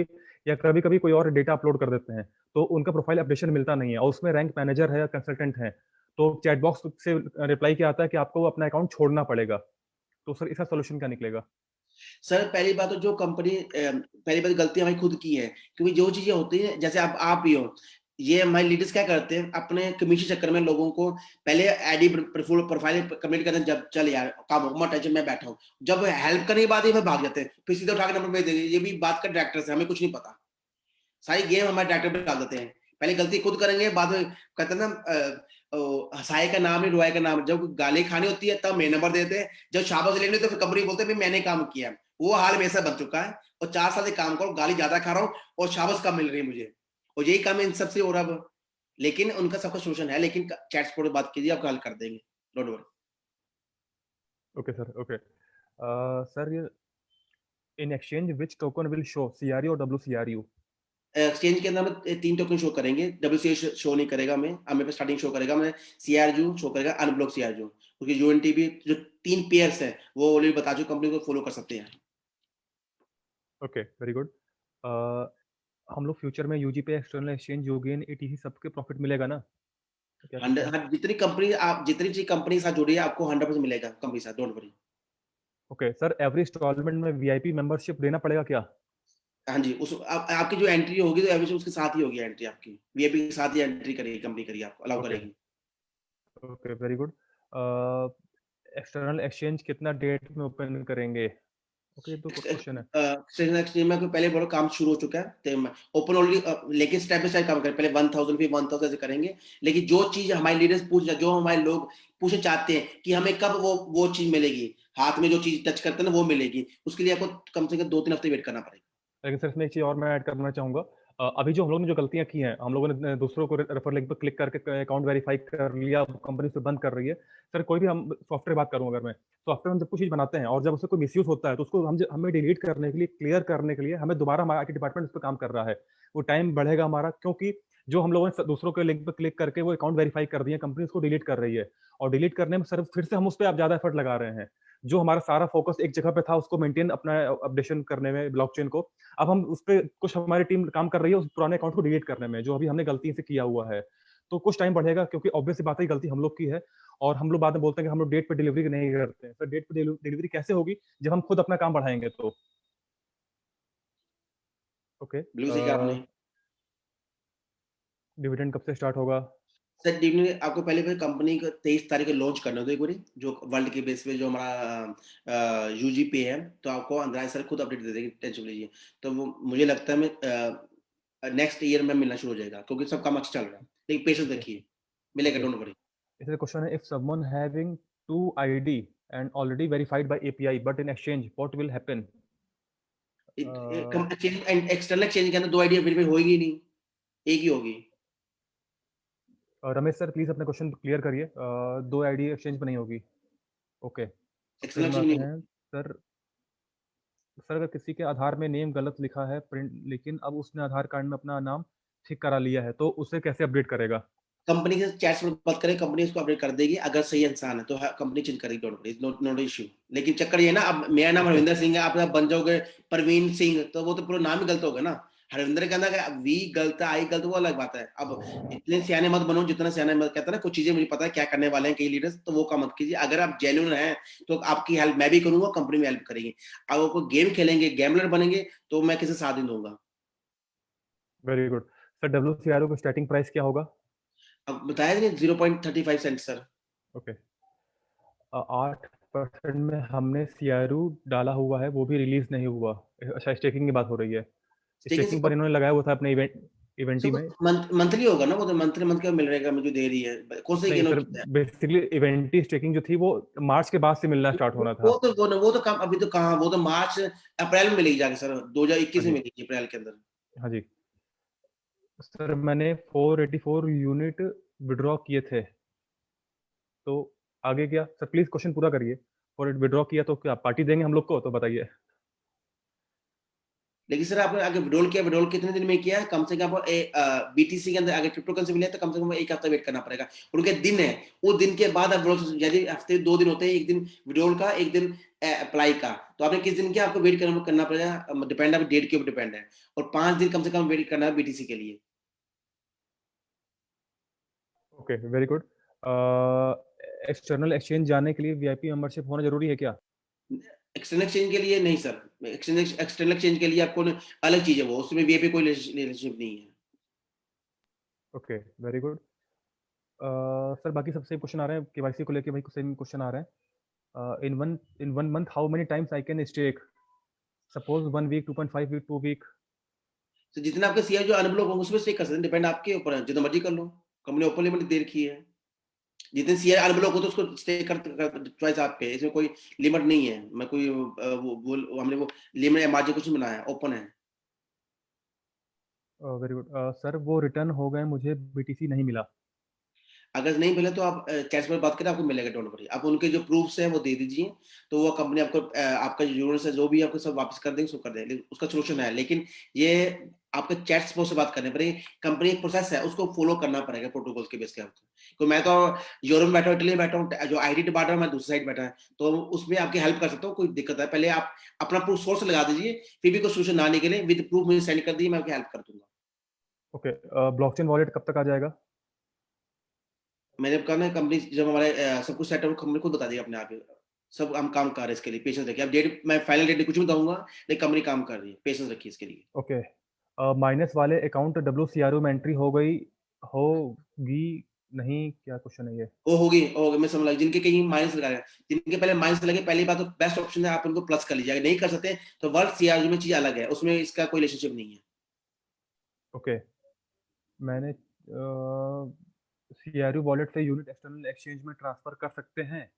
Speaker 3: या कभी कभी कोई और डेटा अपलोड कर देते हैं, तो उनका प्रोफाइल अपडेशन मिलता नहीं है, और उसमें रैंक मैनेजर है या कंसल्टेंट है, तो चैट बॉक्स से रिप्लाई क्या आता है कि आपको अपना अकाउंट छोड़ना पड़ेगा, तो सर इसका सोल्यूशन क्या निकलेगा?
Speaker 1: सर पहली बात तो जो कंपनी, पहली बात गलती हमारी खुद की है, क्योंकि जो चीजें होती हैं जैसे आप ही हो, ये हमारे लीडर्स क्या करते हैं अपने कमीशन चक्कर में लोगों को पहले आईडी प्रोफाइल कमेंट करते हैं, जब चल यार काम हो मत टेंशन मैं बैठा हूँ, जब हेल्प करने की बात है भाग जाते हैं, फिर सीधे उठा के नंबर भेज देंगे, ये भी बात का डायरेक्टर से हमें कुछ नहीं पता, सारी गेम हमारे डायरेक्टर पे डाल देते हैं, पहले गलती खुद करेंगे बाद में कहते हैं ना हंसाए का नाम नहीं रुआए का नाम, जब गाली खानी होती है तब मेरे नंबर देते हैं, जब शाबाश लेने तो फिर कंपनी बोलते हैं मैंने काम किया, वो हाल मेरा बन चुका है, और 4 साल से काम करो, गाली ज्यादा खा रहा हूँ और शाबाश कम मिल रही है मुझे, और यही काम इन सबसे हो रहा है। लेकिन उनका सबका सोल्यूशन है, लेकिन चैट सपोर्ट पे बात कीजिए, आपका हल कर देंगे, don't worry.
Speaker 3: Okay sir, okay. Sir, in exchange which token will show, CRU और डब्ल्यूसीआरयू?
Speaker 1: एक्सचेंज के अंदर हमें 3 टोकन शो करेंगे, डब्ल्यूसीआर शो नहीं करेगा, हमें पे स्टार्टिंग शो करेगा, हमें सीआरयू शो करेगा, अनब्लॉक सीआरयू, क्योंकि यूएनटी भी जो 3 पेयर्स हैं वो ऑलरेडी बता चुके, कंपनी को फॉलो कर सकते हैं।
Speaker 3: Okay, very good. हम लोग फ्यूचर में यूजी पे एक्सटर्नल एक्सचेंज, योगेन, एटीसी सबके प्रॉफिट मिलेगा ना? तो क्या कहते हैं?
Speaker 1: हाँ, जितनी कंपनी आप जितनी चीज कंपनी के साथ जुड़ी है, आपको 100% मिलेगा कंपनी के साथ, don't worry.
Speaker 3: Okay sir, every instalment में वीआईपी मेंबरशिप देना पड़ेगा क्या?
Speaker 1: हाँ जी, आपकी जो एंट्री होगी तो एवरेज उसके साथ ही होगी एंट्री आपकी, वीआईपी के साथ ही एंट्री करेगी कंपनी, करेगी आपको अलाउ
Speaker 3: ओके,
Speaker 1: करेगी।
Speaker 3: Okay, very good. External exchange कितना डेट में ओपन करेंगे? ओके, 2 क्वेश्चन है।
Speaker 1: एक्सचेंज एक्सचेंज में पहले बोलो काम शुरू हो चुका है, तो ओपन ऑलरेडी, लेकिन स्टेप बाय स्टेप काम करें, पहले 1000 फिर 1000 ऐसे करेंगे। लेकिन जो चीज हमारे लीडर्स जो हमारे लोग पूछना चाहते हैं कि हमें कब वो चीज मिलेगी, हाथ में जो चीज टच करते हैं ना वो मिलेगी, उसके लिए आपको कम से कम 2-3 हफ्ते वेट करना पड़ेगा।
Speaker 3: लेकिन सर, इसमें एक चीज़ और मैं ऐड करना चाहूँगा। अभी जो हम लोगों ने जो गलतियाँ की हैं, हम लोगों ने दूसरों को रेफर लिंक पे क्लिक करके अकाउंट वेरीफाई कर लिया, कंपनी उसे बंद कर रही है। सर, कोई भी हम सॉफ्टवेयर बात करूँ अगर मैं, सॉफ्टवेयर हम जब कुछ चीज़ बनाते हैं और जब उससे कोई मिसयूज़ होता है, तो उसको हमें डिलीट करने के लिए, क्लियर करने के लिए हमें दोबारा, हमारा आईटी डिपार्टमेंट उस पे काम कर रहा है। वो टाइम बढ़ेगा हमारा, क्योंकि जो हम लोगों ने दूसरों के लिंक पे क्लिक करके वो अकाउंट वेरीफाई कर दिए, कंपनी उसको डिलीट कर रही है, और डिलीट करने में सर फिर से हम उस पे अब ज़्यादा एफर्ट लगा रहे हैं। जो हमारा सारा फोकस एक जगह पे था, उसको मेंटेन, अपना अपडेशन करने में ब्लॉकचेन को, अब हम उस पे, कुछ हमारी टीम काम कर रही है उस पुराने अकाउंट को डिलीट करने में, जो अभी हमने गलती से किया हुआ है। तो कुछ टाइम बढ़ेगा, क्योंकि ऑब्वियस सी बात है, गलती हम लोग की है, और हम लोग बाद में बोलते हैं कि हम लोग डेट पे डिलीवरी नहीं करते हैं। सर, डेट पे डिलीवरी कैसे होगी जब हम खुद अपना काम बढ़ाएंगे तो? ओके।
Speaker 1: बिल्कुल सही कहा आपने।
Speaker 3: डिविडेंड कब से स्टार्ट होगा?
Speaker 1: सर डिविडेंड आपको पहले कंपनी को 23 तारीख को लॉन्च करना होगा एक बारी, जो वर्ल्ड के बेस पे जो हमारा यूजी पे है, तो आपको अंदर सर खुद अपडेट दे देंगे, टेंशन लीजिए। तो वो मुझे लगता है मैं नेक्स्ट ईयर में मिलना शुरू हो जाएगा, क्योंकि सब काम अच्छा चल रहा है, लेकिन पेशेंस
Speaker 3: ओके,
Speaker 1: रखिए, मिलेगा,
Speaker 3: ओके।
Speaker 1: Don't worry.
Speaker 3: इसलिए क्वेश्चन है, if someone having 2 ID and already verified bye API but in exchange, what will happen?
Speaker 1: External exchange के अंदर 2 आईडी वेरीफाई होगी ही नहीं, एक ही होगी।
Speaker 3: रमेश सर, प्लीज अपने क्वेश्चन क्लियर करिए। 2 ID एक्सचेंज पे नहीं होगी। ओके, फिर
Speaker 1: एक्सटर्नल
Speaker 3: हम
Speaker 1: एक्सचेंज
Speaker 3: आते
Speaker 1: नहीं।
Speaker 3: हैं। सर, सर, अगर किसी के आधार में नेम गलत लिखा है प्रिंट, लेकिन अब उसने आधार कार्ड में अपना नाम ठीक करा लिया है, तो उसे कैसे अपडेट करेगा?
Speaker 1: कंपनी के चैट से बात करें, कंपनी उसको अपडेट कर देगी, अगर सही इंसान है तो कंपनी चेंज करेगी, डोंट वरी, नॉट इशू। लेकिन चक्कर ये ना, अब मेरा नाम
Speaker 3: ओके,
Speaker 1: हरविंदर सिंह है, आप बन जाओगे प्रवीण सिंह, तो वो तो पूरा नाम ही गलत होगा ना। हरविंदर के अंदर वी गलत है, आई गलत, वो अलग बात है। अब इतने सियाने मत बनो जितना सियाने मत, कहता है ना कुछ चीजें मुझे पता है क्या करने वाले हैं कई लीडर्स, तो वो काम मत कीजिए। अगर आप जेन्युइन हैं तो आपकी हेल्प मैं भी करूंगा, कंपनी में हेल्प करेगी। अगर वो गेम खेलेंगे, गैमलर बनेंगे, तो मैं किसी साथ नहीं दूंगा।
Speaker 3: Very good. सर, डब्ल्यूसीआरओ का स्टार्टिंग प्राइस क्या होगा?
Speaker 1: अब बताया नहीं, 0.35 सेंट सर।
Speaker 3: ओके। 8% में हमने सीआरयू डाला हुआ है, वो भी रिलीज नहीं हुआ। अच्छा, स्टेकिंग की बात हो रही है। स्टेकिंग पर इन्होंने लगाया हुआ था अपने इवेंटी में।
Speaker 1: मंथली होगा ना, वो तो मंथली का मिल रहेगा, मुझे दे रही है, कौन सा
Speaker 3: नहीं
Speaker 1: गेनो
Speaker 3: सर,
Speaker 1: किया है।
Speaker 3: बेसिकली इवेंटी स्टेकिंग जो थी वो मार्च के बाद से मिलना स्टार्ट होना था।
Speaker 1: वो तो काम अभी तो कहाँ, वो तो मार्च अप्रैल में मिलेगी जाके सर, 2021
Speaker 3: हाँ
Speaker 1: में
Speaker 3: जी,
Speaker 1: मिलेगी अप्रैल के अंदर।
Speaker 3: हाँ जी। सर, मैंने 484 यूनिट विड्रॉ किए थे, तो आगे क्या? सर, प्लीज क्वेश्चन पूरा करिए। और विड्रॉ किया तो क्या पार्टी देंगे हम लोग को, तो बताइए।
Speaker 1: लेकिन सर आपने आगे विड्रॉल किया, विड्रॉल कितने दिन में किया है? कम से कम आपको बीटीसी के अंदर आगे क्रिप्टो करेंसी मिले तो कम से कम 1 हफ्ता वेट करना पड़ेगा, उनके दिन है, वो दिन के बाद आप withdrawal, यदि हफ्ते 2 दिन होते हैं, एक दिन विड्रॉल का, एक दिन अप्लाई का, तो आपने किस दिन किया, आपको वेट करना पड़ेगा, डिपेंड है डेट के ऊपर डिपेंड है, और 5 दिन कम से कम वेट करना है बीटीसी के लिए।
Speaker 3: Okay, very good. External exchange जाने के लिए वीआईपी मेंबरशिप होना जरूरी है क्या?
Speaker 1: एक्सटर्नल एक्सचेंज के लिए नहीं सर, एक्सटर्नल एक्सचेंज के लिए आपको अलग चीज है, वो उसमें वीआईपी कोई रिलेशनशिप नहीं है।
Speaker 3: Okay, very good. सर, बाकी सब सेम क्वेश्चन आ रहे हैं, केवाईसी को लेके भाई सेम क्वेश्चन आ रहे हैं। In one month how many times I can stake? Suppose 1 week, 2.5 week, 2 week.
Speaker 1: तो जितना आपके शेयर जो अनब्लॉक होंगे उसमें स्टेक कर सकते हैं, डिपेंड आपके ऊपर है, जितना मर्जी कर लो, कंपनी ओपन लिमिट दे रखी है। जितने शेयर अनब्लॉक हो तो उसको स्टे कर चॉइस आप पे, इसमें कोई लिमिट नहीं है। मैं कोई हमने वो लिमिट मार्जिन कुछ नहीं बनाया, ओपन है।
Speaker 3: वेरी गुड सर, वो रिटर्न हो गए, मुझे बीटीसी नहीं मिला।
Speaker 1: अगर नहीं मिले तो आप कैश में बात करें, आपको मिलेगा, डोंट वरी। आप उनके जो प्रूफ्स हैं वो दे दीजिए, तो वो कंपनी आपको आपका जो यूनिट्स है जो भी आपको सब वापस कर देंगे, उसको कर देंगे। उसका सोल्यूशन है, लेकिन ये आपके चैट सपोर्ट से बात करने पड़ेगी। कंपनी एक प्रोसेस है, उसको फॉलो करना पड़ेगा प्रोटोकॉल के बेस पे आपको। तो मैं तो यूरोप में बैठा हूँ, इटली में बैठा हूँ, जो आईटी डिपार्टमेंट मैं दूसरी साइड बैठा है, तो उसमें आपकी हेल्प कर सकता हूँ, कोई दिक्कत है। पहले आप अपना प्रूफ सोर्स लगा दीजिए, फिर भी कोई सोल्यूशन ना निकले, विद प्रूफ मुझे सेंड कर दीजिए, मैं आपकी हेल्प कर दूंगा।
Speaker 3: ओके, ब्लॉकचेन वॉलेट कब तक आ जाएगा?
Speaker 1: मैंने कहा ना, कंपनी जब हमारे सब कुछ सेटअप कंपनी खुद बता देगी अपने आप ही। सब हम काम कर रहे हैं इसके लिए, पेशेंस रखिए। अब डेट मैं फाइनल डेट कुछ भी बताऊंगा, लेकिन कंपनी काम कर रही है, पेशेंस रखिए इसके लिए।
Speaker 3: ओके, माइनस वाले अकाउंट WCRO में एंट्री हो गई होगी नहीं, क्या क्वेश्चन है ये?
Speaker 1: वो होगी, मैं समझ लगा। जिनके कहीं माइनस लगा रहे हैं, जिनके पहले माइनस लगे, पहली बात तो बेस्ट ऑप्शन है आप उनको प्लस कर लीजिए। अगर नहीं कर सकते तो वर्क सीआरजी में चीज अलग है, उसमें इसका कोई रिलेशनशिप नहीं है।
Speaker 3: ओके, मैंने CRU वॉलेट से यूनिट एक्सटर्नल एक्सचेंज में ट्रांसफर कर सकते हैं?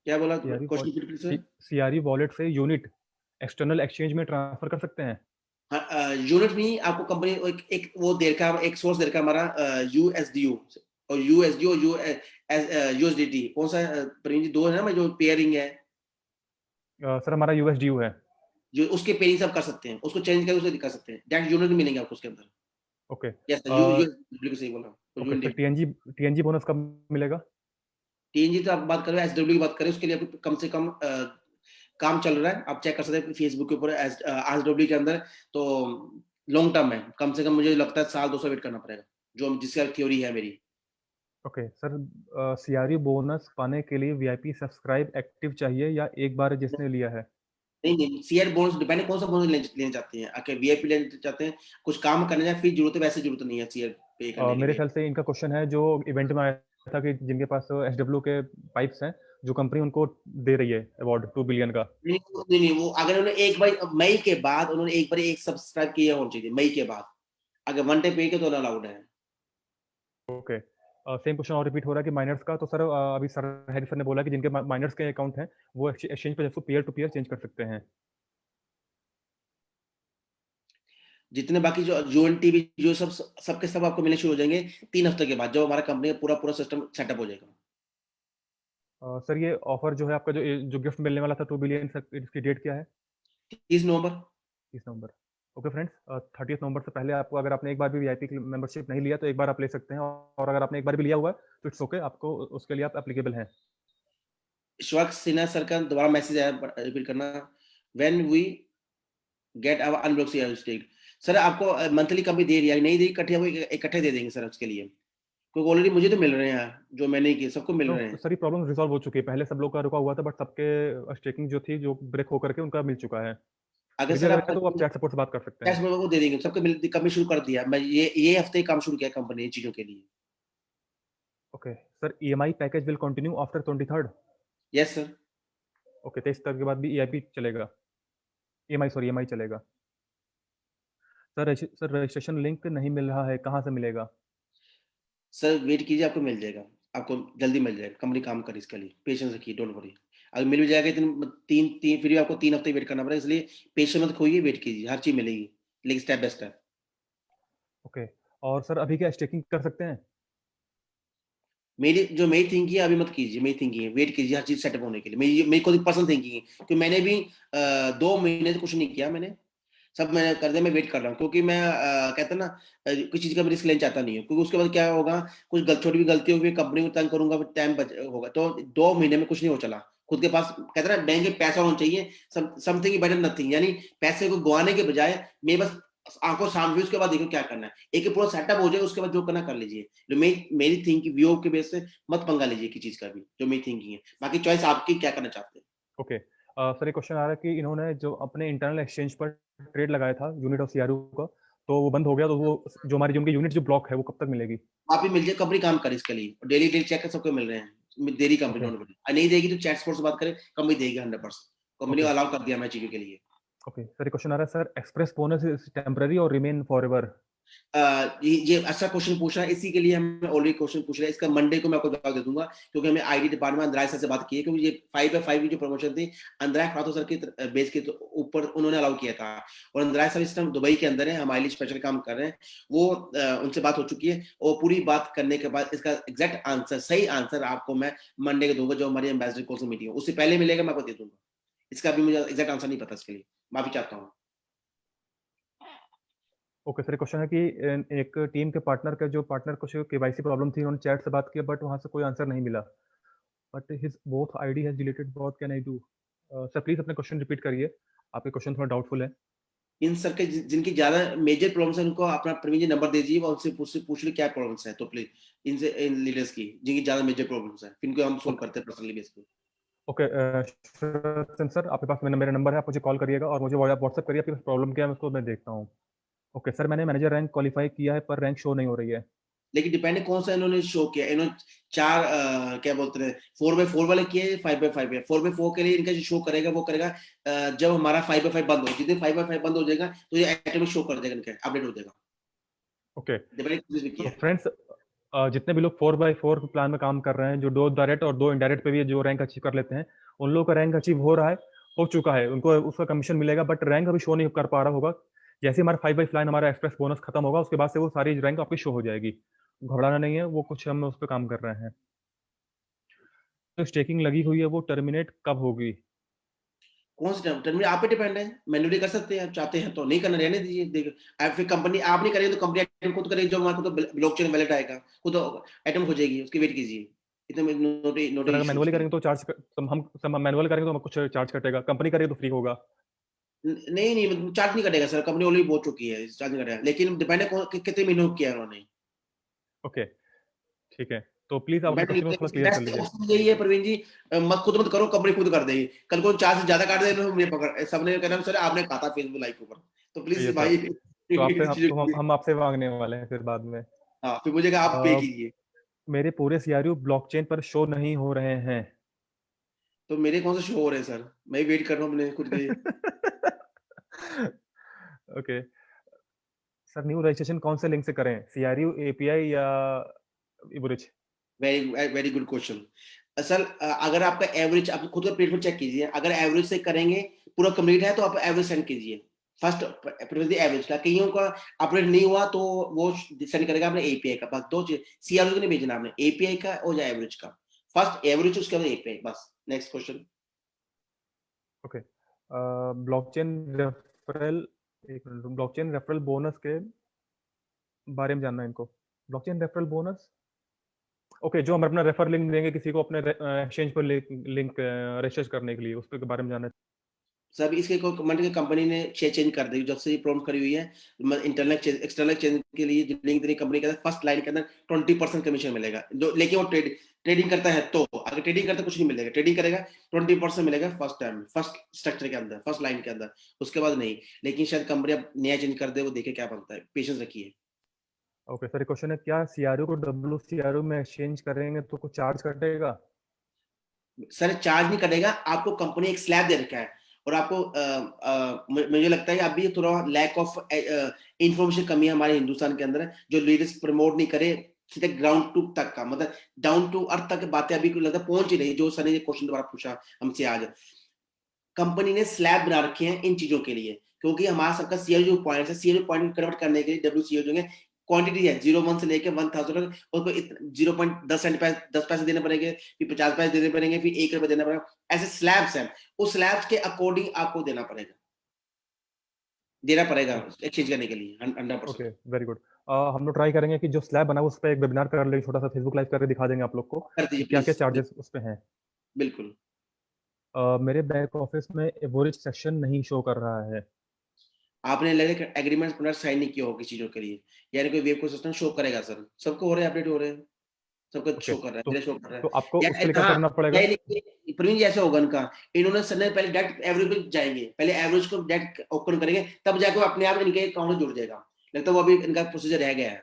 Speaker 1: क्या बोला
Speaker 3: CRU
Speaker 1: question repeat sir?
Speaker 3: CRU wallet से यूनिट एक्सटर्नल एक्सचेंज में ट्रांसफर कर सकते हैं?
Speaker 1: यूनिट नहीं, आपको कंपनी एक वो दे रखा है, एक सोर्स दे रखा है हमारा, यूएसडीयू और यूएसडी और यूएसडीटी। कौन सा प्रवीण जी? दो है ना जो पेयरिंग है,
Speaker 3: सर हमारा USDU है।
Speaker 1: जो उसके पेयरिंग सब कर सकते हैं, उसको चेंज करके उसे कर सकते हैं। डायरेक्ट यूनिट नहीं मिलेंगे आपको उसके अंदर।
Speaker 3: Okay,
Speaker 1: yes sir, you you बिल्कुल सही बोला। तो
Speaker 3: okay sir,
Speaker 1: unit
Speaker 3: TNG bonus कब मिलेगा?
Speaker 1: टीएनजी तो आप बात करें, एसडब्ल्यू की बात करें, उसके लिए आपको कम से कम काम चल रहा है, आप चेक कर सकते हैं फेसबुक के ऊपर एसडब्ल्यू के अंदर। तो लॉन्ग टर्म है, कम से कम मुझे लगता है साल 2 साल वेट करना पड़ेगा, जो जिसका थ्योरी है मेरी।
Speaker 3: ओके सर, CRU बोनस पाने के लिए VIP सब्सक्राइब एक्टिव चाहिए या एक बार जिसने लिया है?
Speaker 1: नहीं नहीं, सीआर बोनस डिपेंड है कौन सा बोनस लेना चाहते हैं। आके वीआईपी लेना चाहते हैं, कुछ काम करने जाए फिर जरूरत है, वैसे जरूरत नहीं है सीआर पे करने की
Speaker 3: मेरे
Speaker 1: भी।
Speaker 3: ख्याल से इनका क्वेश्चन है जो इवेंट में आया था कि जिनके पास SW के पाइप्स हैं, जो कंपनी उनको दे रही है अवार्ड 2 बिलियन का।
Speaker 1: नहीं नहीं नहीं, वो अगर उन्होंने एक बार मई के बाद उन्होंने एक बार एक सब्सक्राइब किया होना चाहिए मई के बाद। अगर वन टाइम पे किया तो अलाउड है।
Speaker 3: ओके, सेम क्वेश्चन और रिपीट हो रहा है कि माइनर्स का, तो सर अभी सर हैरी सर ने बोला कि जिनके माइनर्स के अकाउंट हैं वो एक्सचेंज पे पीयर टू पीयर चेंज कर सकते हैं।
Speaker 1: जितने बाकी जो यूएनटीवी जो सब सबके सब आपको मिलने शुरू हो जाएंगे 3 हफ्ते के बाद, जब हमारा कंपनी का पूरा पूरा सिस्टम सेटअप हो जाएगा।
Speaker 3: सर ये ऑफर जो है आपका, जो गिफ्ट मिलने वाला था 2 बिलियन, सर इसकी डेट क्या है?
Speaker 1: 30 नवंबर।
Speaker 3: 30 नवंबर। ओके फ्रेंड्स, 30 नवंबर से पहले आपको, अगर आपने एक बार भी VIP की मेंबरशिप नहीं लिया तो एक बार आप ले सकते हैं, और अगर आपने एक बार भी लिया हुआ है तो इट्स ओके, आपको उसके लिए आप एप्लीकेबल हैं।
Speaker 1: श्वक सिन्हा सर का दोबारा मैसेज आया, रिपीट करना। When we get our unblock share stake. Sir आपको मंथली कंपनी दे रही है, नहीं दी इकट्ठे, वो इकट्ठे दे देंगे सर उसके लिए, क्योंकि ऑलरेडी मुझे तो मिल रहे हैं, जो मैंने किए सबको मिल
Speaker 3: तो
Speaker 1: रहे हैं।
Speaker 3: सारी प्रॉब्लम रिजॉल्व हो चुकी है, पहले सब लोग का रुका हुआ था, बट सबके स्टेकिंग जो थी, जो ब्रेक होकर के उनका मिल चुका है।
Speaker 1: अगर
Speaker 3: फिर भी
Speaker 1: सर
Speaker 3: अगर
Speaker 1: आप
Speaker 3: है तो आप चैट सपोर्ट से बात कर सकते हैं।
Speaker 1: कैश वो दे देंगे, सबको कंपनी शुरू कर दिया। मैं ये हफ्ते ही काम शुरू किया कंपनी इन चीजों के लिए।
Speaker 3: Okay sir, EMI package will continue after 23rd?
Speaker 1: Yes sir.
Speaker 3: Okay, 23 तारीख के बाद भी EIP चलेगा, EMI चलेगा। सर रजिस्ट्रेशन लिंक नहीं मिल रहा है, कहाँ से मिलेगा?
Speaker 1: सर वेट कीजिए, आपको मिल जाएगा, आपको जल्दी मिल जाएगा। कंपनी काम करे इसके लिए, पेशेंस रखिए, डोंट वरी। अगर मिल भी जाएगा तीन तीन फिर भी आपको 3 हफ्ते वेट करना पड़ेगा, इसलिए पेशेंस मत खोइए, वेट कीजिए, हर चीज मिलेगी, लेकिन स्टेप बाय स्टेप।
Speaker 3: ओके, और सर अभी क्या स्टेकिंग कर सकते हैं?
Speaker 1: मेरी थिंकिंग है, अभी मत कीजिए। मेरी थिंकिंग है, वेट कीजिए हर चीज सेटअप होने के लिए। मेरी खुद पर्सनल थिंकिंग है, क्योंकि मैंने भी 2 महीने से कुछ नहीं किया। मैंने सब मैंने कर दिया, मैं वेट कर रहा हूँ, क्योंकि मैं कहता ना कुछ चीज का रिस्क लेना चाहता नहीं हूँ, क्योंकि उसके बाद क्या होगा, कुछ छोटी भी गलती होगी, कंपनी को तंग करूंगा, टाइम होगा। तो 2 महीने में कुछ नहीं हो चला। खुद के पास कहते ना बैंक में पैसा होना चाहिए, समथिंग बेटर नथिंग, यानी पैसे को गंवाने के बजाय मैं बस आंखों सामने, उसके बाद देखो क्या करना है, एक पूरा सेटअप हो जाए, उसके बाद जो करना कर लीजिए। जो मेरी थिंकिंग व्यू के बेस से मत पंगा लीजिए की चीज का भी, जो मेरी थिंकिंग है। बाकी चॉइस आपकी, क्या करना चाहते हैं।
Speaker 3: ओके, सर एक क्वेश्चन आ रहा है कि इन्होंने जो अपने इंटरनल एक्सचेंज पर ट्रेड लगाया था यूनिट ऑफ CRU का, तो वो बंद हो गया, तो वो जो हमारी जो उनकी यूनिट जो ब्लॉक है वो कब तक मिलेगी?
Speaker 1: आप ही मिल जाए, कंपनी काम करे इसके लिए, डेली डेली चेक सबको मिल रहे हैं, देरी कंपनी
Speaker 3: ओके,
Speaker 1: डोंट वरी। नहीं देगी तो चैट सपोर्ट से बात करें, कंपनी देगी 100%। कंपनी को
Speaker 3: ओके,
Speaker 1: अलाउ कर दिया मैं चीजों के लिए।
Speaker 3: ओके सर, एक क्वेश्चन आ रहा है, sir express bonus is temporary और रिमेन फॉरएवर?
Speaker 1: ये अच्छा क्वेश्चन पूछ रहा है, इसी के लिए हम ऑलरेडी क्वेश्चन पूछ रहे हैं। इसका मंडे को मैं आपको जवाब दे दूंगा, क्योंकि हमें आईडी डिपार्टमेंट में अंद्राय सर से बात की है, क्योंकि ये 5/5 की जो प्रमोशन थी अंद्राय खातो सर के बेस के ऊपर उन्होंने अलाउ किया था, और अंद्राय सर इस टाइम दुबई के अंदर है, हमारे लिए स्पेशल काम कर रहे हैं। वो उनसे बात हो चुकी है, और पूरी बात करने के बाद इसका एग्जैक्ट आंसर, सही आंसर आपको मैं मंडे को दूंगा, जो हमारी एम्बेसडर कॉल से मीटिंग है उससे पहले मिलेगा, मैं आपको दे दूंगा। इसका भी मुझे एग्जैक्ट आंसर नहीं पता, इसके लिए माफी चाहता हूँ।
Speaker 3: ओके सर, क्वेश्चन है कि एक टीम के पार्टनर का जो पार्टनर कुछ केवाईसी प्रॉब्लम थी, उन्होंने चैट से बात किया बट वहां से कोई आंसर नहीं मिला, but his both ID has deleted, what can I do? Sir please अपने क्वेश्चन रिपीट करिए, आपके क्वेश्चन थोड़ा डाउटफुल है।
Speaker 1: इन सर के जिनकी ज्यादा मेजर प्रॉब्लम्स है, उनको अपना प्रवीण जी नंबर दे दीजिए और उनसे पूछ ली क्या प्रॉब्लम्स है, तो प्लीज इनसे, इन लीडर्स की जिनकी ज्यादा मेजर प्रॉब्लम्स है, इनको हम सोल्व करते हैं पर्सनली बेस पे।
Speaker 3: ओके सर, आपके पास मेरा नंबर है, आप मुझे कॉल करिएगा और मुझे व्हाट्सएप करिए आपकी प्रॉब्लम क्या है, उसको मैं देखता हूँ। ओके सर, मैंने मैनेजर रैंक क्वालिफाई किया है पर रैंक शो नहीं हो रही है।
Speaker 1: लेकिन डिपेंड है कौन सा इन्होंने शो किया। इन्होंने 4 क्या बोलते हैं 4/4 वाले किए, 5/5 है। 4/4 के लिए इनका जो शो करेगा वो करेगा जब हमारा 5/5 बंद हो, जितने 5/5 बंद हो जाएगा तो ये ऑटोमेटिक शो कर देगा, इनका अपडेट हो जाएगा।
Speaker 3: ओके
Speaker 1: डिपेंड किस पे किया
Speaker 3: तो
Speaker 1: है।
Speaker 3: फ्रेंड्स, जितने भी लोग 4/4 प्लान में काम कर रहे हैं, जो 2 डायरेक्ट और 2 इनडायरेक्ट पे भी जो रैंक अचीव कर लेते हैं, उन लोगों का रैंक अचीव हो रहा है, हो चुका है, उनको उसका कमीशन मिलेगा, बट रैंक अभी शो नहीं कर पा रहा होगा। जैसे हमारा 5/5 प्लान, हमारा एक्सप्रेस बोनस खत्म होगा, उसके बाद से वो सारी रैंक आपकी शो हो जाएगी। घबराना नहीं है, वो कुछ हम उस पर काम कर रहे हैं। तो स्टेकिंग लगी हुई है, वो टर्मिनेट कब होगी?
Speaker 1: कौन सी टर्मिनेट आप पे डिपेंड है, मैन्युअली कर सकते हैं, आप चाहते हैं तो नहीं करना, रहने दीजिए। देखो फिर कंपनी आप नहीं करेंगे तो कंपनी आइटम खुद करेगी, जो हमारे को तो ब्लॉकचेन वैलेट आएगा, खुद आइटम हो जाएगी, उसकी वेट कीजिए। इतने नोट
Speaker 3: सर अगर
Speaker 1: इश्यूज
Speaker 3: मैनुअली
Speaker 1: के
Speaker 3: करेंगे तो चार्ज, हम मैनुअल करेंगे तो कुछ चार्ज कटेगा, कंपनी करेगी तो फ्री होगा।
Speaker 1: नहीं नहीं, चार्ज नहीं कटेगा सर, कंपनी ऑलरेडी बोल चुकी है, चार्ज नहीं कटेगा, लेकिन डिपेंड है कितने महीनों किया है उन्होंने।
Speaker 3: ओके ठीक है, तो प्लीज आप अपने क्वेश्चन को थोड़ा क्लियर कर
Speaker 1: बेस्ट
Speaker 3: लीजिए।
Speaker 1: ऑप्शन यही है प्रवीण जी, खुद मत करो, कंपनी खुद कर देगी। कल को 4 से ज्यादा काट दे तो मुझे पकड़, सबने कहना सर आपने कहा था फेसबुक लाइव के ऊपर, तो
Speaker 3: ये
Speaker 1: प्लीज
Speaker 3: सर,
Speaker 1: भाई
Speaker 3: तो आपसे
Speaker 1: इन चीजों
Speaker 3: तो
Speaker 1: के लिए,
Speaker 3: हम आपसे मांगने वाले हैं फिर बाद में।
Speaker 1: हाँ फिर मुझे कहा आप पे
Speaker 3: अ,
Speaker 1: कीजिए।
Speaker 3: मेरे पूरे सीआरयू ब्लॉकचेन पर शो नहीं हो रहे हैं।
Speaker 1: तो मेरे कौन सा शो हो रहे हैं सर, मैं वेट कर रहा हूँ अपने खुद के।
Speaker 3: ओके सर, न्यू रजिस्ट्रेशन कौन से लिंक से करें, सीआरयू एपीआई या इबरिच?
Speaker 1: Very very good question. Sir अगर आपका एवरेज, आप खुद का प्लेटफॉर्म चेक कीजिए, अगर एवरेज से करेंगे पूरा कंप्लीट है तो आप एवरेज सेंड कीजिए, फर्स्ट प्रेफरेंस एवरेज का। कईयों का अपडेट नहीं हुआ तो वो सेंड करेगा आपने एपीआई का, बस 2 चीज, सीआरओ को नहीं भेजना आपने, एपीआई का और या एवरेज का, फर्स्ट एवरेज उसके बाद एपीआई, बस। Next question.
Speaker 3: Okay, blockchain referral, एक मिनट, ब्लॉकचेन रेफरल बोनस के बारे में जानना है इनको। ब्लॉकचेन रेफरल बोनस, ओके, जो हम अपना रेफर लिंक देंगे किसी को अपने एक्सचेंज पर लिंक रजिस्टर करने के लिए, उस के बारे में जानना है।
Speaker 1: सब इसके को कमेंट की कंपनी ने चेंज कर दी, जब से ये प्रॉब्लम खड़ी हुई है। इंटरनल चेंज, एक्सटर्नल चेंज के लिए जो लिंक देनी कंपनी के अंदर फर्स्ट लाइन के अंदर 20% कमीशन मिलेगा, जो लेकिन वो ट्रेडिंग करता है, तो अगर ट्रेडिंग करता है कुछ नहीं मिलेगा, ट्रेडिंग करेगा 20% मिलेगा फर्स्ट टाइम, फर्स्ट स्ट्रक्चर के अंदर, फर्स्ट लाइन के अंदर, उसके बाद नहीं। लेकिन शायद कंपनी अब नया चेंज कर दे, वो देखे क्या बनता है, पेशेंस रखिए।
Speaker 3: ओके सर, क्वेश्चन है, क्या सीआरयू को डब्ल्यूसीआरयू में एक्सचेंज करेंगे तो कुछ चार्ज कटेगा?
Speaker 1: सर चार्ज नहीं करेगा, आपको कंपनी एक स्लैब दे रखा है, और आपको मुझे लगता है अभी थोड़ा लैक ऑफ इंफॉर्मेशन कमी है हमारे हिंदुस्तान के अंदर, जो लीडर्स प्रमोट नहीं करे सीधे ग्राउंड टू तक का, मतलब डाउन टू अर्थ तक बातें अभी लगता है पहुंच ही रही, जो सर ने क्वेश्चन दोबारा पूछा हमसे आज। कंपनी ने स्लैब बना रखे हैं इन चीजों के लिए, क्योंकि हमारा सबका सीएल पॉइंट है, सीएल पॉइंट कन्वर्ट करने के लिए डब्ल्यूसीओ जो है क्वांटिटी है 01 से लेके 1000 तक, उसको 0.10 पैसे देने पड़ेंगे, फिर 50 पैसे देने पड़ेंगे, फिर 1 रुपया देना पड़ेगा, ऐसे स्लैब्स हैं, उस स्लैब्स के अकॉर्डिंग आपको देना पड़ेगा एक्सचेंज करने के लिए 100%।
Speaker 3: Okay, very good. हम लोग ट्राई करेंगे कि जो स्लैब बना उस पर एक वेबिनार कर लेंगे, छोटा सा फेसबुक लाइव करके दिखा देंगे आप लोग को
Speaker 1: कर
Speaker 3: कि
Speaker 1: दीजिए
Speaker 3: क्या क्या
Speaker 1: प्लीज।
Speaker 3: चार्जेस उस पे हैं।
Speaker 1: बिल्कुल।
Speaker 3: मेरे बैक ऑफिस में एवरेज सेक्शन नहीं शो कर रहा है।
Speaker 1: आपने लगे एग्रीमेंट पर साइन नहीं किया हो किसी चीजों के लिए, यानी कोई वेब को सिस्टम शो करेगा सर, सबको हो रहे हैं, अपडेट हो रहे हैं, सबका
Speaker 3: ओके,
Speaker 1: शो कर रहा है,
Speaker 3: तो
Speaker 1: मेरा शो कर रहा है।
Speaker 3: आपको
Speaker 1: या
Speaker 3: उसके लिए क्या
Speaker 1: हाँ,
Speaker 3: करना
Speaker 1: या
Speaker 3: पड़ेगा?
Speaker 1: प्रवीण जी ऐसा होगा इनका, इन्होंने सर ने पहले डायरेक्ट एवरेज पे जाएंगे, पहले एवरेज को डायरेक्ट ओपन करेंगे, तब जाकर अपने आप इनके अकाउंट में जुड़ जाएगा, लगता है वो अभी इनका प्रोसीजर रह गया है।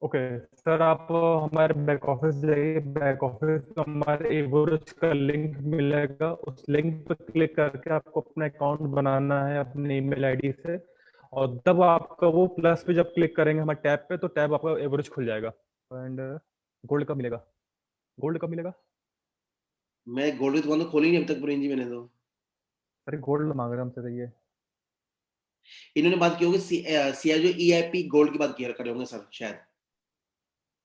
Speaker 3: ओके सर, आप हमारे बैक ऑफिस जाइए, बैक ऑफिस में हमारे एवरेज का लिंक मिलेगा, उस लिंक पर क्लिक करके आपको अपना अकाउंट बनाना है अपने ईमेल आईडी से, और तब आपका वो प्लस पे जब क्लिक करेंगे हमारे टैब पे, तो टैब आपका एवरेज खुल जाएगा। एंड गोल्ड कब मिलेगा? गोल्ड कब मिलेगा?
Speaker 1: मैं गोल्ड की दुकान तो खोली नहीं अभी तक प्रीन जी मैंने तो।
Speaker 3: अरे गोल्ड मांग रहे हैं हमसे, तो ये
Speaker 1: इन्होंने बात की होगी सीआईजो ईआईपी गोल्ड की बात किया करे होंगे सर शायद।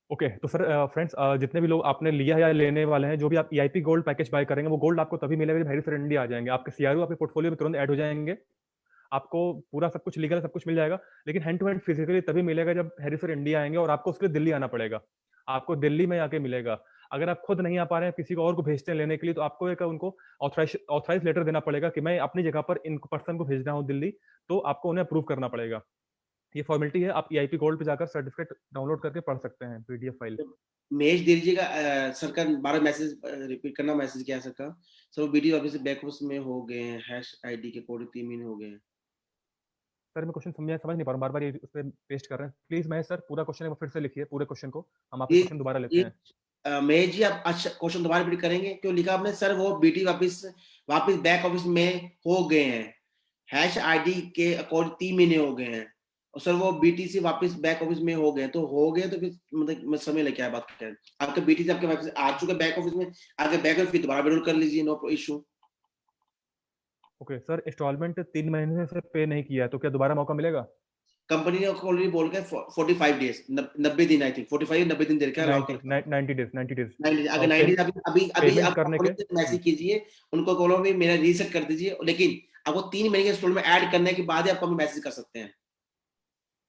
Speaker 3: ओके। तो सर फ्रेंड्स, जितने भी लोग आपने लिया है या लेने वाले हैं, जो भी आप ईआईपी गोल्ड पैकेज बाय करेंगे, वो गोल्ड आपको तभी मिलेगा जब हैरी सर इंडिया आ जाएंगे। आपके सीआरओ आपके पोर्टफोलियो में तुरंत ऐड हो जाएंगे। आपको पूरा सब कुछ लीगल सब कुछ मिल जाएगा, लेकिन हैंड टू हैंड फिजिकली तभी मिलेगा जब हैरी सर इंडिया आएंगे, और आपको उसके लिए दिल्ली आना पड़ेगा। आपको दिल्ली में आके मिलेगा। अगर आप खुद नहीं आ पा रहे हैं, किसी को और को भेजते हैं लेने के लिए, तो आपको एक उनको ऑथराइज लेटर देना पड़ेगा कि मैं अपनी जगह पर इन पर्सन को भेज रहा हूँ दिल्ली, तो आपको उन्हें अप्रूव करना पड़ेगा। ये फॉर्मेलिटी है। आप ईआईपी गोल्ड पे जाकर सर्टिफिकेट डाउनलोड करके पढ़ सकते हैं, पीडीएफ फाइल।
Speaker 1: मेज दे दीजिएगा सर का 12 मैसेज रिपीट करना, मैसेज क्या है सर का? सर वो बीडी ऑफिस बैक ऑफिस में हो गए हैं, हैश आईडी के कोड 3 महीने हो गए हैं।
Speaker 3: सर मैं क्वेश्चन समझ नहीं पा रहा हूँ, बार बार ये उस पर पेस्ट कर रहे हैं। प्लीज मैं सर पूरा क्वेश्चन एक बार फिर से लिखिए, पूरे क्वेश्चन को हम आपके
Speaker 1: ये
Speaker 3: क्वेश्चन दोबारा लेते
Speaker 1: ये
Speaker 3: हैं।
Speaker 1: महेश जी आप अच्छा क्वेश्चन दोबारा रिपीट करेंगे? क्यों लिखा आपने सर वो बीटी वापस वापस बैक ऑफिस में हो गए हैं, हैश आईडी के अकॉर्ड 3 महीने हो गए हैं, और सर वो बीटी से वापस बैक ऑफिस में हो गए, तो हो गए तो फिर मतलब मैं समझ लग क्या बात कर रहे हैं। आपके बीटी से आपके वापस आ चुके बैक ऑफिस में, आगे बैक ऑफिस फिर दोबारा विड्रॉल कर लीजिए, no issue.
Speaker 3: Okay sir, instalment 3 महीने से पे नहीं किया है, तो क्या दोबारा मौका मिलेगा?
Speaker 1: कंपनी ने ऑलरेडी बोल के 45 डेज 90 दिन, आई थिंक 45 90 दिन दे रखा है अलाउ
Speaker 3: 90
Speaker 1: करता है।
Speaker 3: 90 डेज 90 डेज।
Speaker 1: 90 अगर
Speaker 3: और
Speaker 1: 90 डेज अभी अभी अभी
Speaker 3: पेमेंट
Speaker 1: आप
Speaker 3: करने के
Speaker 1: कंपनी से मैसेज कीजिए, उनको बोलो भी मेरा रीसेट कर दीजिए, लेकिन आपको 3 महीने के इंस्टॉलमेंट ऐड करने के बाद ही आप हमें मैसेज कर सकते हैं।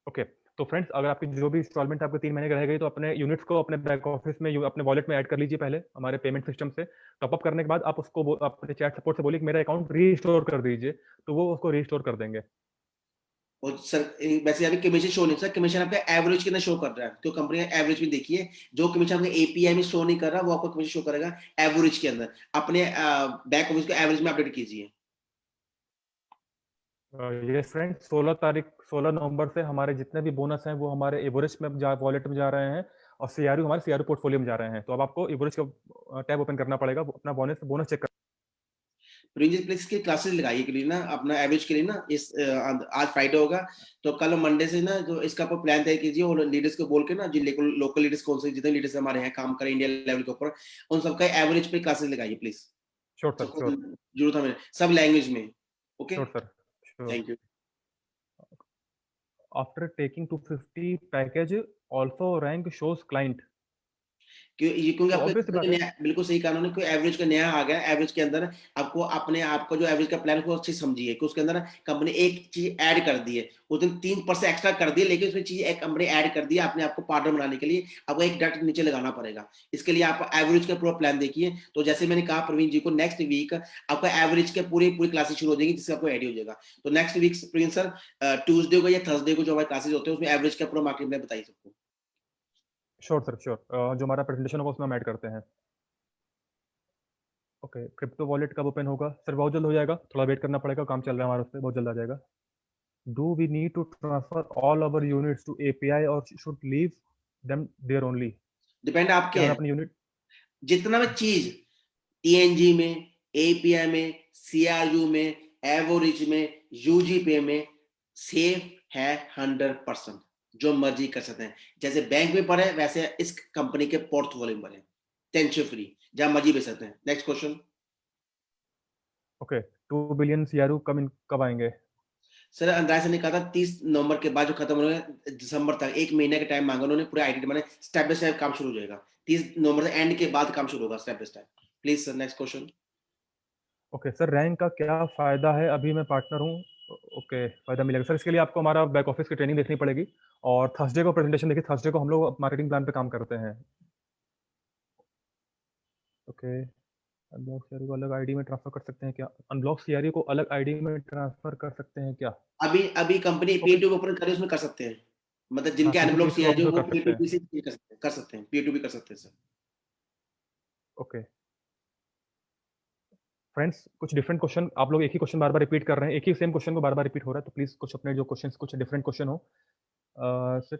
Speaker 3: ओके। तो फ्रेंड्स, अगर आपकी जो भी इंस्टॉलमेंट आपके 3 महीने की रह गई, तो अपने यूनिट्स को अपने बैक ऑफिस में अपने वॉलेट में ऐड कर लीजिए पहले हमारे पेमेंट सिस्टम से। टॉप अप करने के बाद आप उसको अपने चैट सपोर्ट से बोलिए कि मेरा अकाउंट रीस्टोर कर दीजिए, तो वो उसको रीस्टोर कर देंगे।
Speaker 1: और सर वैसे अभी कमीशन शो नहीं, सर कमीशन आपका एवरेज कितना शो कर रहा है, तो कंपनी का एवरेज भी देखिए, जो कमीशन आपके एपीआई में शो नहीं कर रहा वो आपको कमीशन शो करेगा एवरेज के अंदर। अपने बैक ऑफिस को एवरेज में अपडेट कीजिए।
Speaker 3: यस फ्रेंड, 16 नवंबर से हमारे जितने भी बोनस हैं वो हमारे एवरेज में वॉलेट में जा रहे हैं, और सीआरयू हमारे सीआरयू पोर्टफोलियो में जा रहे हैं। तो अब आपको एवरेज का टैब ओपन करना पड़ेगा, अपना बोनस चेक कर।
Speaker 1: प्रिंस प्लेस की क्लासेस लगाइए के लिए ना, अपना एवरेज के लिए ना, इस आज फ्राइडे होगा, तो कल मंडे से ना जो इसका आप प्लान तय कीजिए, और लीडर्स को बोल के ना, जिन लोकल लीडर्स कौन से जितने लीडर्स हमारे हैं काम करें इंडिया लेवल के ऊपर, उन सबका एवरेज पे क्लासेस लगाइए प्लीज।
Speaker 3: श्योर सर,
Speaker 1: सबको
Speaker 3: श्योर।
Speaker 1: जरूरत है मेरे सब लैंग्वेज में। Okay,
Speaker 3: sure sir, sure.
Speaker 1: Thank you.
Speaker 3: After taking 250 package also rank shows client.
Speaker 1: क्योंकि
Speaker 3: तो
Speaker 1: आपको
Speaker 3: ऑब्वियस बात है।
Speaker 1: नया, बिल्कुल सही कानून है, कोई एवरेज का नया आ गया, एवरेज के अंदर आपको अपने आप का जो एवरेज का प्लान को अच्छे समझिए कि उसके अंदर कंपनी एक चीज ऐड कर दी है, उस दिन 3% एक्स्ट्रा कर दिए, लेकिन उसमें चीज एक कंपनी ऐड कर दी है अपने आप को पार्टनर बनाने के लिए, आपको एक डट नीचे लगाना पड़ेगा। इसके लिए आप एवरेज का पूरा प्लान देखिए। तो जैसे मैंने कहा प्रवीण जी को, नेक्स्ट वीक आपका एवरेज के पूरी पूरी क्लासेस शुरू हो जाएगी, जिससे आपको ऐड हो जाएगा। तो next week Praveen sir Tuesday को या थर्सडे को जो हमारे क्लासेस होते हैं उसमें एवरेज का पूरा मार्केट में बताइए सबको।
Speaker 3: Sure sir, sure. जो हमारा प्रेजेंटेशन होगा उसमें हम ऐड करते हैं। ओके, क्रिप्टो वॉलेट कब ओपन होगा? सर बहुत जल्द हो जाएगा, थोड़ा वेट करना पड़ेगा, काम चल रहा है हमारा उस पर, बहुत जल्द आ जाएगा। Do we need to transfer all our units to API और should leave them there only?
Speaker 1: Depend आपके
Speaker 3: क्या हमें
Speaker 1: हैं,
Speaker 3: अपनी यूनिट
Speaker 1: जितना भी चीज टीएनजी में, एपीआई में, सीआरयू में, एवरेज में, यूजीपे में सेफ है 100%। जो मर्जी कर सकते हैं, जैसे बैंक में पड़े वैसे इस कंपनी के पोर्टफोलियो में पड़े, टेंशन फ्री, जहां मर्जी बेच सकते हैं। Next question.
Speaker 3: Okay. 2 billion CRU कब आएंगे?
Speaker 1: सर अंदाज से ने कहा था 30 नवंबर के बाद जो खत्म होने दिसंबर तक, एक महीने का टाइम मांगा उन्होंने, पूरे आईटी मैंने स्टेप बाय स्टेप काम शुरू हो जाएगा, 30 नवंबर से एंड के बाद काम शुरू होगा step by step. Please sir next question.
Speaker 3: Okay sir, rank का क्या फ़ायदा है? अभी मैं पार्टनर हूँ। ओके, फ़ायदा मिलेगा सर। इसके लिए आपको हमारा बैक ऑफिस की ट्रेनिंग देखनी पड़ेगी, और थर्सडे को प्रेजेंटेशन देखिए। थर्सडे को हम लोग मार्केटिंग प्लान पे काम करते हैं। ओके। अनब्लॉक सीआरयू को अलग आईडी में ट्रांसफर कर सकते हैं क्या? अनब्लॉक सीआरयू को अलग आईडी में ट्रांसफर कर सकते हैं क्या?
Speaker 1: अभी अभी कंपनी पे
Speaker 3: ओके।
Speaker 1: टू ओपन करे उसमें कर सकते हैं, मतलब
Speaker 3: हाँ,
Speaker 1: जिनके अनब्लॉक
Speaker 3: P2P
Speaker 1: सीआर
Speaker 3: स्वैप
Speaker 1: जो
Speaker 3: जो
Speaker 1: वो
Speaker 3: कर सकते हैं।
Speaker 1: P2P से कर सकते हैं, P2P कर सकते हैं सर।
Speaker 3: ओके फ्रेंड्स, कुछ डिफरेंट क्वेश्चन, आप लोग एक ही क्वेश्चन बार बार रिपीट कर रहे हैं, एक ही सेम क्वेश्चन को बार बार रिपीट हो रहा है, तो प्लीज़ कुछ अपने जो क्वेश्चन कुछ डिफरेंट क्वेश्चन हो। सर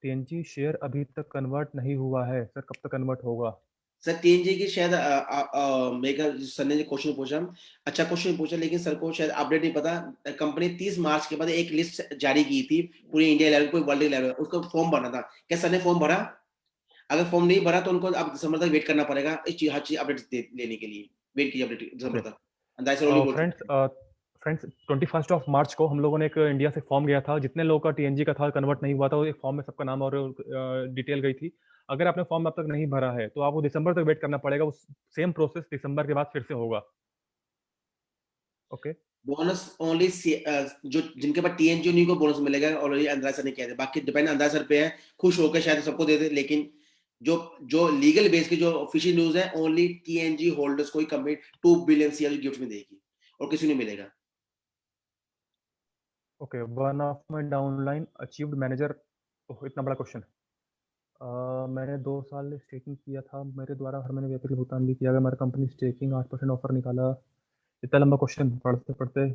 Speaker 3: टीएनजी शेयर अभी तक कन्वर्ट नहीं हुआ है, सर कब तक कन्वर्ट होगा?
Speaker 1: सर टीएनजी की शायद मेरे सर ने क्वेश्चन पूछा, अच्छा क्वेश्चन पूछा, लेकिन सर को शायद अपडेट नहीं पता। कंपनी 30 मार्च के बाद एक लिस्ट जारी की थी पूरे इंडिया लेवल, पूरे वर्ल्ड लेवल, उसको फॉर्म भरना था। क्या सर ने फॉर्म भरा? अगर फॉर्म नहीं भरा तो उनको अब दिसंबर तक वेट करना पड़ेगा हर चीज अपडेट लेने के लिए। वेट कीजिए अपडेट दिसंबर तक। अंदाज से बोल
Speaker 3: फ्रेंड्स फ्रेंड्स 21 ऑफ मार्च को हम लोगों ने एक इंडिया से फॉर्म गया था, जितने लोगों का टीएनजी का था कन्वर्ट नहीं हुआ था, वो एक फॉर्म में सबका नाम और डिटेल गई थी। अगर आपने फॉर्म अब तक नहीं भरा है तो आपको दिसंबर तक वेट करना पड़ेगा, वो सेम प्रोसेस दिसंबर के बाद फिर से होगा। ओके
Speaker 1: बोनस ओनली जो जिनके पास टीएनजी उन्हीं को बोनस मिलेगा, ऑलरेडी अंदाज सर ने किया था। बाकी डिपेंड अंदाज सर पे है, खुश होकर शायद सबको दे दे, लेकिन जो जो लीगल बेस की जो ऑफिशियल न्यूज है, ओनली टीएनजी होल्डर्स को ही कंपनी 2 बिलियन सीआर गिफ्ट में देगी और किसी नहीं मिलेगा।
Speaker 3: Okay one of my downline achieved manager. इतना बड़ा क्वेश्चन। मैंने 2 साल स्टेकिंग किया था, मेरे द्वारा हर महीने व्यापक भुगतान भी किया गया, हमारी कंपनी स्टेकिंग 8% ऑफर निकाला। इतना लंबा क्वेश्चन पढ़ते पढ़ते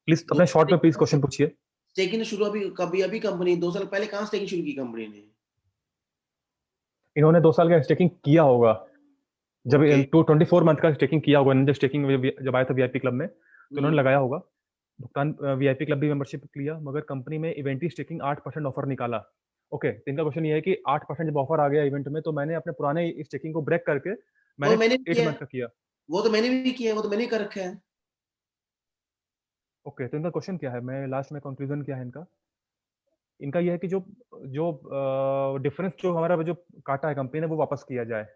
Speaker 3: प्लीज अपने शॉर्ट में प्लीज क्वेश्चन पूछिए।
Speaker 1: स्टेकिंग शुरू अभी कंपनी 2 साल पहले कहाँ स्टेकिंग शुरू की कंपनी ने?
Speaker 3: इन्होंने 2 साल का स्टेकिंग किया होगा, जब
Speaker 1: ओके
Speaker 3: 24 मंथ का स्टेकिंग किया होगा, जब स्टेकिंग जब आया था वीआईपी क्लब में तो इन्होंने लगाया होगा भुगतान। वीआईपी क्लब भी मेंबरशिप लिया, मगर कंपनी में इवेंटी स्टेकिंग 8% ऑफर निकाला। ओके तो इनका क्वेश्चन ये है कि 8% जब ऑफर आ गया इवेंट में, तो मैंने अपने पुराने स्टेकिंग को ब्रेक करके
Speaker 1: वो
Speaker 3: मैंने
Speaker 1: मैंने भी
Speaker 3: 8
Speaker 1: किया,
Speaker 3: मंथ का किया।
Speaker 1: वो तो मैंने भी किया, वो तो मैंने कर रखा है।
Speaker 3: ओके तो इनका क्वेश्चन क्या है, मैं लास्ट में कंक्लूजन क्या है इनका? इनका ये है कि जो जो डिफरेंस जो हमारा जो काटा है कंपनी ने, वो वापस किया जाए।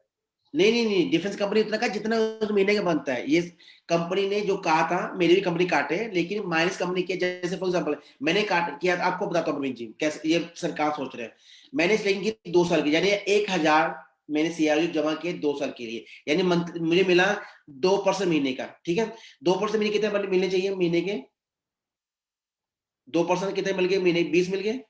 Speaker 1: नहीं, डिफेंस कंपनी उतना का जितना उस महीने का बनता है। ये कंपनी ने जो कहा था, मेरी भी कंपनी काटे, लेकिन माइनस कंपनी के, जैसे फॉर एग्जांपल मैंने काट किया, आपको बताता हूँ प्रवीण जी कैसे ये सरकार सोच रहे हैं। मैंने स्लेकिंग की 2 साल की, यानी 1000 मैंने सीआरयू जमा किए 2 साल के लिए, यानी मंथ मुझे मिला 2% महीने का। ठीक है, 2% महीने कितने मिलने चाहिए महीने के? 2% कितने मिल गए महीने? 20 मिल गए।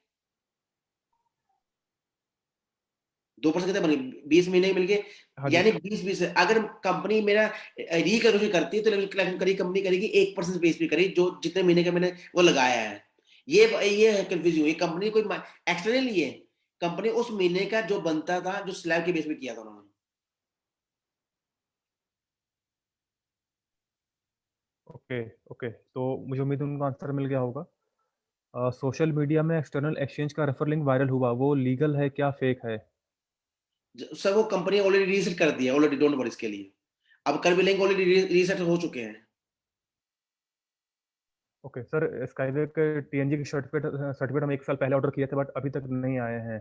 Speaker 1: 2% कितने बन गए? 20 महीने मिल गए,
Speaker 3: हाँ जी
Speaker 1: यानी 20 अगर कंपनी मेरा रिकैलकुलेशन करती है तो कैलकुलेशन करी कंपनी करेगी 1% बेस पे करेगी, जो जितने महीने का मैंने वो लगाया है। ये कंफ्यूज हुई कंपनी, कोई एक्सटर्नल नहीं है। कंपनी उस महीने का जो बनता था, जो स्लैब के बेस पे किया था उन्होंने।
Speaker 3: ओके ओके तो मुझे उम्मीद है उनको आंसर मिल गया होगा। सोशल मीडिया में एक्सटर्नल एक्सचेंज का रेफर लिंक वायरल हुआ, वो लीगल है क्या फेक है?
Speaker 1: सर वो कंपनी ऑलरेडी रीसेट कर दिया, ऑलरेडी, डोंट वरी इसके लिए। अब कर भी लेंगे, ऑलरेडी रीसेट हो चुके हैं।
Speaker 3: ओके सर स्काईवे के टीएनजी के सर्टिफिकेट हम 1 साल पहले ऑर्डर किए थे, बट अभी तक नहीं आए हैं।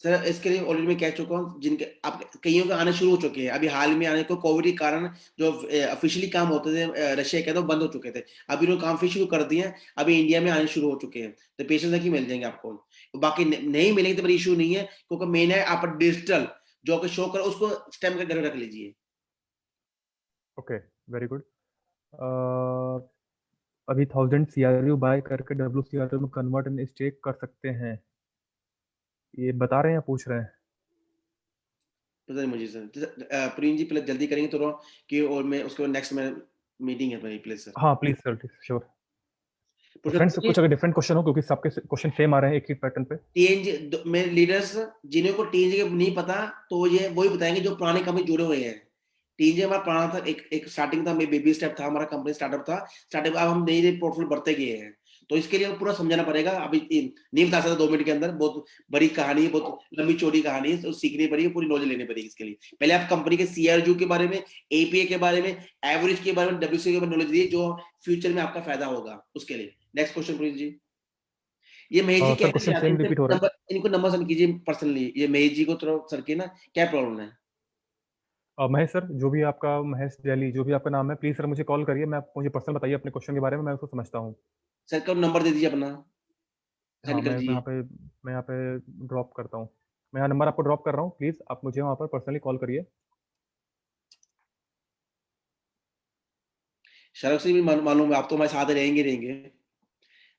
Speaker 1: सर इसके लिए ऑलरेडी मैं कह चुका हूँ, जिनके अब कईयों के आने शुरू हो चुके हैं, अभी हाल में आने को कोविड के कारण जो ऑफिशियली काम होते थे रशिया के, तो बंद हो चुके थे। अभी उन्होंने काम फिर शुरू कर दिए हैं, अभी इंडिया में आने शुरू हो चुके हैं, तो पेशेंस रखिए, मिल जाएंगे आपको। बाकी नहीं मिलेंगे तो बड़ी इशू नहीं है, क्योंकि मेन है आप डिजिटल जो कि शो करो, उसको स्टैम्प के घर में रख लीजिए।
Speaker 3: Okay very good. अभी 1000 सीआरयू बाय करके WCRU में कन्वर्ट एंड स्टेक कर सकते हैं, ये बता रहे हैं या पूछ रहे हैं?
Speaker 1: पता नहीं मुझे सर। प्रीन जी पहले जल्दी करेंगे थोड़ा, कि और मैं उसके बाद नेक्स्ट में मीटिंग है भाई, प्लीज सर।
Speaker 3: हाँ प्लीज सर श्योर। तो फ्रेंड्स कुछ अगर डिफरेंट क्वेश्चन हो, क्योंकि सबके क्वेश्चन सेम आ रहे हैं एक ही पैटर्न पे।
Speaker 1: टीएनजी मेरे लीडर्स, जिन्हें को टीएनजी के नहीं पता, तो ये वही बताएंगे जो पुराने कंपनी जुड़े हुए हैं। टीएनजी हमारा पुराना था, एक स्टार्टिंग था, बेबी स्टेप था, हमारा कंपनी स्टार्टअप था। स्टार्टअप अब हम नई नई पोर्टफोलियो बढ़ते गए हैं, तो इसके लिए पूरा समझाना पड़ेगा। अभी नहीं बता सकता 2 मिनट के अंदर, बहुत बड़ी कहानी है, बहुत लंबी चौड़ी कहानी है, तो सीखनी पड़ेगी, पूरी नॉलेज लेनी पड़ेगी इसके लिए। पहले आप कंपनी के सीआरयू के बारे में, एपीए के बारे में, एवरेज के बारे में, डब्ल्यूसी के बारे में नॉलेज दिए, जो फ्यूचर में आपका फायदा होगा उसके लिए। नेक्स्ट क्वेश्चन प्लीज जी। ये महेश जी
Speaker 3: सर
Speaker 1: कहते
Speaker 3: क्वेश्चन
Speaker 1: जाते
Speaker 3: सेम
Speaker 1: हैं,
Speaker 3: रिपीट हो रहा है।
Speaker 1: इनको नंबर सेंड कीजिए पर्सनली, ये महेश जी को थोड़ा सर के ना, क्या प्रॉब्लम है?
Speaker 3: महेश सर, जो भी आपका, महेश जैली जो भी आपका नाम है, प्लीज सर मुझे कॉल करिए, मैं मुझे पर्सनल बताइए अपने क्वेश्चन के बारे में, मैं उसको समझता हूँ।
Speaker 1: सर का नंबर दे दीजिए अपना,
Speaker 3: हाँ
Speaker 1: सेंड कर दीजिए।
Speaker 3: मैं यहाँ पे ड्रॉप करता हूँ। मैं यहाँ नंबर आपको ड्रॉप कर रहा हूँ, प्लीज आप मुझे वहाँ पर पर्सनली कॉल करिए।
Speaker 1: शरक से भी मालूम है, आप तो हमारे साथ रहेंगे।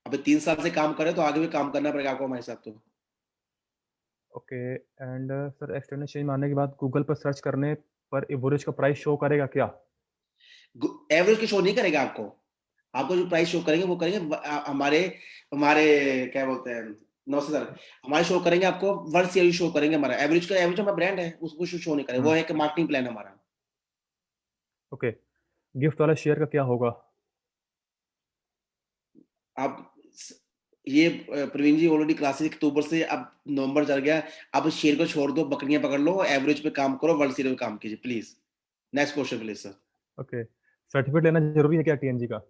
Speaker 1: अभी 3 साल से काम करे, तो आगे भी काम करना पड़ेगा आपको हमारे साथ तो।
Speaker 3: Okay and sir external change मारने के बाद गूगल पर सर्च करने पर एवरेज का प्राइस शो करेगा क्या?
Speaker 1: एवरेज की शो नहीं करेगा आपको, आपको जो प्राइस शो करेंगे वो करेंगे हमारे हमारे क्या बोलते हैं, नमस्ते सर, हमारे शो करेंगे आपको वर्ल्ड सीरीज शो करेंगे, हमारा एवरेज हमारा ब्रांड है, उसको शो नहीं करेंगे, वो है कि मार्केटिंग प्लान हमारा।
Speaker 3: ओके, गिफ्ट वाला शेयर का क्या होगा?
Speaker 1: आप ये प्रवीण जी ऑलरेडी क्लासेस अक्टूबर से अब नवंबर चल गया, अब शेयर को छोड़ दो, बकरियां पकड़ लो, एवरेज पे काम करो, वर्ल्ड सीरीज पे काम कीजिए please. Next question please sir.
Speaker 3: Okay, certificate लेना जरूरी है क्या टीएनजी का?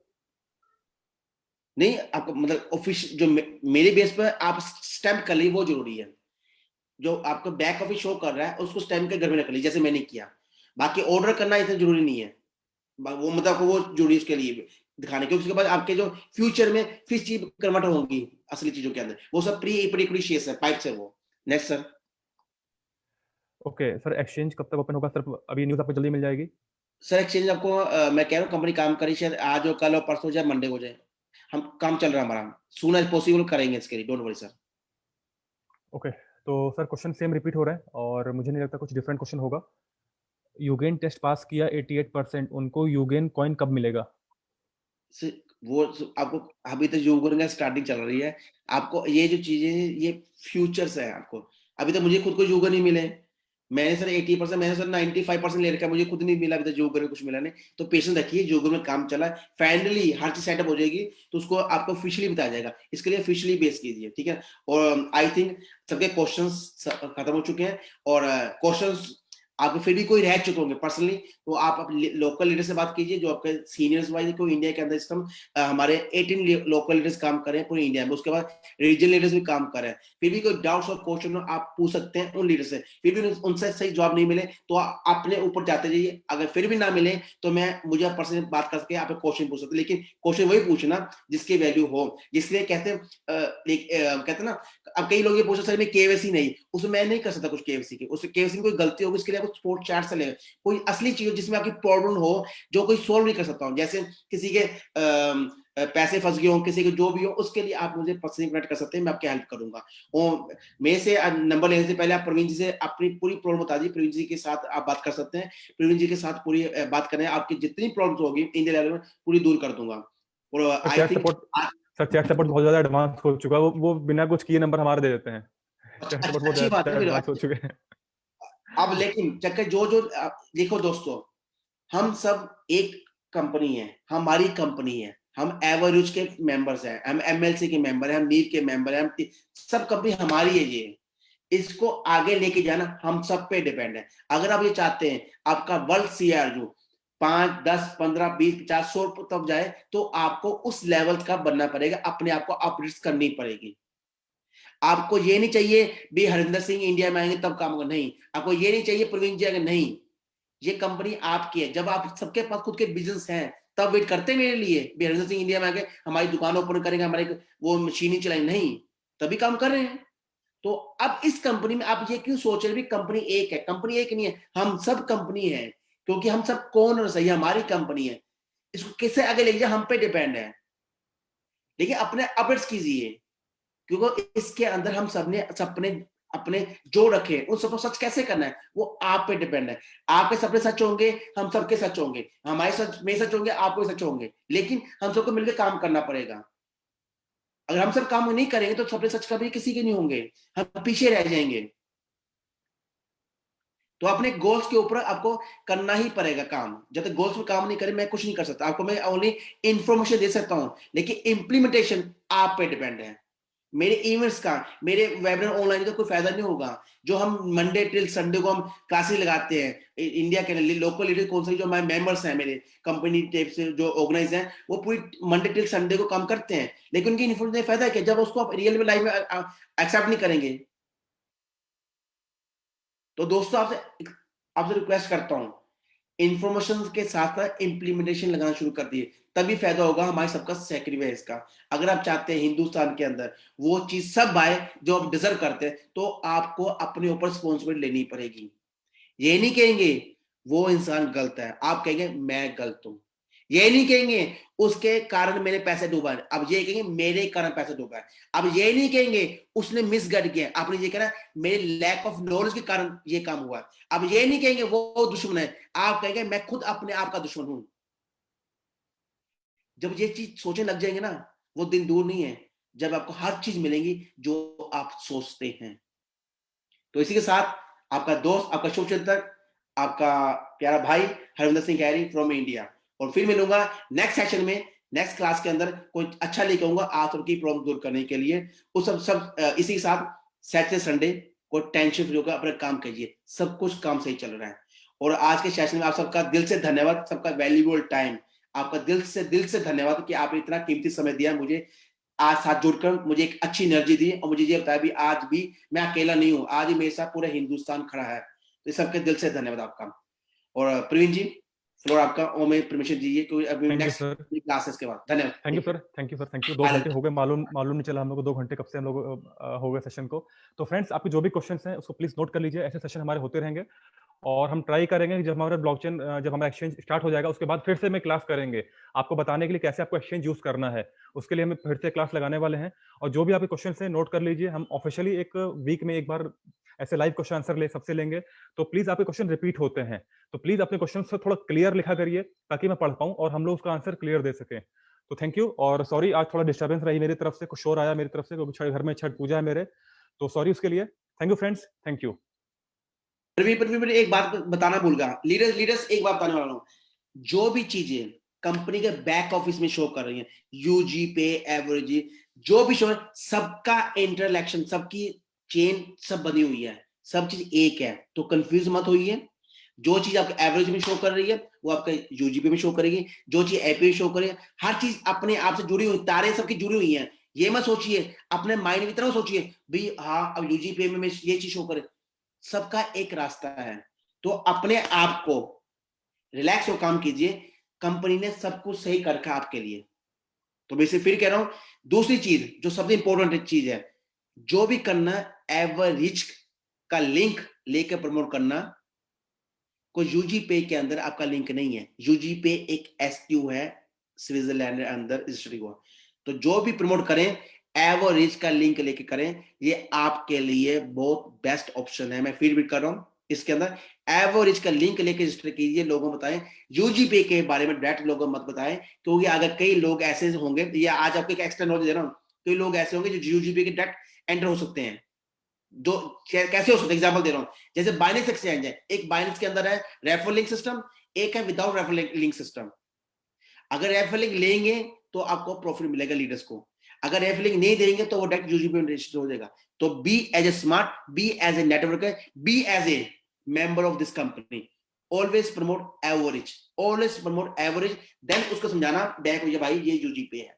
Speaker 1: नहीं, आपको मतलब ऑफिस जो मेरे बेस पर आप स्टैम्प कर ली वो जरूरी है, जो आपको बैक ऑफिस शो कर रहा है उसको स्टैम्प के घर में रख ली, जैसे मैंने किया। बाकी ऑर्डर करना इतना जरूरी नहीं है, वो मतलब आपको वो जरूरी उसके लिए दिखाने, क्योंकि उसके बाद आपके जो फ्यूचर में फिर चीज कन्वर्ट होंगी असली चीजों के अंदर, वो सब प्री शेयर्स है, पाइप है वो। Next sir.
Speaker 3: Okay sir, exchange कब तक ओपन होगा सर? अभी न्यूज़ आपको जल्दी मिल जाएगी?
Speaker 1: सर एक्सचेंज आपको मैं कह रहा हूँ कंपनी काम करी, शायद आज हो, कल हो, परसों जाए, मंडे हो जाए, हम काम चल रहा है हमारा, सून एज पॉसिबल करेंगे इसके लिए, डोंट वरी सर।
Speaker 3: ओके, तो सर क्वेश्चन सेम रिपीट हो रहा है और मुझे नहीं लगता कुछ डिफरेंट क्वेश्चन होगा। यूगेन टेस्ट पास किया 88%, उनको यूगेन कॉइन कब मिलेगा?
Speaker 1: वो आपको अभी तो यूगन का स्टार्टिंग चल रही है, आपको ये जो चीजें ये फ्यूचर्स है आपको, अभी तो मुझे खुद को यूगन नहीं मिले, मैंने सर 80%, मैंने सर 95% ले रखा है, मुझे खुद नहीं मिला अभी तक यूगन में, कुछ मिला नहीं, तो पेशेंस रखिए, यूगन में काम चला है, फाइनली हर चीज सेटअप हो जाएगी तो उसको आपको ऑफिशियली बताया जाएगा, इसके लिए ऑफिशियली बेस कीजिए, ठीक है। और आई थिंक सबके क्वेश्चंस खत्म हो चुके हैं, और क्वेश्चंस आपको फिर भी कोई रह चुके होंगे पर्सनली, तो आप लोकल लीडर से बात कीजिए, जो आपके सीनियर्स वाइज को इंडिया के अंदर सिस्टम, हमारे 18 लोकल लीडर्स काम कर रहे हैं पूरे इंडिया में, उसके बाद रीजनल लीडर्स भी काम कर रहे हैं, फिर भी कोई डाउट्स और क्वेश्चन आप पूछ सकते हैं उन लीडर से, फिर भी उनसे सही जवाब नहीं मिले तो अपने ऊपर जाते जाइए, अगर फिर भी ना मिले तो मैं मुझे पर्सनली बात करके आप क्वेश्चन पूछ सकते, लेकिन क्वेश्चन वही पूछना जिसकी वैल्यू हो, जिसके लिए कहते हैं ना, अब कई लोग ये पूछते सर में केवाईसी नहीं, उसमें मैं नहीं कर सकता कुछ केवाईसी की, उसमें केवाईसी में कोई गलती होगी, इसके लिए आपको स्पोर्ट चार्ट से ले, कोई असली चीज हो जिसमें आपकी प्रॉब्लम हो, जो कोई सोल्व नहीं कर सकता हूँ, जैसे किसी के पैसे फंस गए हो, किसी के जो भी हो, उसके लिए आप मुझे पर्सनली कनेक्ट कर सकते हैं, मैं आपकी हेल्प करूंगा। और मेरे से नंबर लेने से पहले आप प्रवीण जी से अपनी पूरी प्रॉब्लम बता दीजिए, प्रवीण जी के साथ आप बात कर सकते हैं, प्रवीण जी के साथ पूरी बात करें, आपकी जितनी प्रॉब्लम होगी इंडिया लेवल में पूरी दूर कर दूंगा। और I think
Speaker 3: sir chat support बहुत ज्यादा एडवांस हो चुका है, वो बिना कुछ किए नंबर हमारे दे देते हैं, चैट सपोर्ट बहुत
Speaker 1: अच्छी बात
Speaker 3: ज्यादा
Speaker 1: है फिर।
Speaker 3: एडवांस हो चुके हैं।
Speaker 1: अब लेकिन चक्कर जो जो देखो दोस्तों, हम सब एक कंपनी है, हमारी कंपनी है, हम एवरेज के मेंबर्स हैं, हम एमएलसी के मेंबर हैं, हम नीव के मेंबर हैं, हम सब कंपनी हमारी है, ये इसको आगे लेके जाना हम सब पे डिपेंड है। अगर आप ये चाहते हैं आपका वर्ल्ड सीआरयू 5, 10, 15, 20, 50, 100 तक जाए, तो आपको उस लेवल का बनना पड़ेगा, अपने आप को अपग्रेड करनी पड़ेगी। आपको ये नहीं चाहिए भी हरिंदर सिंह इंडिया में आएंगे तब काम होगा, नहीं, आपको ये नहीं चाहिए प्रवीण जी आएंगे, नहीं, ये कंपनी आपकी है, जब आप सबके पास खुद के बिजनेस हैं तब वेट करते हैं मेरे लिए भी हरिंदर सिंह इंडिया में आके हमारी दुकान ओपन करेंगे, हमारे वो मशीन ही चलाएंगे, नहीं, तभी काम कर रहे हैं। तो अब इस कंपनी में आप ये क्यों सोच रहे हैं कंपनी एक है, कंपनी एक नहीं है, हम सब कंपनी है, क्योंकि हम सब कौन सही, हमारी कंपनी है, इसको कैसे आगे ले जाए हम पे डिपेंड है, लेकिन अपने अपडेट्स कीजिए, क्योंकि इसके अंदर हम सबने सपने अपने जो रखे उन सबको सच कैसे करना है वो आप पे डिपेंड है। आपके सपने सच होंगे, हम सबके सच होंगे, हमारे सच में सच होंगे, आपको सच होंगे, लेकिन हम सबको मिलकर काम करना पड़ेगा। अगर हम सब काम नहीं करेंगे तो सपने सच कभी किसी के नहीं होंगे, हम पीछे रह जाएंगे। तो अपने गोल्स के ऊपर आपको करना ही पड़ेगा काम, जब तक गोल्स में काम नहीं करे मैं कुछ नहीं कर सकता, आपको मैं ओनली इंफॉर्मेशन दे सकता हूं, लेकिन इंप्लीमेंटेशन आप पे डिपेंड है। मेरे इवेंट्स का, मेरे वेबिनार ऑनलाइन का कोई फायदा नहीं होगा, जो हम मंडे टिल संडे को हम क्लासेस लगाते हैं इंडिया के लोकल लीडर कौन से जो हमारे मेंबर्स हैं, मेरे कंपनी टाइप से जो ऑर्गेनाइज हैं, वो पूरी मंडे टिल संडे को काम करते हैं, लेकिन उनकी इन्फॉर्मेशन फायदा है क्या जब उसको आप रियल में लाइफ में एक्सेप्ट नहीं करेंगे। तो दोस्तों आपसे आपसे रिक्वेस्ट करता हूं, इंफॉर्मेशन के साथ साथ इंप्लीमेंटेशन लगाना शुरू कर दिए, तभी फायदा होगा हमारे सबका सेक्रीफाइस का। अगर आप चाहते हैं हिंदुस्तान के अंदर वो चीज सब आए जो आप डिजर्व करते हैं, तो आपको अपने ऊपर रिस्पॉन्सिबिलिटी लेनी पड़ेगी। ये नहीं कहेंगे वो इंसान गलत है, आप कहेंगे मैं गलत हूं। ये नहीं कहेंगे उसके कारण मेरे पैसे डूबा है, अब ये कहेंगे मेरे कारण पैसे डूबा है। अब ये नहीं कहेंगे उसने मिसगाइड किया, आपने ये कहना मेरे लैक ऑफ नॉलेज के कारण ये काम हुआ है। अब ये नहीं कहेंगे वो दुश्मन है, आप कहेंगे मैं खुद अपने आप का दुश्मन हूं। जब ये चीज सोचने लग जाएंगे ना, वो दिन दूर नहीं है जब आपको हर चीज मिलेंगी जो आप सोचते हैं। तो इसी के साथ आपका दोस्त, आपका शुभचिंतक, आपका प्यारा भाई हरविंदर सिंह खैरी फ्रॉम इंडिया। और फिर मिलूंगा नेक्स्ट सेशन में, नेक्स्ट क्लास के अंदर कोई अच्छा लेके आऊंगा आप सबकी प्रॉब्लम दूर करने के लिए। उस सब इसी के साथ सैटरडे संडे को टेंशन फ्री होकर अपना काम कीजिए, सब कुछ काम सही चल रहा है। और आज के सेशन में आप सबका दिल से धन्यवाद, सबका वैल्यूएबल टाइम, आपका दिल से धन्यवाद कि आपने इतना कीमती समय दिया मुझे, आज साथ जुड़कर मुझे एक अच्छी एनर्जी दी और मुझे ये बताया भी आज भी मैं अकेला नहीं हूं, आज ही मेरे साथ पूरा हिंदुस्तान खड़ा है। तो सबके दिल से धन्यवाद आपका। और प्रवीण जी फ्लोर आपका, और मैं परमिशन दीजिए क्योंकि अभी
Speaker 3: thank you
Speaker 1: next
Speaker 3: sir,
Speaker 1: classes के बाद। धन्यवाद।
Speaker 3: Thank you sir, thank you sir, thank you. 2 घंटे हो गए, मालूम नहीं चला हम लोग को 2 घंटे कब से हम लोग हो गए सेशन को। तो फ्रेंड्स, आपके जो भी क्वेश्चंस हैं उसको प्लीज नोट कर लीजिए, ऐसे सेशन हमारे होते रहेंगे। और हम ट्राई करेंगे कि जब हमारा ब्लॉकचेन, जब हमारा एक्सचेंज स्टार्ट हो जाएगा उसके बाद फिर से मैं क्लास करेंगे आपको बताने के लिए कैसे आपको एक्सचेंज यूज करना है, उसके लिए हम फिर से क्लास लगाने वाले हैं। और जो भी आपके क्वेश्चन हैं नोट कर लीजिए, हम ऑफिशियली एक वीक में एक बार ऐसे लाइव क्वेश्चन आंसर सबसे लेंगे। तो प्लीज आपके क्वेश्चन रिपीट होते हैं, तो प्लीज अपने क्वेश्चन से थोड़ा क्लियर लिखा करिए ताकि मैं पढ़ पाऊं और हम लोग उसका आंसर क्लियर दे सकें। तो थैंक यू। और सॉरी आज थोड़ा डिस्टर्बेंस रही मेरी तरफ से, कुछ शोर आया मेरी तरफ से क्योंकि घर में छठ पूजा है मेरे, तो सॉरी उसके लिए। Thank you friends, thank you.
Speaker 1: Praveen एक बात बताना भूल गया, लीडर्स एक बात बताने वाला हूँ, जो भी चीजें कंपनी के बैक ऑफिस में शो कर रही हैं, यूजी पे, एवरेज, जो भी शो है, सबका इंटरलेक्शन, सबकी चेन सब बनी हुई है, सब चीज एक है। तो कंफ्यूज मत होइए, जो चीज आपके एवरेज में शो कर रही है वो आपके यूजीपी में शो करेगी, जो चीज एपी में शो कर रही है, हर चीज अपने आप से जुड़ी हुई, तारे सबकी जुड़ी हुई हैं। ये मत सोचिए, अपने माइंड की तरह सोचिए भाई हाँ अब यूजीपी में ये चीज शो करे, सबका एक रास्ता है। तो अपने आप को रिलैक्स हो काम कीजिए, कंपनी ने सब कुछ सही कर रखा आपके लिए। तो मैं इसे फिर कह रहा हूं, दूसरी चीज जो सबसे इंपॉर्टेंट चीज है, जो भी करना एवरेज का लिंक लेकर प्रमोट करना, कोई यूजी पे के अंदर आपका लिंक नहीं है। यूजी पे एक एसक्यू है, स्विट्जरलैंड के अंदर रजिस्टर्ड हुआ। तो जो भी प्रमोट करें एवरेज का लिंक लेके करें, ये आपके लिए बहुत बेस्ट ऑप्शन है। मैं फिर भी कर रहा हूं, इसके अंदर एवरेज का लिंक लेके रजिस्टर कीजिए। लोगों को बताएं यूजी पे के बारे में, डायरेक्ट लोगों मत बताएं, क्योंकि अगर कई लोग ऐसे होंगे, ये आज आपको एक एक्स्ट्रा नॉलेज दे रहा हूं, कई लोग ऐसे होंगे जो यूजी पे के डायरेक्ट एंटर हो सकते हैं। जो कैसे हो सकता है, एग्जांपल दे रहा हूं, जैसे बाइनेंस एक्सचेंज है, एक बाइनेंस के अंदर है रेफर लिंक सिस्टम, एक है विदाउट रेफर लिंक सिस्टम। अगर रेफर लिंक लेंगे तो आपको प्रॉफिट मिलेगा लीडर्स को, अगर रेफर लिंक नहीं देंगे तो वो डायरेक्ट यूजीपी में रजिस्टर हो जाएगा। तो be as a smart, be as a networker, be as a member of this company, always promote average, always promote average. Then उसको समझाना बैक हो भाई ये यूजीपी है,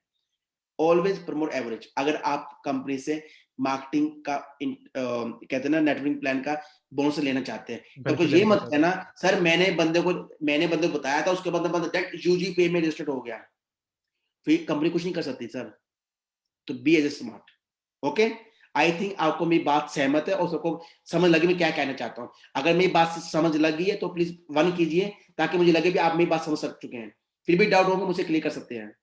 Speaker 1: ऑलवेज प्रमोट एवरेज। अगर आप कंपनी से मार्केटिंग का कहते हैं ना नेटवर्किंग प्लान का बोनस लेना चाहते हैं, तो ये मत कहना सर मैंने बंदे को बताया था, उसके बाद बंदा डायरेक्ट यूजी पे में रजिस्टर्ड हो गया, फिर कंपनी कुछ नहीं कर सकती सर। तो be as a smart. Okay, I think आपको मेरी बात सहमत है और सबको समझ लगी मैं क्या कहना चाहता हूँ। अगर मेरी बात समझ लगी है तो प्लीज 1 कीजिए ताकि मुझे लगे भी आप मेरी बात समझ सक चुके हैं। फिर भी डाउट होगा मुझसे क्लियर कर सकते हैं।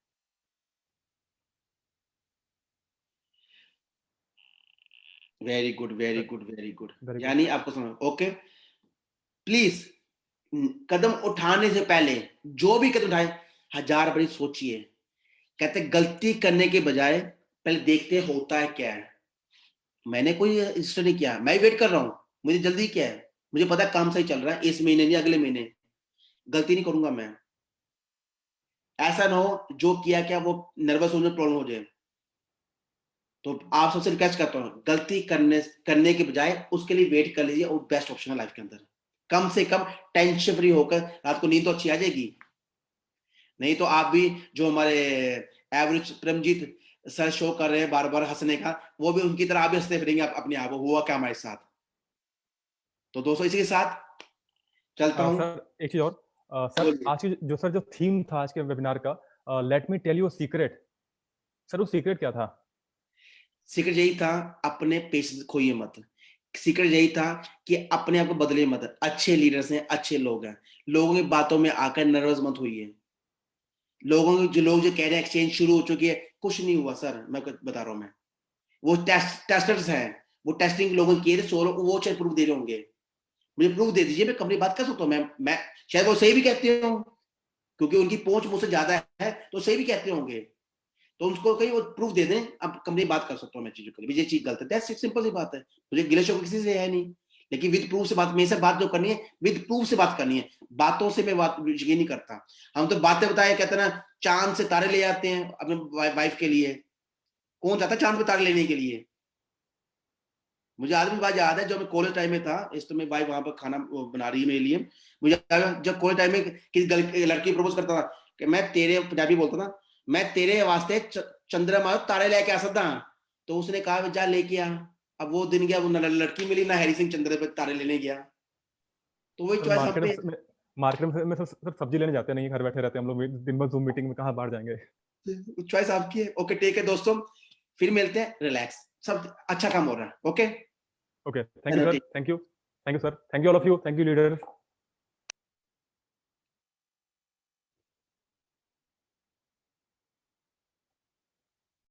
Speaker 1: Very good, very good, very good, यानी आपको समझ। ओके, प्लीज कदम उठाने से पहले, जो भी कदम उठाए 1000 बार सोचिए। कहते गलती करने के बजाय पहले देखते होता है क्या है। मैंने कोई रजिस्टर नहीं किया, मैं वेट कर रहा हूं, मुझे जल्दी क्या है, मुझे पता है काम सही चल रहा है, इस महीने नहीं अगले महीने, गलती नहीं करूंगा मैं। ऐसा ना हो जो किया क्या वो नर्वस होने प्रॉब्लम हो जाए। तो आप सबसे रिक्वेस्ट करता हूँ, गलती करने के बजाय उसके लिए वेट कर लीजिए, और बेस्ट ऑप्शन है लाइफ के अंदर। कम से कम टेंशन फ्री होकर रात को नींद तो अच्छी आ जाएगी। नहीं तो आप भी जो हमारे एवरेज परमजीत सर शो कर रहे हैं बार बार हंसने का, वो भी उनकी तरह आप भी हंसते फिरेंगे अपने आप, हुआ क्या हमारे साथ। तो दोस्तों इसी के साथ चलता हूं।
Speaker 3: सर एक चीज और, सर आज की जो थीम था आज के वेबिनार का, let me tell you a secret. Sir वो सीक्रेट क्या था?
Speaker 1: सीक्रेट यही था, अपने पेशेंस खोइए मत। सीक्रेट यही था कि अपने आप को बदलिए मत। अच्छे लीडर्स हैं, अच्छे लोग हैं, लोगों की बातों में आकर नर्वस मत होइए। लोग जो कह रहे हैं एक्सचेंज शुरू हो चुकी है, कुछ नहीं हुआ सर, मैं बता रहा हूं। मैं वो टेस्टर्स हैं, वो टेस्टिंग लोगों की 100 लोग वो चाहे प्रूफ दे रहे होंगे, मुझे प्रूफ दे दीजिए, मैं कंपनी बात कर सकता हूँ। मैं शायद वो सही भी कहते हो, क्योंकि उनकी पहुंच मुझसे ज्यादा है तो सही भी कहते होंगे। तो उसको कहीं वो प्रूफ दे दें, अब कंपनी बात कर सकता हूँ मैं चीजों के लिए, ये चीज गलत है, दैट्स इट, सिंपल सी बात है, मुझे गिले शिकवे किसी से है नहीं, लेकिन विद प्रूफ से बात, मेरे से बात जो करनी है विद प्रूफ से बात करनी है, बातों से मैं बात ये नहीं करता। हम तो बातें बताए, कहते ना चांद से तारे ले आते हैं अपने वाइफ के लिए, कौन चाहता चांद पे तारे लेने के लिए? मुझे आज भी बात याद है, जब मैं कॉलेज टाइम में था, इस तो मेरी वाइफ वहां पर खाना बना रही है मेरे लिए, मुझे जब कॉलेज टाइम में किसी लड़की प्रपोज करता था कि मैं तेरे, पंजाबी बोलता था, मैं तेरे वास्ते चंद्रमा तारे लेके आ सकता, तो उसने कहा जा लेके आ। अब वो दिन गया, वो ना लड़की मिली, ना हैरी सिंह चंद्र पे तारे लेने गया। तो वही चॉइस हम पे,
Speaker 3: मार्केट में सिर्फ सब्जी लेने जाते हैं, नहीं घर बैठे रहते हैं हम लोग, दिन भर जूम मीटिंग में कहाँ बाहर जाएंगे।
Speaker 1: चॉइस आपकी है। ओके ठीक है दोस्तों, फिर मिलते हैं, रिलैक्स, सब अच्छा काम हो रहा है। Okay
Speaker 3: thank you sir, thank you sir, thank you all of you, thank you leader.